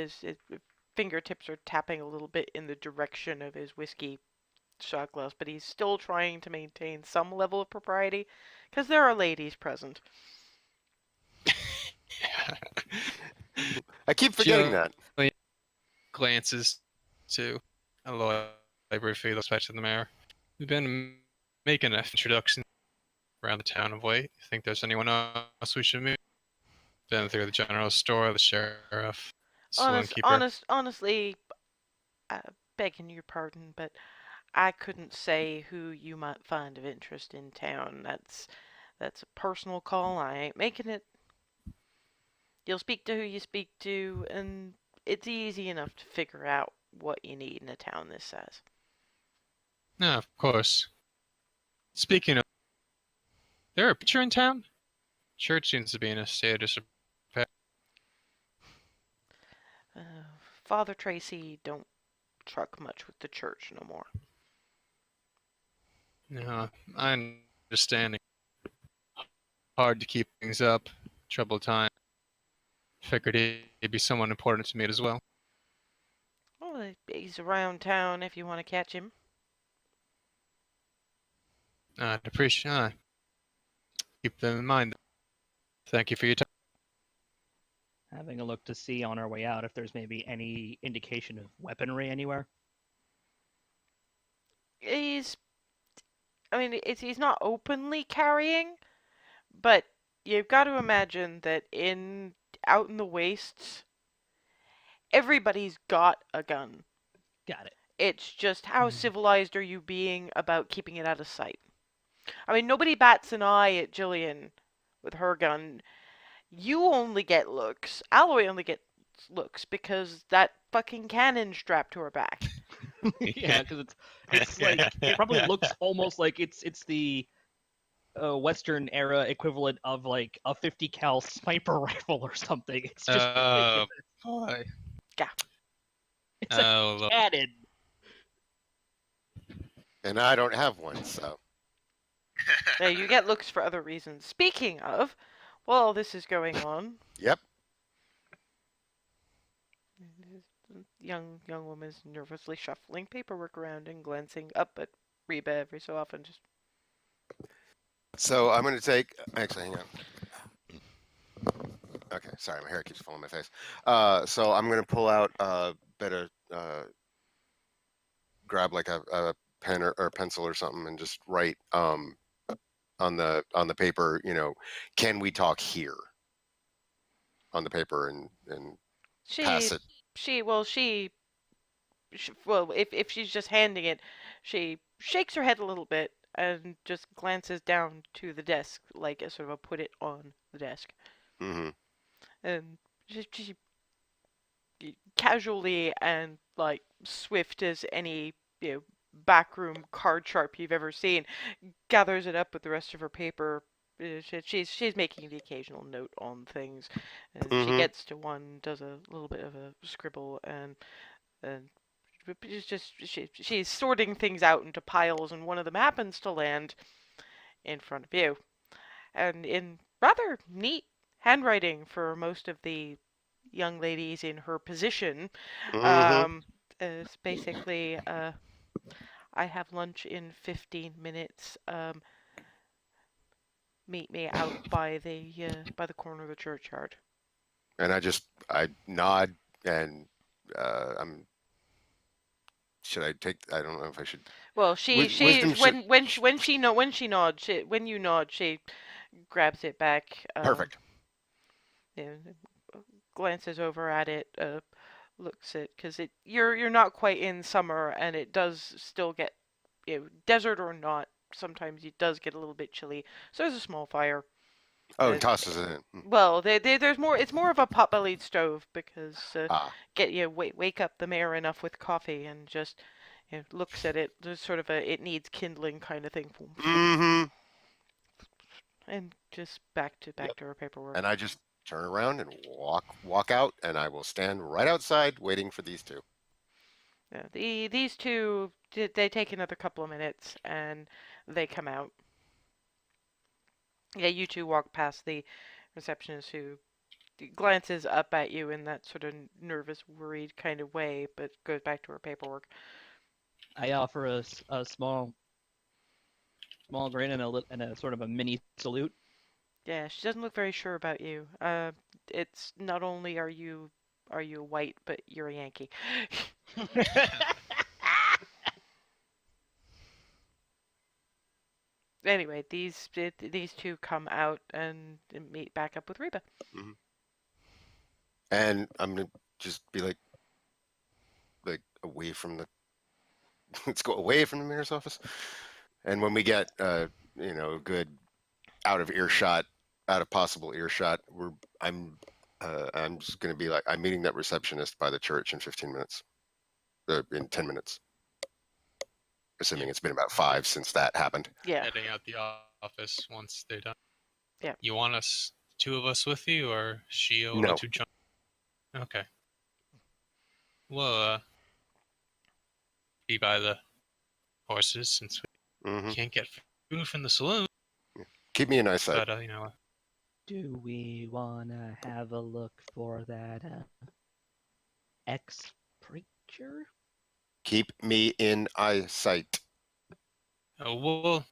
fingertips are tapping a little bit in the direction of his whiskey shot glass, but he's still trying to maintain some level of propriety because there are ladies present. I keep forgetting that. Jillian glances to Aloy, briefly looks back to the mayor. We've been making an introduction around the town of late. You think there's anyone else we should meet? Been through the general store, the sheriff, saloon keeper. Honestly, begging your pardon, but I couldn't say who you might find of interest in town. That's a personal call. I ain't making it. You'll speak to who you speak to, and it's easy enough to figure out what you need in a town this size. No, of course. Speaking of, there a preacher in town? Church seems to be in a state of disrepair. Father Tracy don't truck much with the church no more. No, I understand. Hard to keep things up. Troubled time. Figured he'd be someone important to meet as well. Well, he's around town if you want to catch him. I'd appreciate. Keep them in mind. Thank you for your time. Having a look to see on our way out if there's maybe any indication of weaponry anywhere. He's he's not openly carrying, but you've got to imagine that out in the wastes, everybody's got a gun. Got it. It's just how civilized are you being about keeping it out of sight? I mean, nobody bats an eye at Jillian with her gun. You only get looks. Aloy only gets looks because that fucking cannon strapped to her back. Yeah, because it's like it probably looks almost like it's the Western era equivalent of like a 50 cal sniper rifle or something. It's just Oh boy. it's a Oh, Lord. cannon. And I don't have one, so. Yeah, you get looks for other reasons. Speaking of, while this is going on, Yep. young woman is nervously shuffling paperwork around and glancing up at Reba every so often. Just So I'm going to take. Actually, hang on. Okay, sorry, my hair keeps falling on my face. So I'm going to pull out better. Grab like a pen or pencil or something and just write on the paper. Can we talk here? On the paper and pass it. If she's just handing it, she shakes her head a little bit and just glances down to the desk, like a sort of a put it on the desk. Mm-hmm. And she casually and like swift as any backroom card sharp you've ever seen, gathers it up with the rest of her paper. She's making the occasional note on things, and she Mhm. gets to one, does a little bit of a scribble, and she's sorting things out into piles, and one of them happens to land in front of you, and in rather neat handwriting for most of the young ladies in her position. Mhm. It's basically, I have lunch in 15 minutes. Meet me out by the corner of the churchyard. And I nod and I'm. Should I take? I don't know if I should. Well, she Wisdom should. when you nod, she grabs it back. Perfect. Yeah, glances over at it, looks at because you're not quite in summer, and it does still get, desert or not, sometimes it does get a little bit chilly. So there's a small fire. Oh, Uh, and tosses it in. well, there's more. It's more of a pot-bellied stove because Ah. wake up the mayor enough with coffee and just looks at it. There's sort of a it needs kindling kind of thing. Mhm. And just back to her paperwork. And I just turn around and walk out, and I will stand right outside waiting for these two. Yeah, these two they take another couple of minutes and they come out. Yeah, you two walk past the receptionist who glances up at you in that sort of nervous, worried kind of way, but goes back to her paperwork. I offer a small grin and a sort of a mini salute. Yeah, she doesn't look very sure about you. It's not only are you white, but you're a Yankee. Anyway, these two come out and meet back up with Reba. Mm-hmm. And I'm gonna just be like away from the. Let's go away from the mayor's office. And when we get good out of possible earshot, I'm just gonna be like, I'm meeting that receptionist by the church in 15 minutes. In 10 minutes. Assuming it's been about 5 since that happened. Yeah. Heading out the office once they're done. Yeah. You want us, two of us with you, or she will No. let you jump? Okay. Well, be by the horses since we Mm-hmm. can't get food from the saloon. Keep me in eyesight. But, Do we wanna have a look for that ex-preacher? Keep me in eyesight. we'll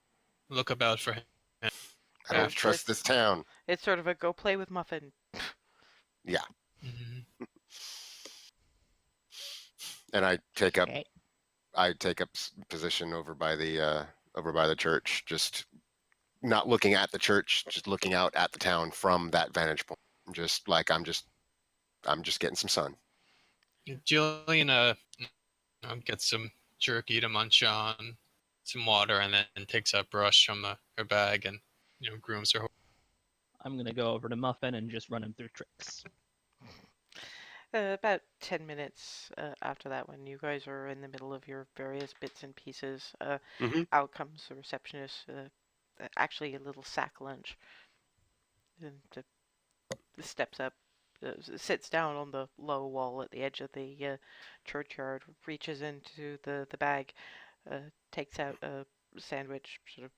lookabout for him. I Oh, don't so trust this town. It's sort of a go play with Muffin. Yeah, Mhm. and I take up Okay. position over by the church, just not looking at the church, just looking out at the town from that vantage point. Just like I'm just getting some sun. Jillian gets some jerky to munch on, some water, and then takes a brush from her bag and grooms her horse. I'm gonna go over to Muffin and just run him through tricks. About 10 minutes after that, when you guys are in the middle of your various bits and pieces, Mm-hmm. out comes the receptionist, actually a little sack lunch, and steps up, sits down on the low wall at the edge of the churchyard, reaches into the bag, takes out a sandwich, sort of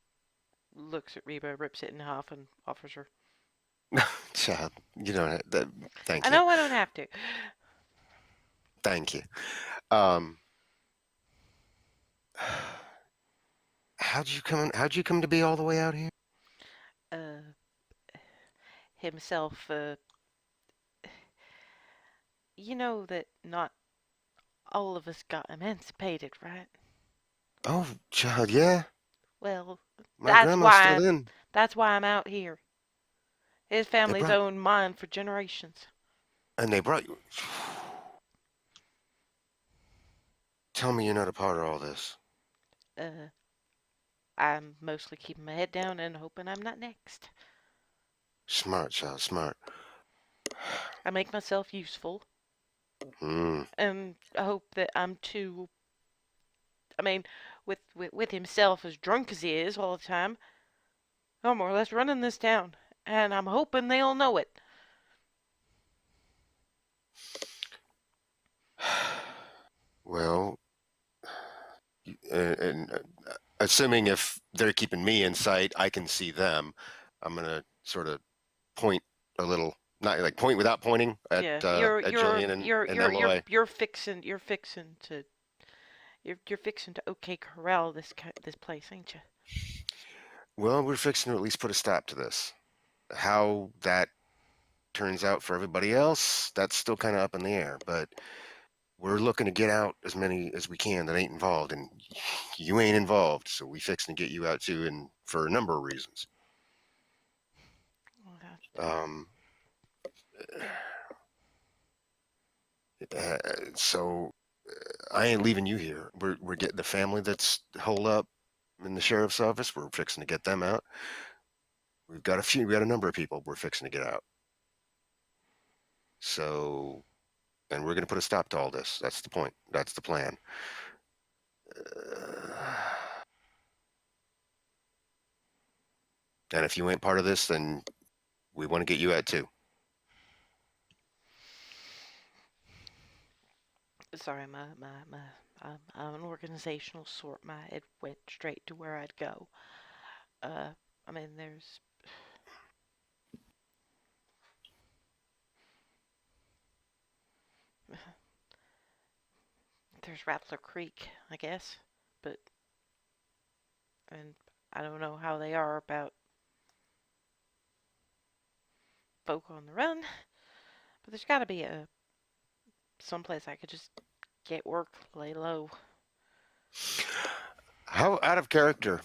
looks at Reba, rips it in half, and offers her. Child, you don't. Thank I you. know I don't have to. Thank you. How'd you come to be all the way out here? Himself, you know that not all of us got emancipated, right? Oh, child, yeah. Well, My that's grandma's why still in. that's why I'm out here. His family's brought- owned mine for generations. And they brought you. Tell me you're not a part of all this. I'm mostly keeping my head down and hoping I'm not next. Smart, child, smart. I make myself useful, Hmm. and I hope that I'm too. I mean, with himself as drunk as he is all the time, I'm more or less running this town, and I'm hoping they'll know it. Well, and assuming if they're keeping me in sight, I can see them. I'm gonna sort of point a little, not like point without pointing at Yeah, Jillian and Aloy. you're fixing to okay corral this place, ain't you? Well, we're fixing to at least put a stop to this. How that turns out for everybody else, that's still kind of up in the air. But we're looking to get out as many as we can that ain't involved, and you ain't involved, so we fixing to get you out too, and for a number of reasons. Um, so I ain't leaving you here. We're getting the family that's holed up in the sheriff's office. We're fixing to get them out. We got a number of people we're fixing to get out. So, and we're going to put a stop to all this. That's the point. That's the plan. And if you ain't part of this, then we want to get you out too. Sorry, I'm an organizational sort. My head went straight to where I'd go. I mean, there's Rattler Creek, I guess, and I don't know how they are about folk on the run, but there's got to be someplace I could just get work, lay low. How out of character?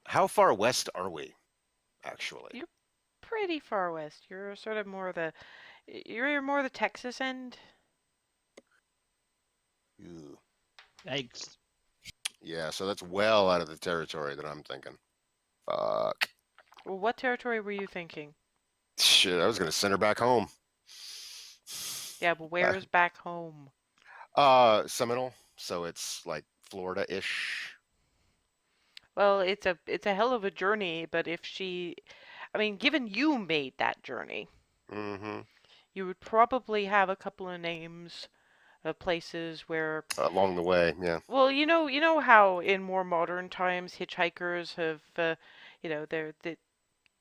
How far west are we, actually? Pretty far west. You're sort of you're more the Texas end. Ew. Yikes. Yeah, so that's well out of the territory that I'm thinking. Fuck. Well, what territory were you thinking? Shit, I was gonna send her back home. Yeah, but where's back home? Seminole. So it's like Florida-ish. Well, it's a hell of a journey, but I mean, given you made that journey, Mm-hmm. you would probably have a couple of names of places where, Along the way, yeah. well, you know how in more modern times hitchhikers have,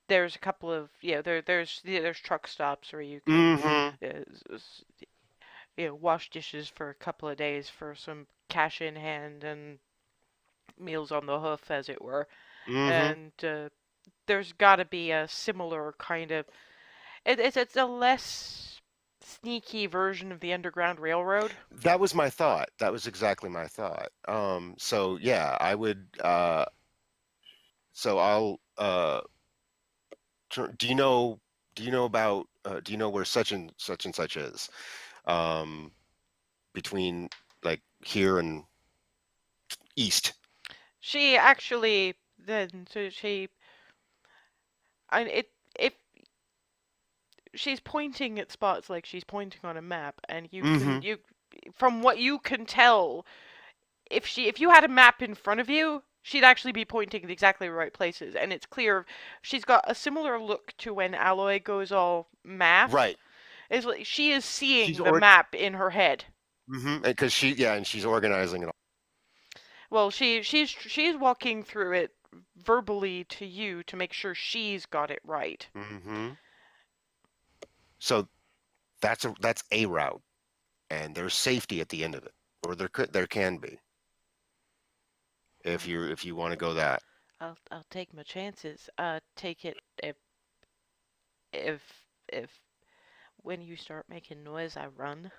there's a couple of, there's truck stops where you can, Mm-hmm. wash dishes for a couple of days for some cash in hand and meals on the hoof, as it were. Mm-hmm. and there's got to be a similar kind of. It's a less sneaky version of the Underground Railroad. That was my thought. That was exactly my thought. So yeah, I would. So I'll. Do you know? Do you know about? Do you know where such and such is? Um, between like here and east. She actually then so she I it if she's pointing at spots like she's pointing on a map, and Mm-hmm. you from what you can tell, if you had a map in front of you, she'd actually be pointing at exactly the right places, and it's clear she's got a similar look to when Aloy goes all math. Right. Is like she is She's seeing the map in her head. Mm-hmm. Because and she's organizing it all. Well, she's walking through it verbally to you to make sure she's got it right. Mm-hmm. So that's a route, and there's safety at the end of it, or there can be if you want to go that. I'll take my chances. Take it if when you start making noise, I run.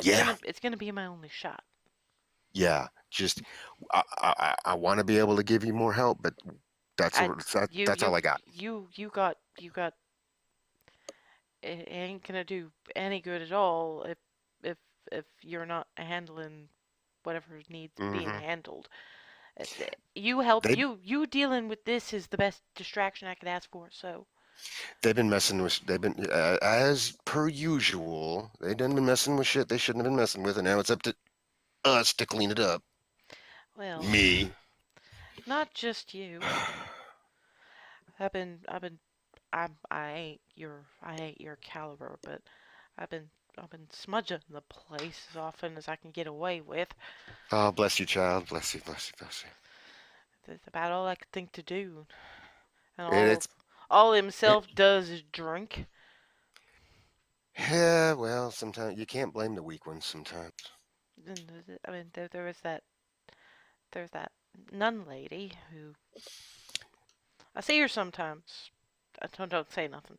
Yeah, It's gonna be my only shot. yeah. Just I want to be able to give you more help, but that's I that's all I got. you got it ain't gonna do any good at all if if you're not handling whatever needs being Mm-hmm. handled. You help They you dealing with this is the best distraction I could ask for. So they've been messing with they've been as per usual. They done been messing with shit they shouldn't have been messing with, and now it's up to us to clean it up. well, Me. not just you. I've been I ain't your caliber, but I've been smudging the place as often as I can get away with. Oh, bless you, child. Bless you, bless you, bless you. That's about all I could think to do. And It's all it, himself does is drink. yeah, well, sometimes you can't blame the weak ones sometimes. I mean, there's that nun lady who I see her sometimes. I don't say nothing.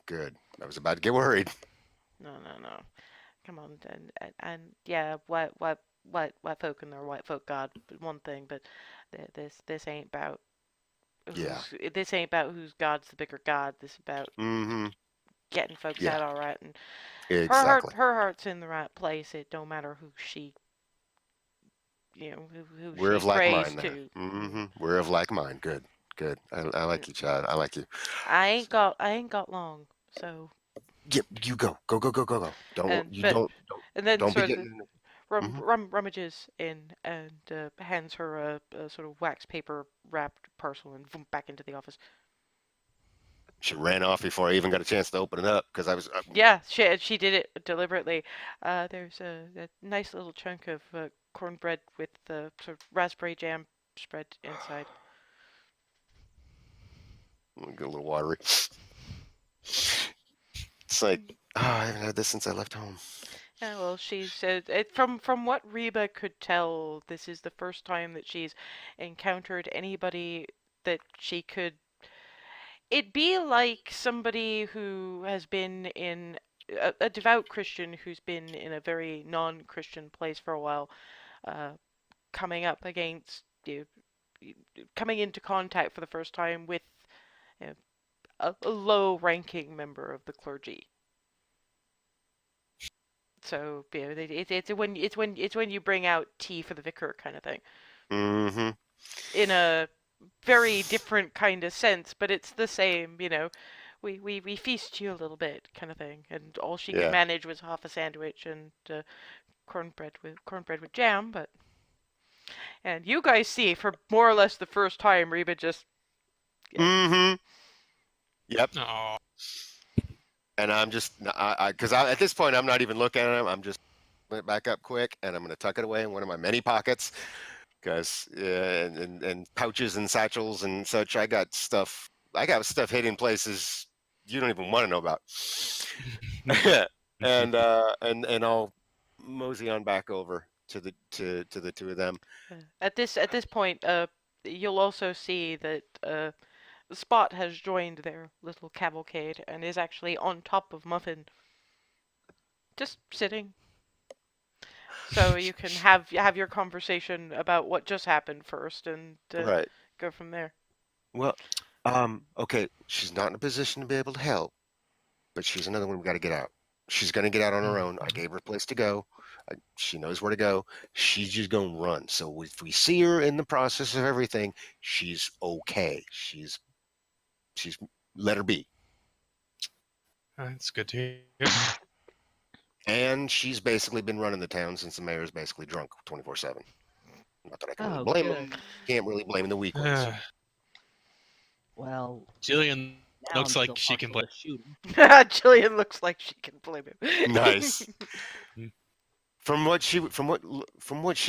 Good. I was about to get worried. No. Come on, and yeah, white folk and their white folk god, one thing, but this ain't about Yeah. this ain't about whose god's the bigger god. This is about Mm-hmm. getting folks Yeah. out all right, and Exactly. her heart's in the right place. It don't matter who she who We're she of like prays mind there. to. Mm-hmm. We're of like mind. Good. Good. I like you, child. I like you. I ain't got long, so Yep. You go. Go. Go. Go. Go. Go. Don't. and You but don't. and then Don't be sort of getting. Mm-hmm. rummages in and hands her a sort of wax paper wrapped parcel and boom, back into the office. She ran off before I even got a chance to open it up because I was. Yeah, she did it deliberately. There's a nice little chunk of cornbread with the sort of raspberry jam spread inside. Get a little watery. It's like, oh, I haven't had this since I left home. Yeah, well, she's from what Reba could tell, this is the first time that she's encountered anybody that she could. It'd be like somebody who has been in a devout Christian who's been in a very non-Christian place for a while, coming up against coming into contact for the first time with you know, a low-ranking member of the clergy. So it's when you bring out tea for the vicar kind of thing. Mm-hmm. In a very different kind of sense, but it's the same, we feast you a little bit kind of thing, and all she could Yeah. manage was half a sandwich and cornbread with jam, and you guys see for more or less the first time Reba just Mm-hmm. Yep. Oh, And I'm just, because at this point I'm not even looking at him. I'm just put it back up quick, and I'm going to tuck it away in one of my many pockets, because and pouches and satchels and such. I got stuff hidden places you don't even want to know about. And I'll mosey on back over to the two of them. At this point, you'll also see that Spot has joined their little cavalcade and is actually on top of Muffin, just sitting. So you can have your conversation about what just happened first, and Right. go from there. Well, okay, she's not in a position to be able to help, but she's another one we got to get out. She's going to get out on her own. I gave her a place to go. She knows where to go. She's just going to run. So if we see her in the process of everything, she's okay. She's let her be. That's good to hear. And she's basically been running the town since the mayor's basically drunk 24/7. Not that I can really Oh, blame good. him. Can't really blame the weak ones. Well, Jillian now looks I'm like still she can partial to shooting. Jillian looks like she can blame him. Nice. From what she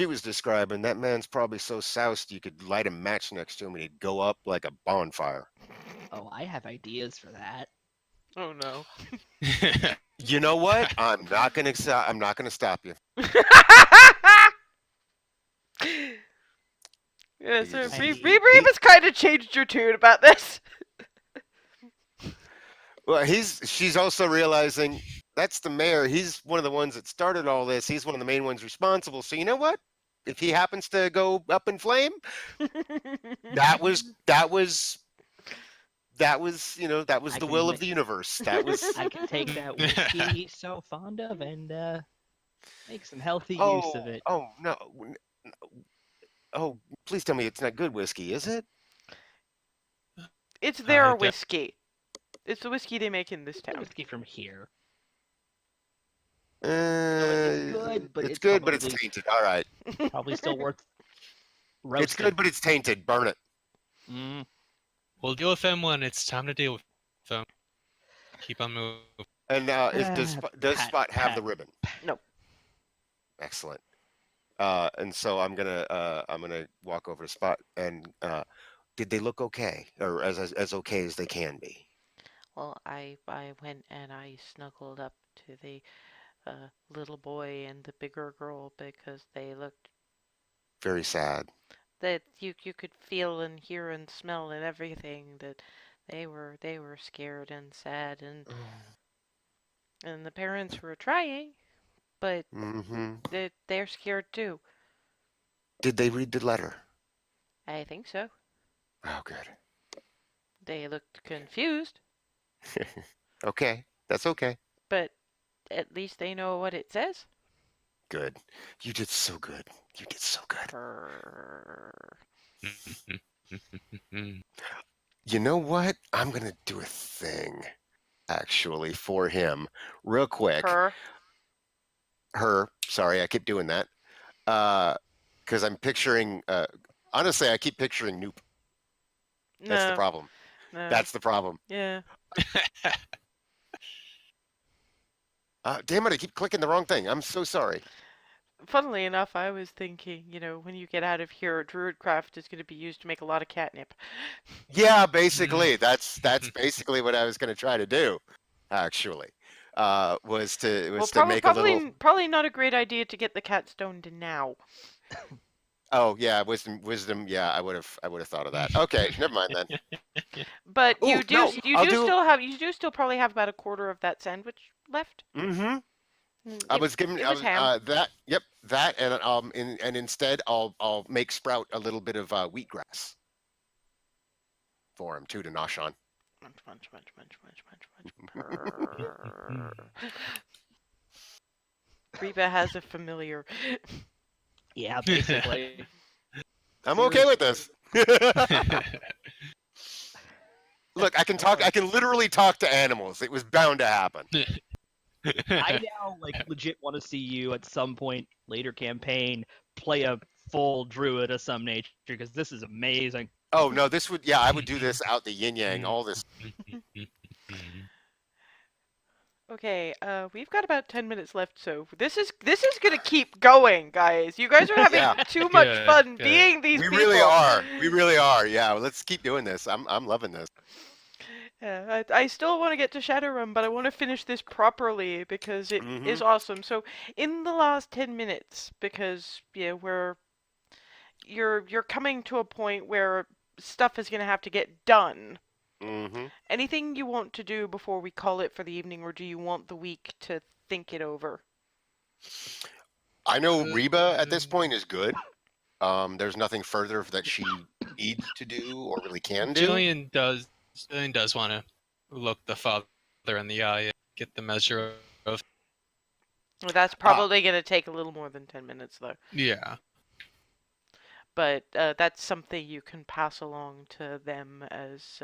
was describing, that man's probably so soused you could light a match next to him and he'd go up like a bonfire. Oh, I have ideas for that. Oh no. You know what? I'm not gonna stop you. Yeah, so I mean, Reba's kind of changed your tune about this. Well, she's also realizing that's the mayor. He's one of the ones that started all this. He's one of the main ones responsible. So you know what? If he happens to go up in flame, that was I the can will ma- of the universe. That was I can take that whiskey he's so fond of and make some healthy use of it. Oh no. Oh, please tell me it's not good whiskey, is it? It's their don't- whiskey. It's the whiskey they make in this It's the town. whiskey from here. Uh, it's good, but it's it's good, but it's probably- tainted. All right. Probably still worth roasting. It's good, but it's tainted. Burn it. Mm. We'll deal with them when it's time to deal with them. Keep on moving. And does Pat, Spot have Pat. the ribbon? No. Excellent. And so I'm gonna walk over to Spot and did they look okay or as okay as they can be? Well, I went and I snuggled up to the little boy and the bigger girl because they looked Very sad. that you could feel and hear and smell and everything that they were scared and sad and the parents were trying, but Mm-hmm. they're scared too. Did they read the letter? I think so. Oh, good. They looked confused, Okay, that's okay. but at least they know what it says. Good. You did so good. You did so good. Purr. You know what? I'm gonna do a thing, actually, for him, real quick. Purr. Sorry, I keep doing that. Because I'm picturing. Honestly, I keep picturing Noop. That's the No, problem. no. That's the problem. Yeah. Damn it! I keep clicking the wrong thing. I'm so sorry. Funnily enough, I was thinking, when you get out of here, Druidcraft is going to be used to make a lot of catnip. Yeah, basically, that's basically what I was gonna try to do. Actually, was to make a little. Probably not a great idea to get the cat stoned now. Oh yeah, wisdom. Yeah, I would have thought of that. Okay, never mind then. But Ooh, you do no, I'll do- still probably have about a quarter of that sandwich left. Mm-hmm. Mm, I it- was giving it was ham. that. Yep, that and instead I'll make Sprout a little bit of wheatgrass for him too to nosh on. Munch, munch, munch, munch, munch, munch, munch. Purr. Reba has a familiar. Yeah, basically. I'm okay with this. Look, I can talk. I can literally talk to animals. It was bound to happen. I now legit want to see you at some point later campaign play a full druid of some nature because this is amazing. Oh no, this would. Yeah, I would do this out the yin yang. All this. Okay, we've got about 10 minutes left, so this is gonna keep going, guys. You guys are having Yeah. too much Good, fun good. being these We people. really are. We really are. Yeah, let's keep doing this. I'm loving this. Yeah, I still want to get to Shadowrun, but I want to finish this properly because it is Mhm. awesome. So, in the last 10 minutes, because you're coming to a point where stuff is gonna have to get done. Mhm. Anything you want to do before we call it for the evening, or do you want the week to think it over? I know Reba at this Um, point is good. There's nothing further that she needs to do or really can do. Jillian does want to look the father in the eye and get the measure of. Well, that's Uh, probably gonna take a little more than 10 minutes, though. Yeah. But that's something you can pass along to them as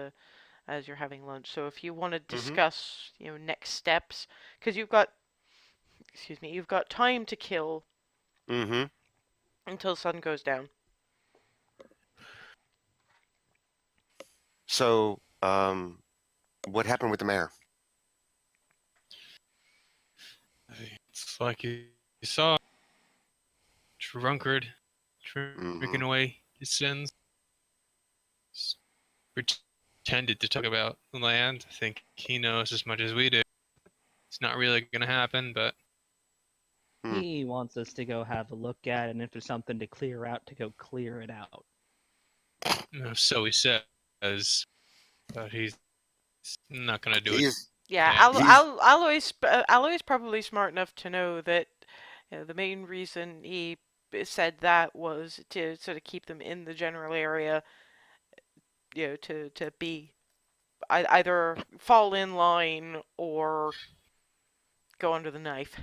you're having lunch. So if you want to mhm. discuss, next steps, because you've got time to kill Mhm. until sun goes down. So, what happened with the mayor? It's like you saw, drunkard, drinking Mhm. away his sins. S- Pretended to talk about the land. I think he knows as much as we do. It's not really going to happen, but Hmm. He wants us to go have a look at it, and if there's something to clear out, to go clear it out. so he says. But he's not going to do it. He's Yeah, Damn. he's Aloy's probably smart enough to know that the main reason he said that was to sort of keep them in the general area, to be either fall in line or go under the knife.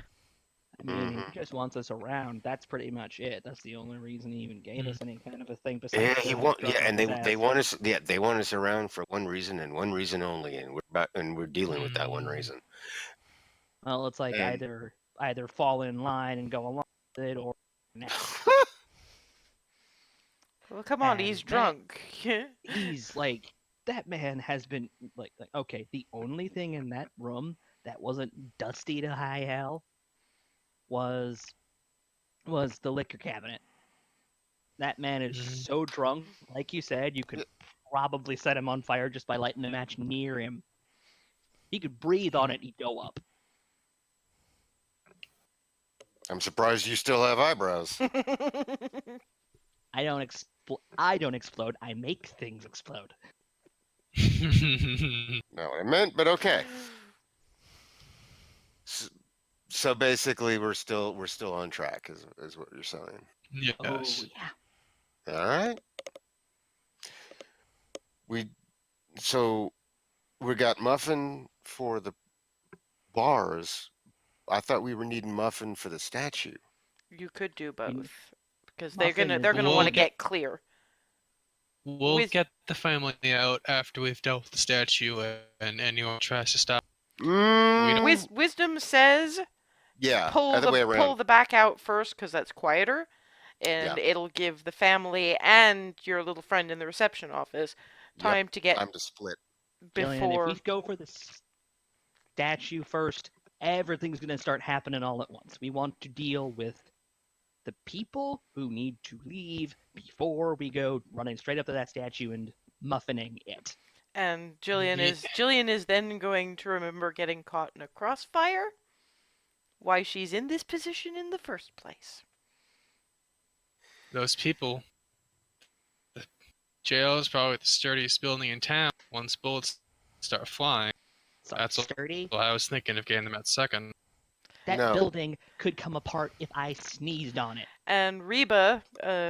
I mean, he Mhm. just wants us around. That's pretty much it. That's the only reason he even gave Mm. us any kind of a thing Yeah, besides he to want drug yeah, up and his they ass. want us they want us around for one reason and one reason only, and we're dealing with that one Mm. reason. Well, it's like And either fall in line and go along with it, or now. Well, come on, he's And that drunk. he's like that man has been like okay. The only thing in that room that wasn't dusty to high hell was the liquor cabinet. That man is Mm. so drunk, like you said, you could probably set him on fire just by lighting a match near him. He could breathe on it, he'd go up. I'm surprised you still have eyebrows. I don't explode. I make things explode. Not what I meant, but okay. So basically, we're still on track, is what you're saying. Oh Yes. yeah. All right. We so we got muffin for the bars. I thought we were needing muffin for the statue. You could do And both because they're Muffin gonna is they're the gonna want We'll to only get get clear. we'll Wiz- get the family out after we've dealt with the statue and anyone tries to stop. Mm, Wisdom says yeah, pull other the way pull around. the back out first because that's quieter, Yeah, and it'll give the family and your little friend in the reception office yep. time to get Time to split. Jillian. If we before. go for the statue first, everything's gonna start happening all at once. We want to deal with the people who need to leave before we go running straight up to that statue and muffining it. And Ye- Jillian is then going to remember getting caught in a crossfire. Why she's in this position in the first place. Those people. The jail is probably the sturdiest building in town. Once bullets start flying, So that's sturdy. what I was thinking of getting them at second. That No. building could come apart if I sneezed on it. And Reba,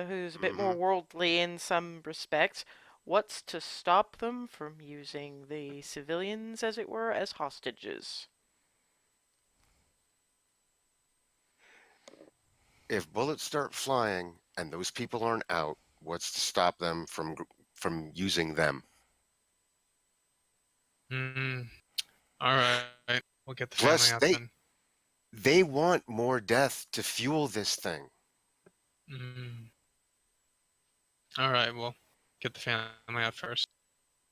who's a bit more Mhm. worldly in some respects, what's to stop them from using the civilians, as it were, as hostages? If bullets start flying and those people aren't out, what's to stop them from using them? Mm, all right, we'll get the family Plus, out they then. they want more death to fuel this thing. Mm, all right, we'll get the family out first.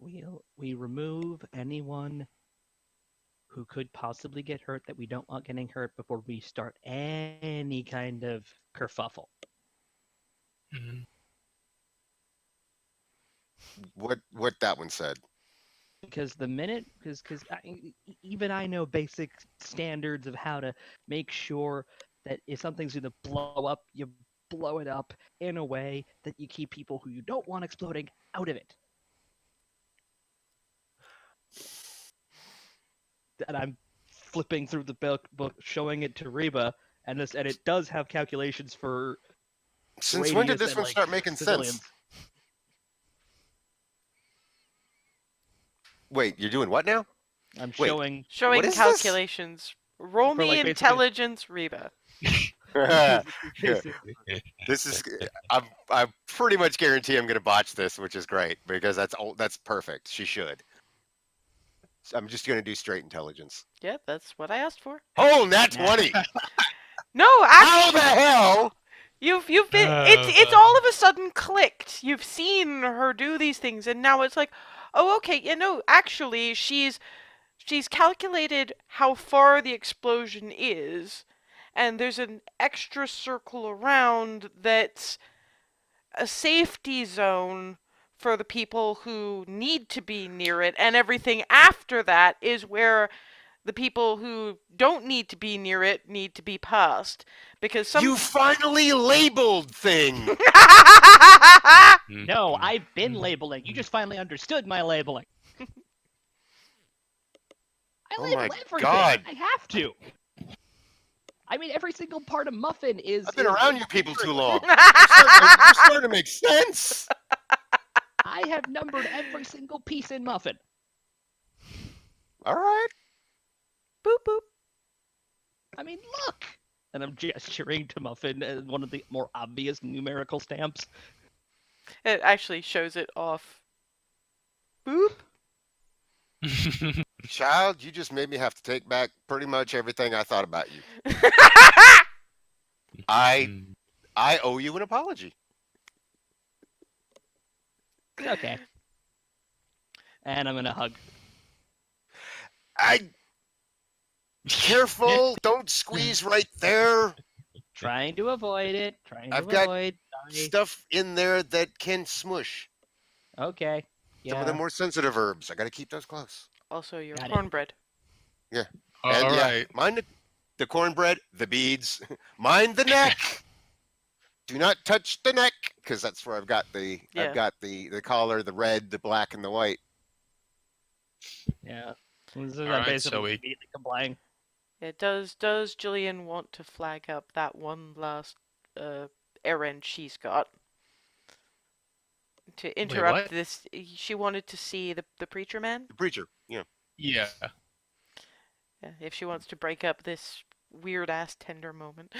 We remove anyone who could possibly get hurt that we don't want getting hurt before we start any kind of kerfuffle. Mm. What that one said. because even I know basic standards of how to make sure that if something's going to blow up, you blow it up in a way that you keep people who you don't want exploding out of it. And I'm flipping through the book showing it to Reba, and it does have calculations for Since when did radius this and, one like, start making civilians. sense? Wait, you're doing what now? I'm Wait. showing Showing is this? calculations. Roll For, me like, basically- intelligence, Reba. basically. This is. I pretty much guarantee I'm going to botch this, which is great because that's perfect. She should. So I'm just going to do straight intelligence. Yeah, that's what I asked for. Oh, nat 20. No, How the actually, hell? you've been. It's all of a sudden clicked. You've seen her do these things, and now it's like, oh, okay. Actually, she's calculated how far the explosion is, and there's an extra circle around that's a safety zone for the people who need to be near it, and everything after that is where the people who don't need to be near it need to be past. Because You finally labeled thing. No, I've been labeling. You just finally understood my labeling. I Oh label my everything. God. I have to. I mean, every single part of muffin is. I've been around you people too long. You're You're starting to make sense. I have numbered every single piece in muffin. All right. Boop boop. I mean, look. And I'm gesturing to muffin as one of the more obvious numerical stamps. It actually shows it off. Boop. Child, you just made me have to take back pretty much everything I thought about you. I owe you an apology. Okay. And I'm gonna hug. Careful, don't squeeze right there. Trying to avoid it. I've got Sorry. Stuff in there that can smush. Okay. Some of Yeah. the more sensitive herbs. I got to keep those close. Also, your Got it. cornbread. And All yeah, right. mind the cornbread, the beads. Mind the neck. Do not touch the neck, because that's where I've got the collar, the red, the black, and the white. Yeah. This is Alright, basically so we- immediately complying. It does Jillian want to flag up that one last errand she's got? To interrupt what? this, she wanted to see the preacher man. The preacher. Yeah. Yeah. Yeah, if she wants to break up this weird ass tender moment.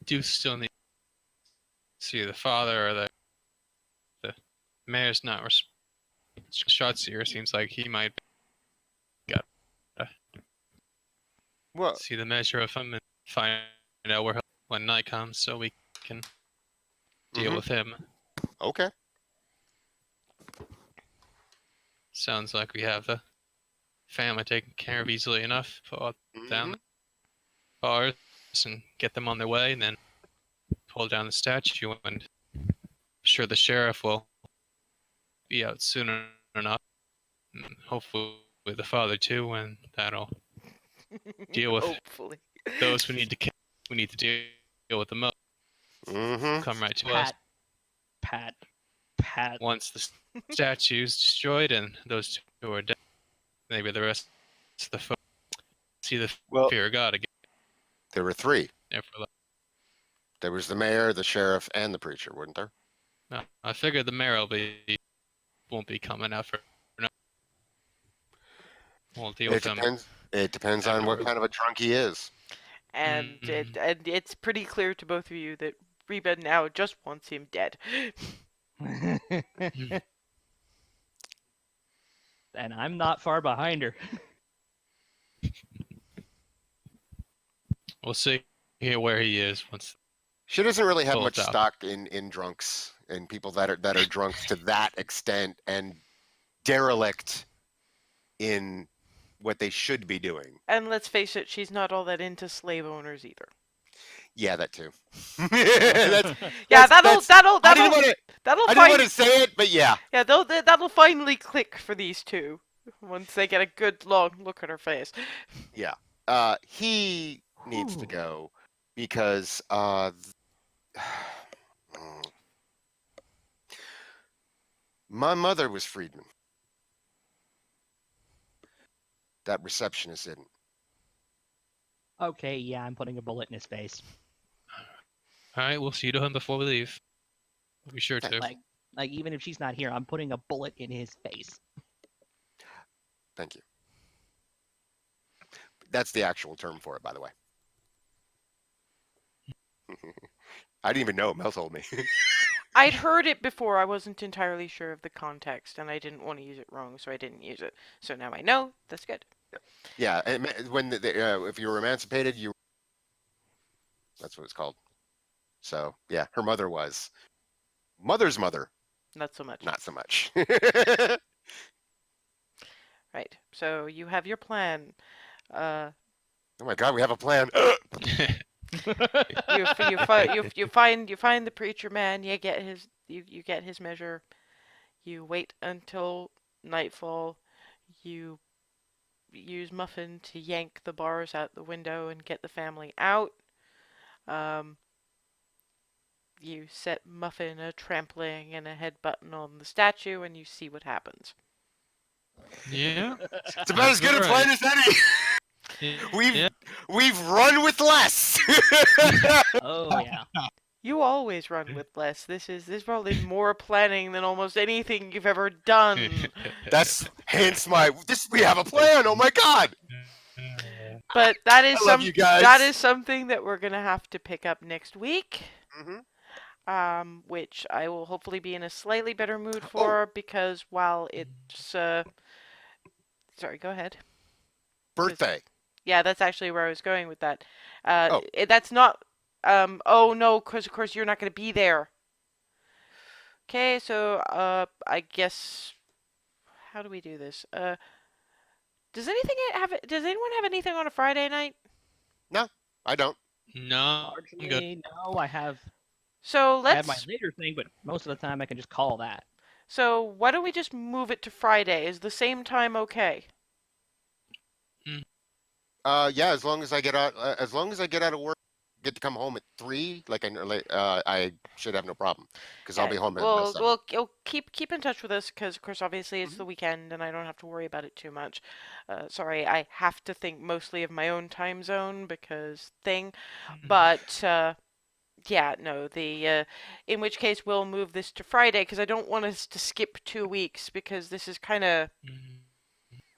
Do still need to see the father or the mayor's not shots here. Seems like he might Well, see the measure of him and find out where when night comes, so we can deal Mhm. with him. okay. Sounds like we have the family taken care of easily enough. Pull down Mhm. the bars and get them on their way, and then pull down the statue. And I'm sure the sheriff will be out soon enough, and hopefully the father too, and that'll deal with Hopefully. those we need to deal with the most. Mhm. Come right to us Pat. once the statue's destroyed and those two are dead. Maybe the rest of the folk see the Well, fear of God again. there were three. Therefore, There was the mayor, the sheriff, and the preacher, wasn't there? no, I figured the mayor won't be coming out for no. We'll deal with him. It depends on what kind of a drunk he is. And it's pretty clear to both of you that Reba now just wants him dead. And I'm not far behind her. We'll see here where he is once. She doesn't really have Full much of stock in drunks and people that are drunk to that extent and derelict in what they should be doing. And let's face it, she's not all that into slave owners either. Yeah, that too. That's, Yeah, that's, that'll I didn't want to. I didn't want to say it, but yeah. Yeah, that'll finally click for these two once they get a good long look at her face. Yeah. He needs to go because my mother was freedman. That receptionist isn't. Okay, yeah, I'm putting a bullet in his face. All right, we'll see to him before we leave. We'll be sure to. Like even if she's not here, I'm putting a bullet in his face. Thank you. That's the actual term for it, by the way. I didn't even know. Mel told me. I'd heard it before. I wasn't entirely sure of the context, and I didn't want to use it wrong, so I didn't use it. So now I know. That's good. Yeah, when if you were emancipated, that's what it's called. So yeah, her mother was. Mother's mother. Not so much. Not so much. Right. So you have your plan. Oh my God, we have a plan. You find the preacher man. You get his measure. You wait until nightfall. You use Muffin to yank the bars out the window and get the family out. You set Muffin a trampling and a headbutton on the statue, and you see what happens. Yeah. It's about as good a plan as any. We've run with less. Oh yeah. You always run with less. This is probably more planning than almost anything you've ever done. That's hence we have a plan. Oh my God. But that is I love you guys. that is something that we're gonna have to pick up next week. Mm-hmm. Which I will hopefully be in a slightly better mood for because while it's sorry, go ahead. Birthday. Yeah, that's actually where I was going with that. That's not. Oh no, because of course you're not going to be there. Okay, so I guess how do we do this? Does anyone have anything on a Friday night? No, I don't. No. I'm good. Largely, no, I have So I have let's. my later thing, but most of the time I can just call that. So why don't we just move it to Friday? Is the same time okay? Yeah, as long as I get out of work, get to come home at 3, I should have no problem because I'll be home at about 7. Well, keep in touch with us because, of course, obviously it's the weekend and I don't have to worry about it too much. Sorry, I have to think mostly of my own time zone because thing, but yeah, no. In which case we'll move this to Friday because I don't want us to skip 2 weeks because this is kind of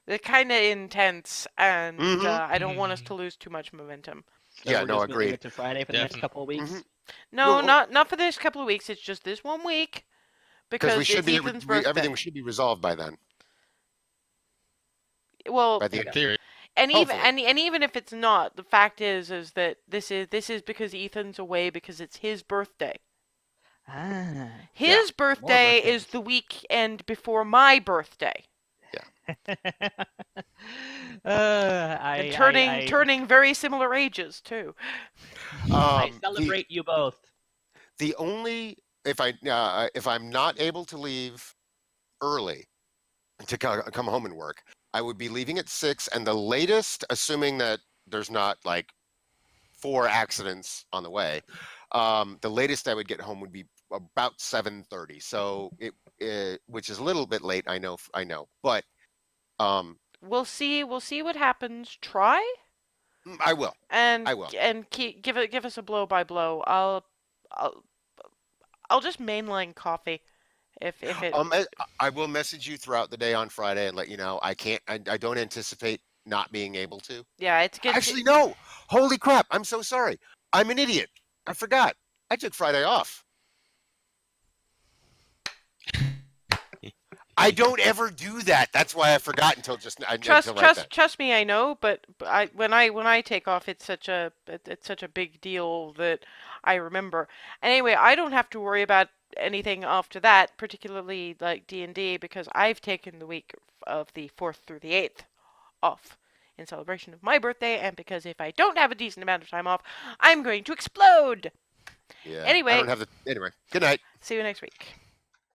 intense and I don't want us to lose too much momentum. So Yeah, we're no, just moving agreed. it to Friday for the next couple of weeks. No, Well- not for this couple of weeks. It's just this 1 week because we should it's be Ethan's birthday. everything should be resolved by then. Well, By the In theory. and even hopefully. and even if it's not, the fact is that this is because Ethan's away because it's his birthday. Ah. His birthday birthdays. is the weekend before my birthday. And turning very similar ages too. I celebrate you both. The only if I'm not able to leave early to come home and work, I would be leaving at 6, and the latest, assuming that there's not like 4 accidents on the way, the latest I would get home would be about 7:30. So which is a little bit late, I know, but We'll see what happens. Try I will. and I will. and give us a blow by blow. I'll just mainline coffee if it. I will message you throughout the day on Friday and let you know. I don't anticipate not being able to. Yeah, it's good. Actually, no. Holy crap! I'm so sorry. I'm an idiot. I forgot. I took Friday off. I don't ever do that. That's why I forgot until Trust me, I know. But when I take off, it's such a big deal that I remember. Anyway, I don't have to worry about anything after that, particularly like D&D, because I've taken the week of the 4th through the 8th off in celebration of my birthday, and because if I don't have a decent amount of time off, I'm going to explode. Yeah. I Anyway. don't have the. Anyway. Good night. See you next week.